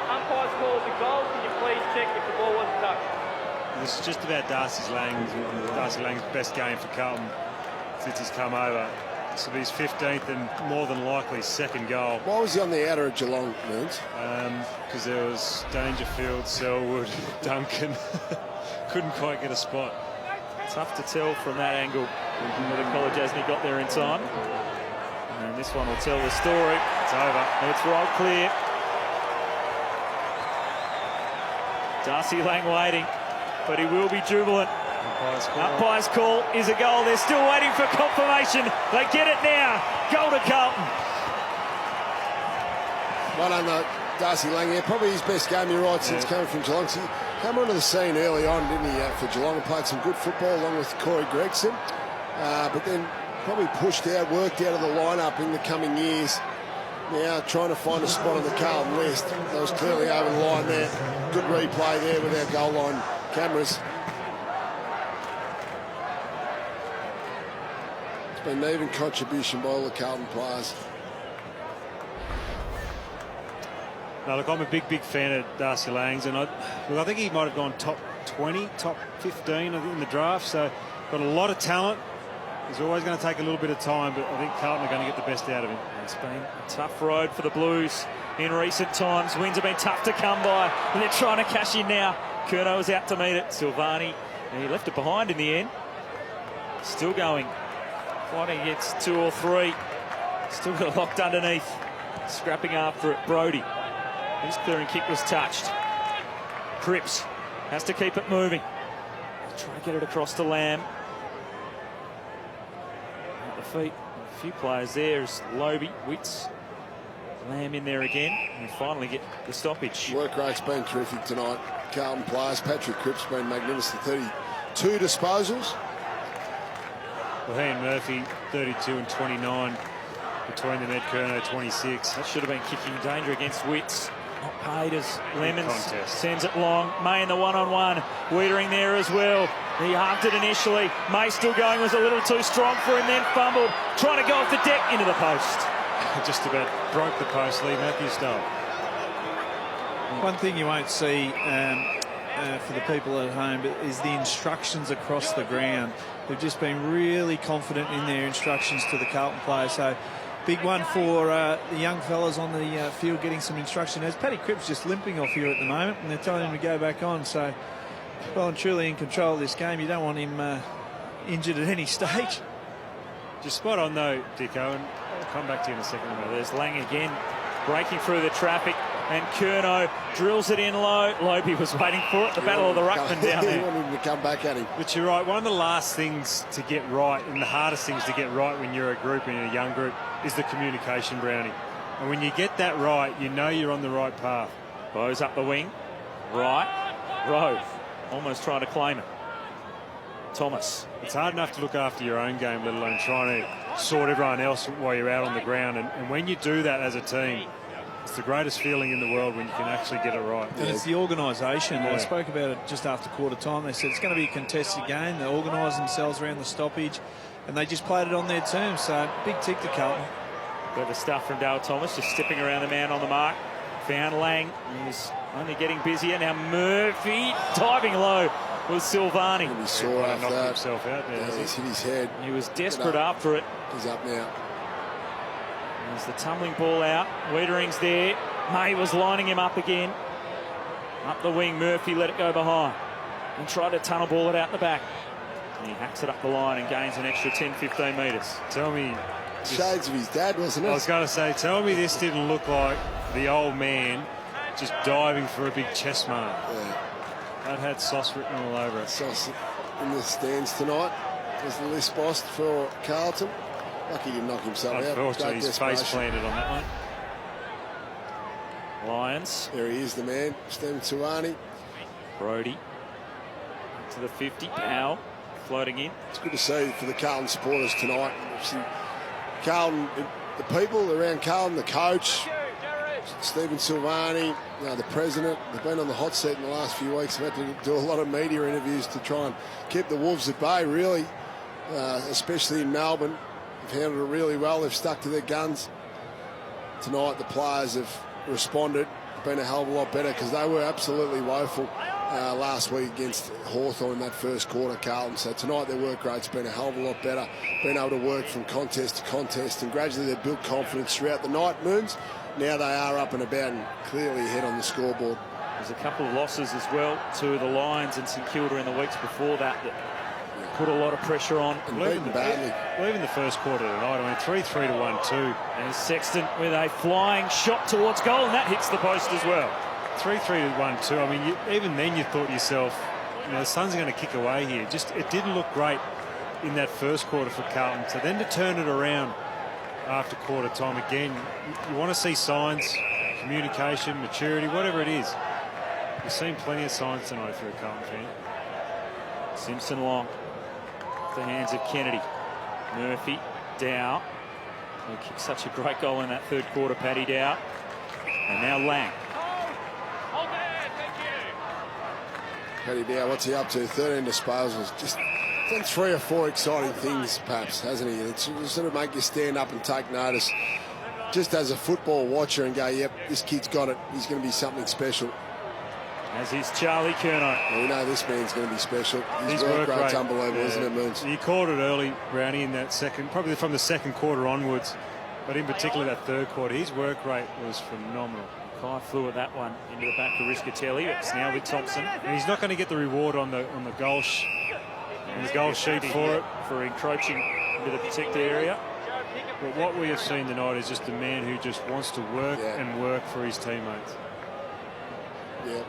Umpire's called the goal. Can you please check if the ball wasn't touched? This is just about Darcy Lang's best game for Carlton since he's come over. This will be his 15th and more than likely second goal. Why was he on the outer of Geelong, Means? Because there was Dangerfield, Selwood, Duncan. Couldn't quite get a spot. Tough to tell from that angle whether Kolodjasny got there in time. And this one will tell the story. It's over. It's right clear. Darcy Lang waiting, but he will be jubilant. Umpire's call is a goal. They're still waiting for confirmation. They get it now. Goal to Carlton. Well done, Darcy Lang here. Probably his best game, you're right, since coming from Geelong. So he came onto the scene early on, didn't he, for Geelong, and played some good football along with Corey Gregson. But then probably pushed out, worked out of the lineup in the coming years. Now trying to find a spot on the Carlton list. That was clearly over the line there. Good replay there with our goal line cameras. It's been an even contribution by all the Carlton players. No, look, I'm a big fan of Darcy Lang's, and I think he might have gone top 20, top 15 in the draft, so got a lot of talent. He's always going to take a little bit of time, but I think Carlton are going to get the best out of him. It's been a tough road for the Blues in recent times. Wins have been tough to come by, and they're trying to cash in now. Curnow was out to meet it. Silvani, he left it behind in the end. Still going. Fighting against 2 or 3. Still got it locked underneath. Scrapping after it. Brodie. His clearing kick was touched. Cripps has to keep it moving. Try to get it across to Lamb. At the feet, a few players there. Is Lobie, Witts, Lamb in there again. And finally get the stoppage. Work rate's been terrific tonight. Carlton players. Patrick Cripps been magnificent. 32 disposals. Well, he and Murphy, 32 and 29 between them. Ed Curnow, 26. That should have been kicking danger against Witts. Not paid as Lemons contest. sends it long. May in the one-on-one. Wiedering there as well. He halved it initially. May still going, was a little too strong for him, then fumbled. Trying to go off the deck into the post. Just about broke the post, Lee Matthews style. One thing you won't see for the people at home is the instructions across the ground. They've just been really confident in their instructions to the Carlton players. So big one for the young fellas on the field getting some instruction. As Paddy Cripps just limping off here at the moment, and they're telling him to go back on. So well and truly in control of this game. You don't want him injured at any stage. Just spot on though, Dicko, and I'll come back to you in a second. There's Lang again, breaking through the traffic, and Curnow drills it in low. Lobie was waiting for it. The battle of the ruckman down there. He wanted him to come back at him. But you're right, one of the last things to get right, and the hardest things to get right when you're a group and a young group, is the communication, Brownie. And when you get that right, you know you're on the right path. Bowes up the wing. Right. Rowe almost trying to claim it. Thomas. It's hard enough to look after your own game, let alone trying to sort everyone else while you're out on the ground. And when you do that as a team, it's the greatest feeling in the world when you can actually get it right. And it's the organisation. I spoke about it just after quarter time. They said it's going to be a contested game. They organised themselves around the stoppage, and they just played it on their terms. So big tick to Carlton. Clever stuff from Dale Thomas, just stepping around the man on the mark. Found Lang, who's only getting busier. Now Murphy, diving low was Silvani. He saw after that. Himself out there. Yeah, he's hit his head. He was desperate after it. He's up now. There's the tumbling ball out. Wiedering's there. May was lining him up again. Up the wing, Murphy let it go behind and tried to tunnel ball it out the back. And he hacks it up the line and gains an extra 10-15 metres. Tell me... Shades of his dad, wasn't it? I was going to say, tell me this didn't look like the old man just diving for a big chest mark. Yeah. That had sauce written all over it. Sauce in the stands tonight was the list boss for Carlton. Lucky he didn't knock himself out. Unfortunately, his face planted on that one. Lions. There he is, the man, Stephen Suwani. Brody to the 50. Powell floating in. It's good to see for the Carlton supporters tonight. Carlton, the people around Carlton, the coach, Stephen Silvani, the president, they've been on the hot seat in the last few weeks. They've had to do a lot of media interviews to try and keep the Wolves at bay, really, especially in Melbourne. They've handled it really well. They've stuck to their guns. Tonight, the players have responded, been a hell of a lot better because they were absolutely woeful last week against Hawthorn in that first quarter, Carlton. So tonight their work rate's been a hell of a lot better, been able to work from contest to contest, and gradually they've built confidence throughout the night, Moons. Now they are up and about and clearly ahead on the scoreboard. There's a couple of losses as well to the Lions and St Kilda in the weeks before that put a lot of pressure on. And beaten badly. Well, even the first quarter tonight, I mean, 3-3 to 1-2. And Sexton with a flying shot towards goal, and that hits the post as well. 3-3 to 1-2. I mean, even then you thought to yourself, the Suns are going to kick away here. Just it didn't look great in that first quarter for Carlton. So then to turn it around after quarter time again, you want to see signs, communication, maturity, whatever it is. We've seen plenty of signs tonight for a Carlton fan. Simpson long. The hands of Kennedy. Murphy, Dow. He kicked such a great goal in that third quarter, Paddy Dow. And now Lang. Paddy Dow, what's he up to? 13 disposals. Just done 3 or 4 exciting things, perhaps, hasn't he? It's sort of make you stand up and take notice. Just as a football watcher and go, yep, this kid's got it. He's going to be something special. As is Charlie Curnow. Well, we know this man's going to be special. His His work work rate's rate, unbelievable, isn't it, Moons? He called it early, Brownie, in that second, probably from the second quarter onwards, but in particular that third quarter, his work rate was phenomenal. Kai flew at that one into the back of Riscatelli. It's now with Thompson. And he's not going to get the reward on the goal his goal sheet for it. For encroaching into the protected area. But what we have seen tonight is just a man who just wants to work and work for his teammates. Yeah.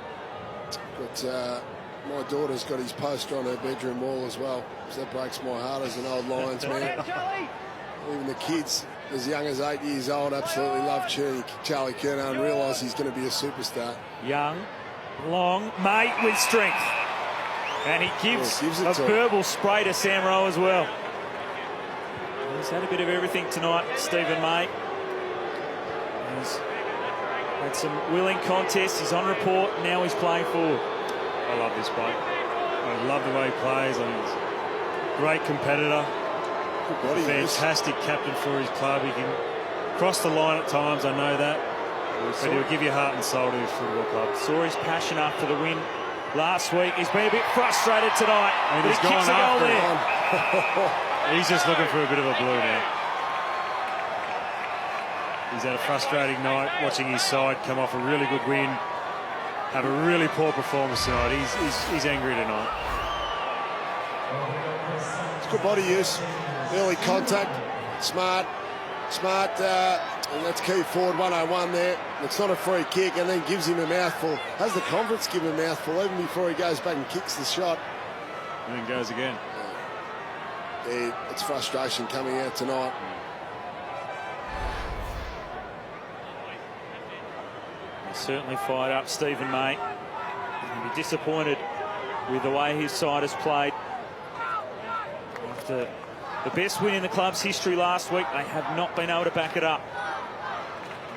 But my daughter's got his poster on her bedroom wall as well. So that breaks my heart as an old Lions man. Even the kids, as young as 8 years old, absolutely love cheering Charlie Curnow and realise he's going to be a superstar. Young, long, May with strength. And he gives a verbal spray to Sam Rowe as well. He's had a bit of everything tonight, Stephen May. He's had some willing contests. He's on report. Now he's playing forward. I love this bloke. I love the way he plays. I mean, he's a great competitor. Fantastic captain for his club. He can cross the line at times, I know that. But he'll give you heart and soul to his football club. Saw his passion after the win last week. He's been a bit frustrated tonight. And but he's he kicks a goal there. He's just looking for a bit of a blue now. He's had a frustrating night watching his side come off a really good win, have a really poor performance tonight. He's angry tonight. It's good body use, early contact, smart, and that's key forward 101 there. It's not a free kick and then gives him a mouthful. Has the confidence give him a mouthful even before he goes back and kicks the shot. And then goes again. Yeah, it's frustration coming out tonight. He's certainly fired up, Stephen May. He'll be disappointed with the way his side has played. After the best win in the club's history last week, they have not been able to back it up.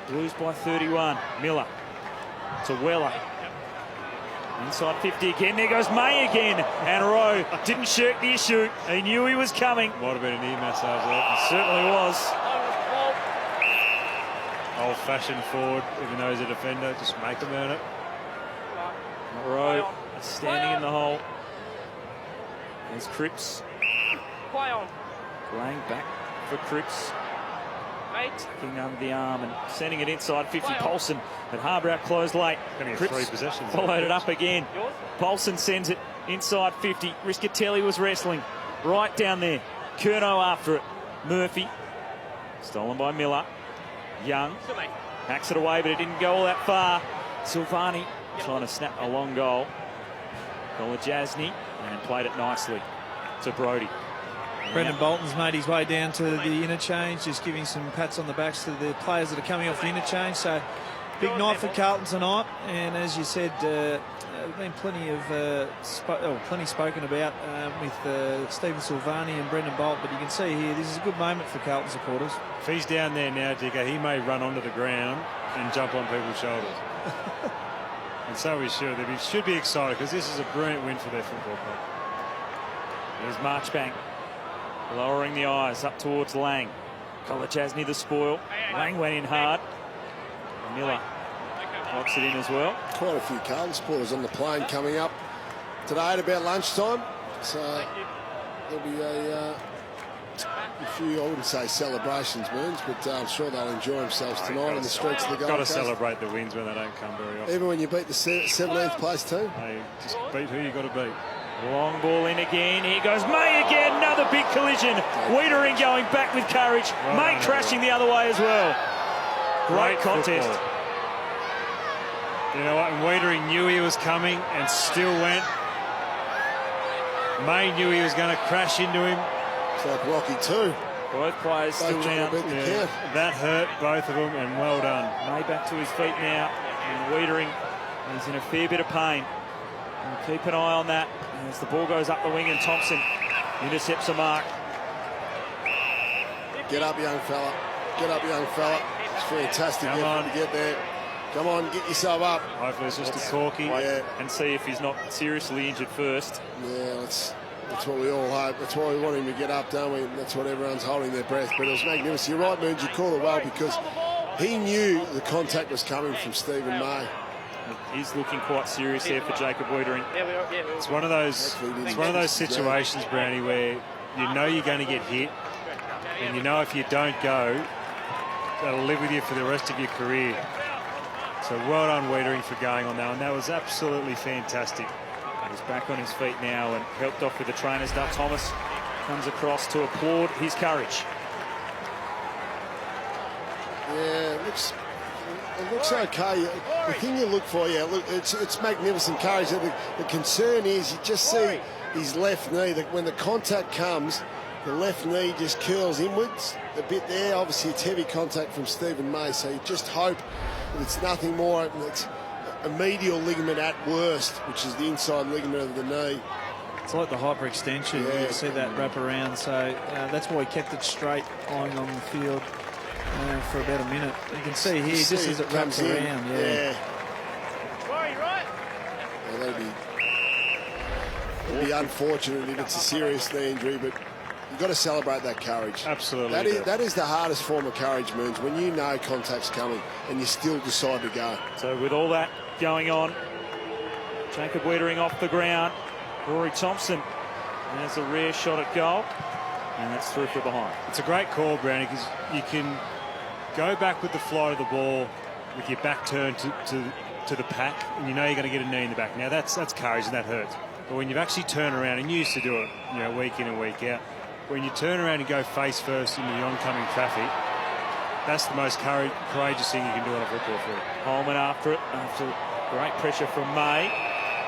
Blues by 31. Miller to Weller. Inside 50 again. There goes May again. And Rowe didn't shirk the issue. He knew he was coming. Might have been an ear massage there. It certainly was. old-fashioned forward, even though he's a defender, just make him earn it. Rowe standing in the hole. There's Cripps. Play on. Laying back for Cripps. Tucking under the arm and sending it inside 50. Paulson, but Harbour out closed late. Cripps 3 possessions. Followed it up again. Paulson sends it inside 50. Riscatelli was wrestling right down there. Curnow after it. Murphy. Stolen by Miller. Young. Hacks it away, but it didn't go all that far. Silvani trying to snap a long goal. Kolajasny, and played it nicely to Brody. Brendan Bolton's made his way down to the interchange, just giving some pats on the backs to the players that are coming off the interchange. So big night for Carlton tonight, and as you said, there's been plenty of plenty spoken about with Stephen Silvani and Brendan Bolton. But you can see here, this is a good moment for Carlton supporters. If he's down there now, Digger, he may run onto the ground and jump on people's shoulders. And so we should. They should be excited because this is a brilliant win for their football club. There's Marchbank lowering the eyes up towards Lang. Kolajasny the spoil. Lang went in hard. Miller locks it in as well. Quite a few Carlton supporters on the plane coming up today at about lunchtime. So there'll be a few, I wouldn't say celebrations, Burns, but I'm sure they'll enjoy themselves tonight in the streets of the Gold Coast. Got to celebrate the wins when they don't come very often. Even when you beat the 17th place team. Hey, just beat who you got to beat. Long ball in again. Here goes May again. Another big collision. Wiedering going back with courage. May crashing the other way as well. Great contest. Football. You know what? And Wiedering knew he was coming and still went. May knew he was going to crash into him. It's like Rocky too. Both players still down. That hurt both of them, and well done. May back to his feet now, and Wiedering is in a fair bit of pain. And keep an eye on that as the ball goes up the wing, and Thompson intercepts a mark. Get up, young fella. Get up, young fella. It's fantastic effort to get there. Come on, get yourself up. Hopefully it's just a corky. Yeah. And see if he's not seriously injured first. Yeah, that's what we all hope. That's why we want him to get up, don't we? That's what everyone's holding their breath. But it was magnificent. You're right, Moons, you called it well because he knew the contact was coming from Stephen May. He's looking quite serious here for Jacob Wiedering. It's one of those situations, Brownie, where you know you're going to get hit, and you know if you don't go, that'll live with you for the rest of your career. So well done, Wiedering, for going on that one. That was absolutely fantastic. He's back on his feet now and helped off with the trainers. Doug Thomas comes across to applaud his courage. Yeah, it looks okay. The thing you look for, it's magnificent courage. The concern is you just see his left knee. When the contact comes, the left knee just curls inwards a bit there. Obviously, it's heavy contact from Stephen May, so you just hope that it's nothing more. It's a medial ligament at worst, which is the inside ligament of the knee. It's like the hyperextension. Yeah. You see that wrap around. So that's why he kept it straight, lying on the field for about a minute. You can see here, just as it wraps around. Yeah. It'd be unfortunate if it's a serious knee injury, but you've got to celebrate that courage. Absolutely. That is the hardest form of courage, Moons, when you know contact's coming and you still decide to go. So with all that going on, Jacob Wiedering off the ground. Rory Thompson has a rare shot at goal, and that's through for behind. It's a great call, Brownie, because you can go back with the flight of the ball with your back turned to the pack, and you know you're going to get a knee in the back. Now that's courage, and that hurts. But when you've actually turned around, and you used to do it, week in and week out, when you turn around and go face first into the oncoming traffic, that's the most courageous thing you can do on a football field. Holman after it, after great pressure from May,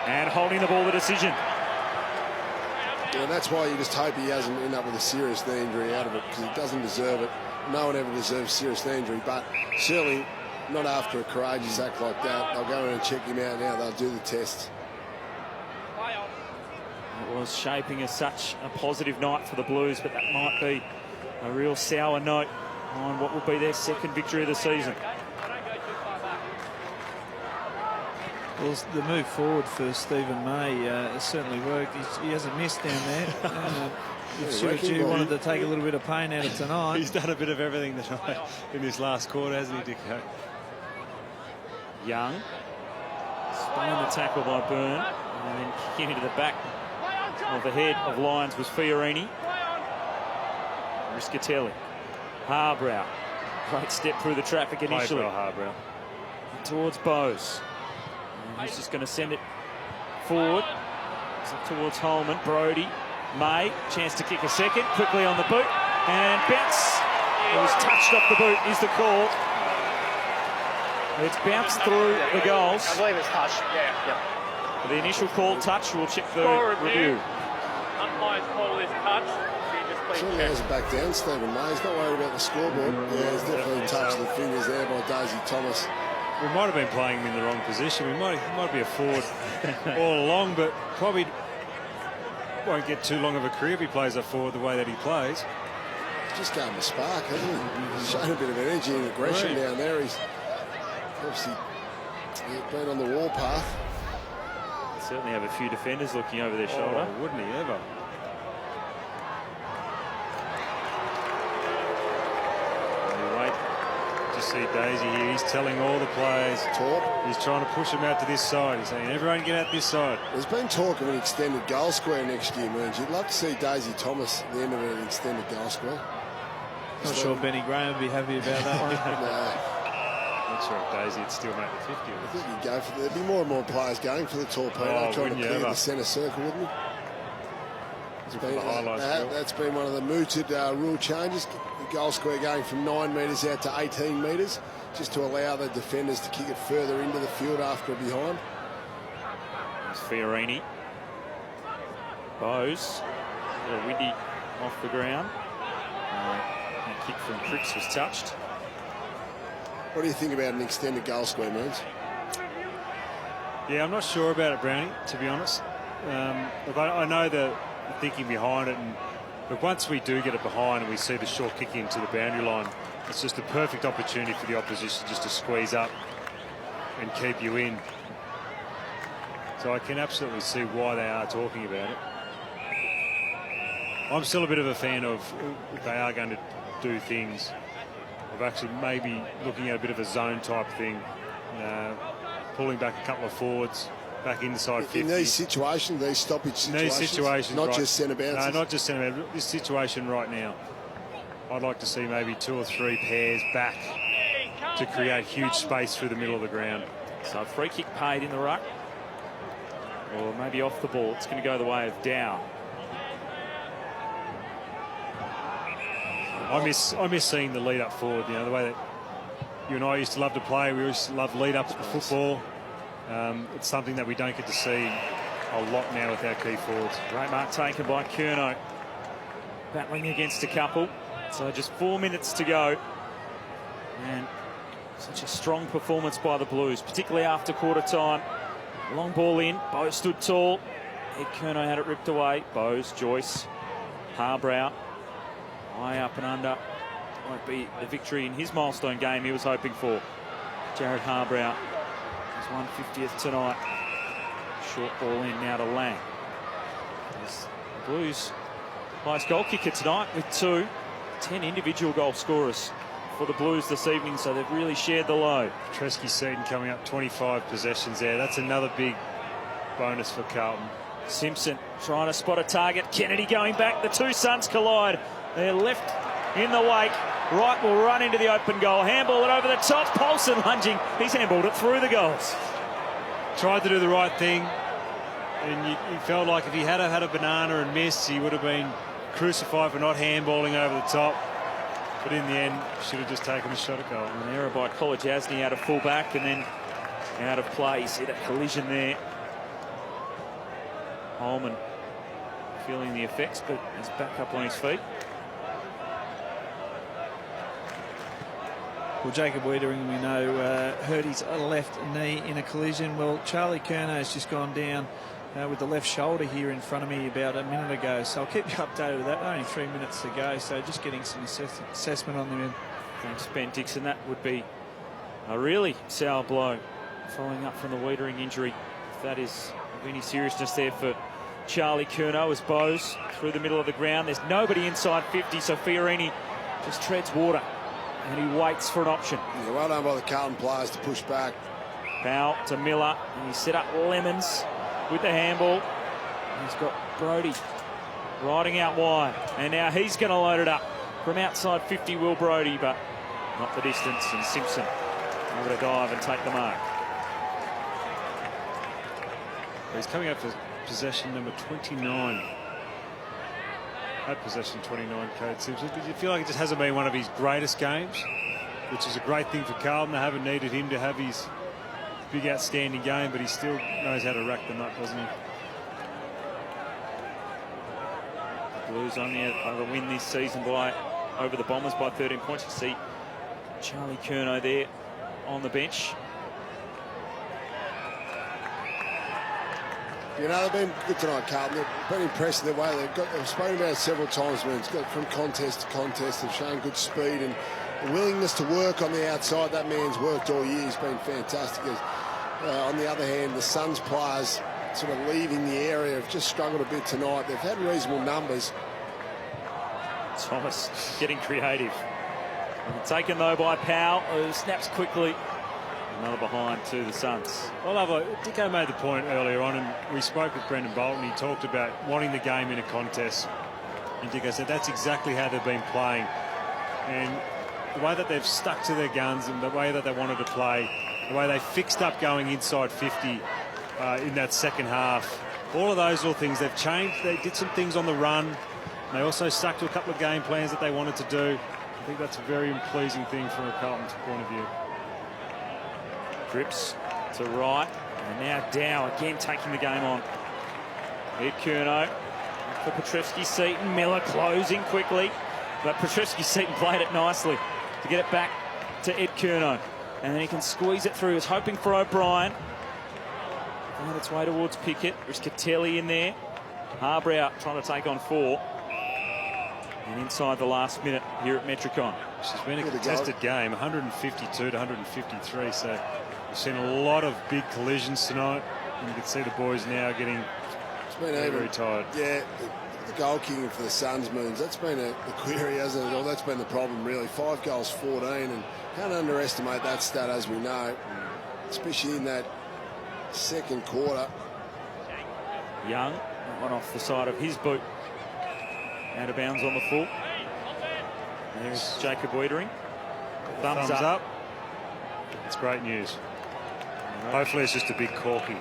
and holding the ball the decision. Yeah, that's why you just hope he doesn't end up with a serious knee injury out of it, because he doesn't deserve it. No one ever deserves serious knee injury, but certainly not after a courageous act like that. They'll go in and check him out now. They'll do the test. It was shaping as such a positive night for the Blues, but that might be a real sour note on what will be their second victory of the season. Well, the move forward for Stephen May has certainly worked. He hasn't missed down there. If Stuart Dew wanted to take a little bit of pain out of tonight. He's done a bit of everything tonight in this last quarter, hasn't he, Dicko? Young. Spinning the tackle by Byrne. And then kicking into the back of the head of Lyons was Fiorini. Riscatelli. Harbrow. Great step through the traffic initially. Harbrow. Towards Bowes. And he's just going to send it forward. Towards Holman. Brodie. May. Chance to kick a second. Quickly on the boot. And bounce. It was touched off the boot is the call. It's bounced through the goals. I believe it's touched. Yeah. The initial call touch. We'll check the review. Umpire's call is touch. Certainly hasn't backed down, Stephen May. He's not worried about the scoreboard. Yeah, he's definitely touched the fingers there by Daisy Thomas. We might have been playing him in the wrong position. We might be a forward all along, but probably won't get too long of a career if he plays a forward the way that he plays. Just gave him a spark, hasn't he? He's shown a bit of energy and aggression down there. He's obviously been on the warpath. Certainly have a few defenders looking over their shoulder. Wouldn't he ever? See Daisy here, he's telling all the players, he's trying to push them out to this side. He's saying, everyone get out this side. There's been talk of an extended goal square next year, Moons. You'd love to see Daisy Thomas at the end of an extended goal square. Not sure Benny Graham would be happy about that one. No. Not sure if Daisy would still make the 50. I think you'd go for there'd be more and more players going for the torpedo, trying to clear the centre circle, wouldn't he? That's been one of the mooted rule changes. The goal square going from 9 metres out to 18 metres, just to allow the defenders to kick it further into the field after a behind. It's Fiorini. Bowes. A little windy off the ground. The kick from Cripps was touched. What do you think about an extended goal square, Moons? Yeah, I'm not sure about it, Brownie, to be honest. Look, I know the thinking behind it, but once we do get it behind and we see the short kick into the boundary line, it's just a perfect opportunity for the opposition just to squeeze up and keep you in. So I can absolutely see why they are talking about it. I'm still a bit of a fan of, if they are going to do things, of actually maybe looking at a bit of a zone type thing, pulling back a couple of forwards, back inside 50. In these situations, these stoppage situations, not just centre bounces. No, not just centre bounces. This situation right now, I'd like to see maybe 2 or 3 pairs back to create huge space through the middle of the ground. So a free kick paid in the ruck, or maybe off the ball. It's going to go the way of Dow. I miss seeing the lead up forward. You know, the way that you and I used to love to play. We used to love lead up football. It's something that we don't get to see a lot now with our key forwards. Great mark taken by Curnow. Battling against a couple. So just 4 minutes to go. And such a strong performance by the Blues, particularly after quarter time. Long ball in. Bowes stood tall. Ed Curnow had it ripped away. Bowes, Joyce, Harbrow. High up and under. Won't be the victory in his milestone game he was hoping for. Jared Harbrow. 150th tonight. Short ball in now to Lang. Yes, the Blues highest goal kicker tonight with 2. 10 individual goal scorers for the Blues this evening, so they've really shared the load. Treske-Seaton coming up 25 possessions there. That's another big bonus for Carlton. Simpson trying to spot a target. Kennedy going back. The two Suns collide. They're left in the wake. Right will run into the open goal. Handball it over the top. Paulson lunging. He's handballed it through the goals. Tried to do the right thing. And you felt like if he had had a banana and missed, he would have been crucified for not handballing over the top. But in the end, should have just taken a shot at goal. An error by Kolodjasny out of full back and then out of play. You see that collision there. Holman feeling the effects, but he's back up on his feet. Well, Jacob Wiedering, we know, hurt his left knee in a collision. Well, Charlie Curnow's just gone down with the left shoulder here in front of me about a minute ago. So I'll keep you updated with that. Only 3 minutes to go, so just getting some assessment on them. Thanks, Ben Dixon. That would be a really sour blow following up from the Wiedering injury. If that is of any seriousness there for Charlie Curnow, as Bowes through the middle of the ground. There's nobody inside 50, so Fiorini just treads water and he waits for an option. Yeah, well done by the Carlton players to push back. Powell to Miller, and he set up Lemons with the handball. He's got Brodie riding out wide, and now he's going to load it up from outside 50, Will Brodie, but not the distance, and Simpson able to dive and take the mark. He's coming up for possession number 29. At possession 29, Cade Simpson. Did you feel like it just hasn't been one of his greatest games? Which is a great thing for Carlton. They haven't needed him to have his big outstanding game, but he still knows how to rack the nut, doesn't he? The Blues only have a win this season by over the Bombers by 13 points. You see Charlie Curnow there on the bench. You know, they've been good tonight, Carlton. They've been impressed in the way they've spoken about it several times, man. It's got from contest to contest. They've shown good speed and a willingness to work on the outside. That man's worked all year. He's been fantastic. On the other hand, the Suns players sort of leaving the area have just struggled a bit tonight. They've had reasonable numbers. Thomas getting creative. Taken though by Powell, who snaps quickly. Another behind to the Suns. Well, Dicko made the point earlier on, and we spoke with Brendan Bolton. He talked about wanting the game in a contest. And Dicko said that's exactly how they've been playing. And the way that they've stuck to their guns and the way that they wanted to play, the way they fixed up going inside 50 in that second half. All of those little things, they've changed. They did some things on the run. They also stuck to a couple of game plans that they wanted to do. I think that's a very pleasing thing from a Carlton point of view. Cripps to right, and now Dow again taking the game on. Ed Curnow for Petrevski-Seton. Miller closing quickly, but Petrevski-Seton played it nicely to get it back to Ed Curnow. And then he can squeeze it through. He's hoping for O'Brien. Found its way towards Pickett. Riscatelli in there. Harbrow trying to take on 4. And inside the last minute here at Metricon. It's been a contested game, 152 to 153, so we've seen a lot of big collisions tonight. And you can see the boys now getting very tired. Yeah, the goal kicking for the Suns moons, that's been the query, hasn't it? Well, that's been the problem, really. 5 goals, 14, and can't underestimate that stat, as we know, especially in that second quarter. Young, one off the side of his boot. Out of bounds on the full. There's Jacob Wiedering. Thumbs up. It's great news. Hopefully it's just a big corky.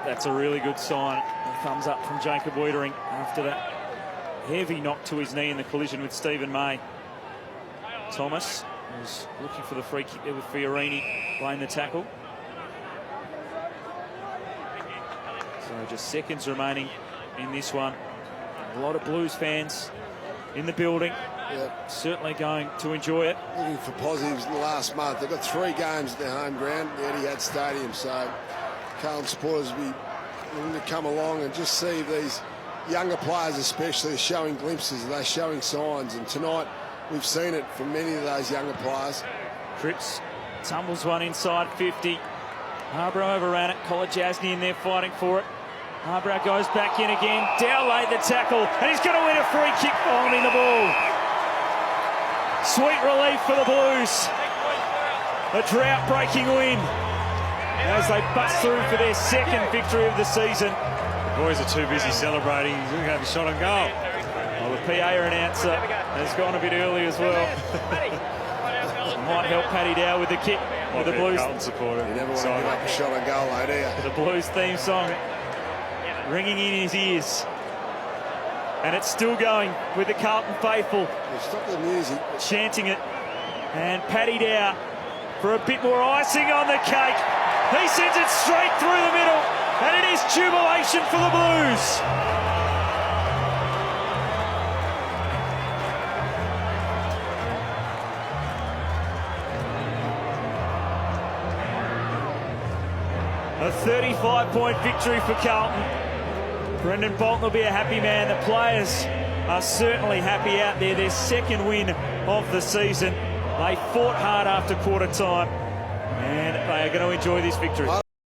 That's a really good sign. A thumbs up from Jacob Wiedering after that heavy knock to his knee in the collision with Stephen May. Thomas was looking for the free kick there with Fiorini playing the tackle. So just seconds remaining in this one. A lot of Blues fans in the building. Yep. Certainly going to enjoy it. Looking for positives in the last month. They've got 3 games at their home ground, the Etihad Stadium, so Carlton supporters will be willing to come along and just see these younger players especially showing glimpses, they're showing signs, and tonight we've seen it from many of those younger players. Cripps tumbles one inside 50. Harbrow overran it. Kolajasny in there fighting for it. Harbrow goes back in again. Dow laid the tackle, and he's going to win a free kick for holding the ball. Sweet relief for the Blues. A drought-breaking win as they bust through for their second victory of the season. The boys are too busy celebrating. He's going to have a shot on goal. Well, the PA announcer has gone a bit early as well. Might help Paddy Dow with the kick with the Blues. Carlton supporter. You never want to give up a shot on goal, though, do you? The Blues theme song ringing in his ears. And it's still going with the Carlton faithful. Well, stop the music. Chanting it. And Paddy Dow for a bit more icing on the cake. He sends it straight through the middle. And it is jubilation for the Blues. A 35-point victory for Carlton. Brendan Bolton will be a happy man. The players are certainly happy out there. Their second win of the season. They fought hard after quarter time. And they are going to enjoy this victory.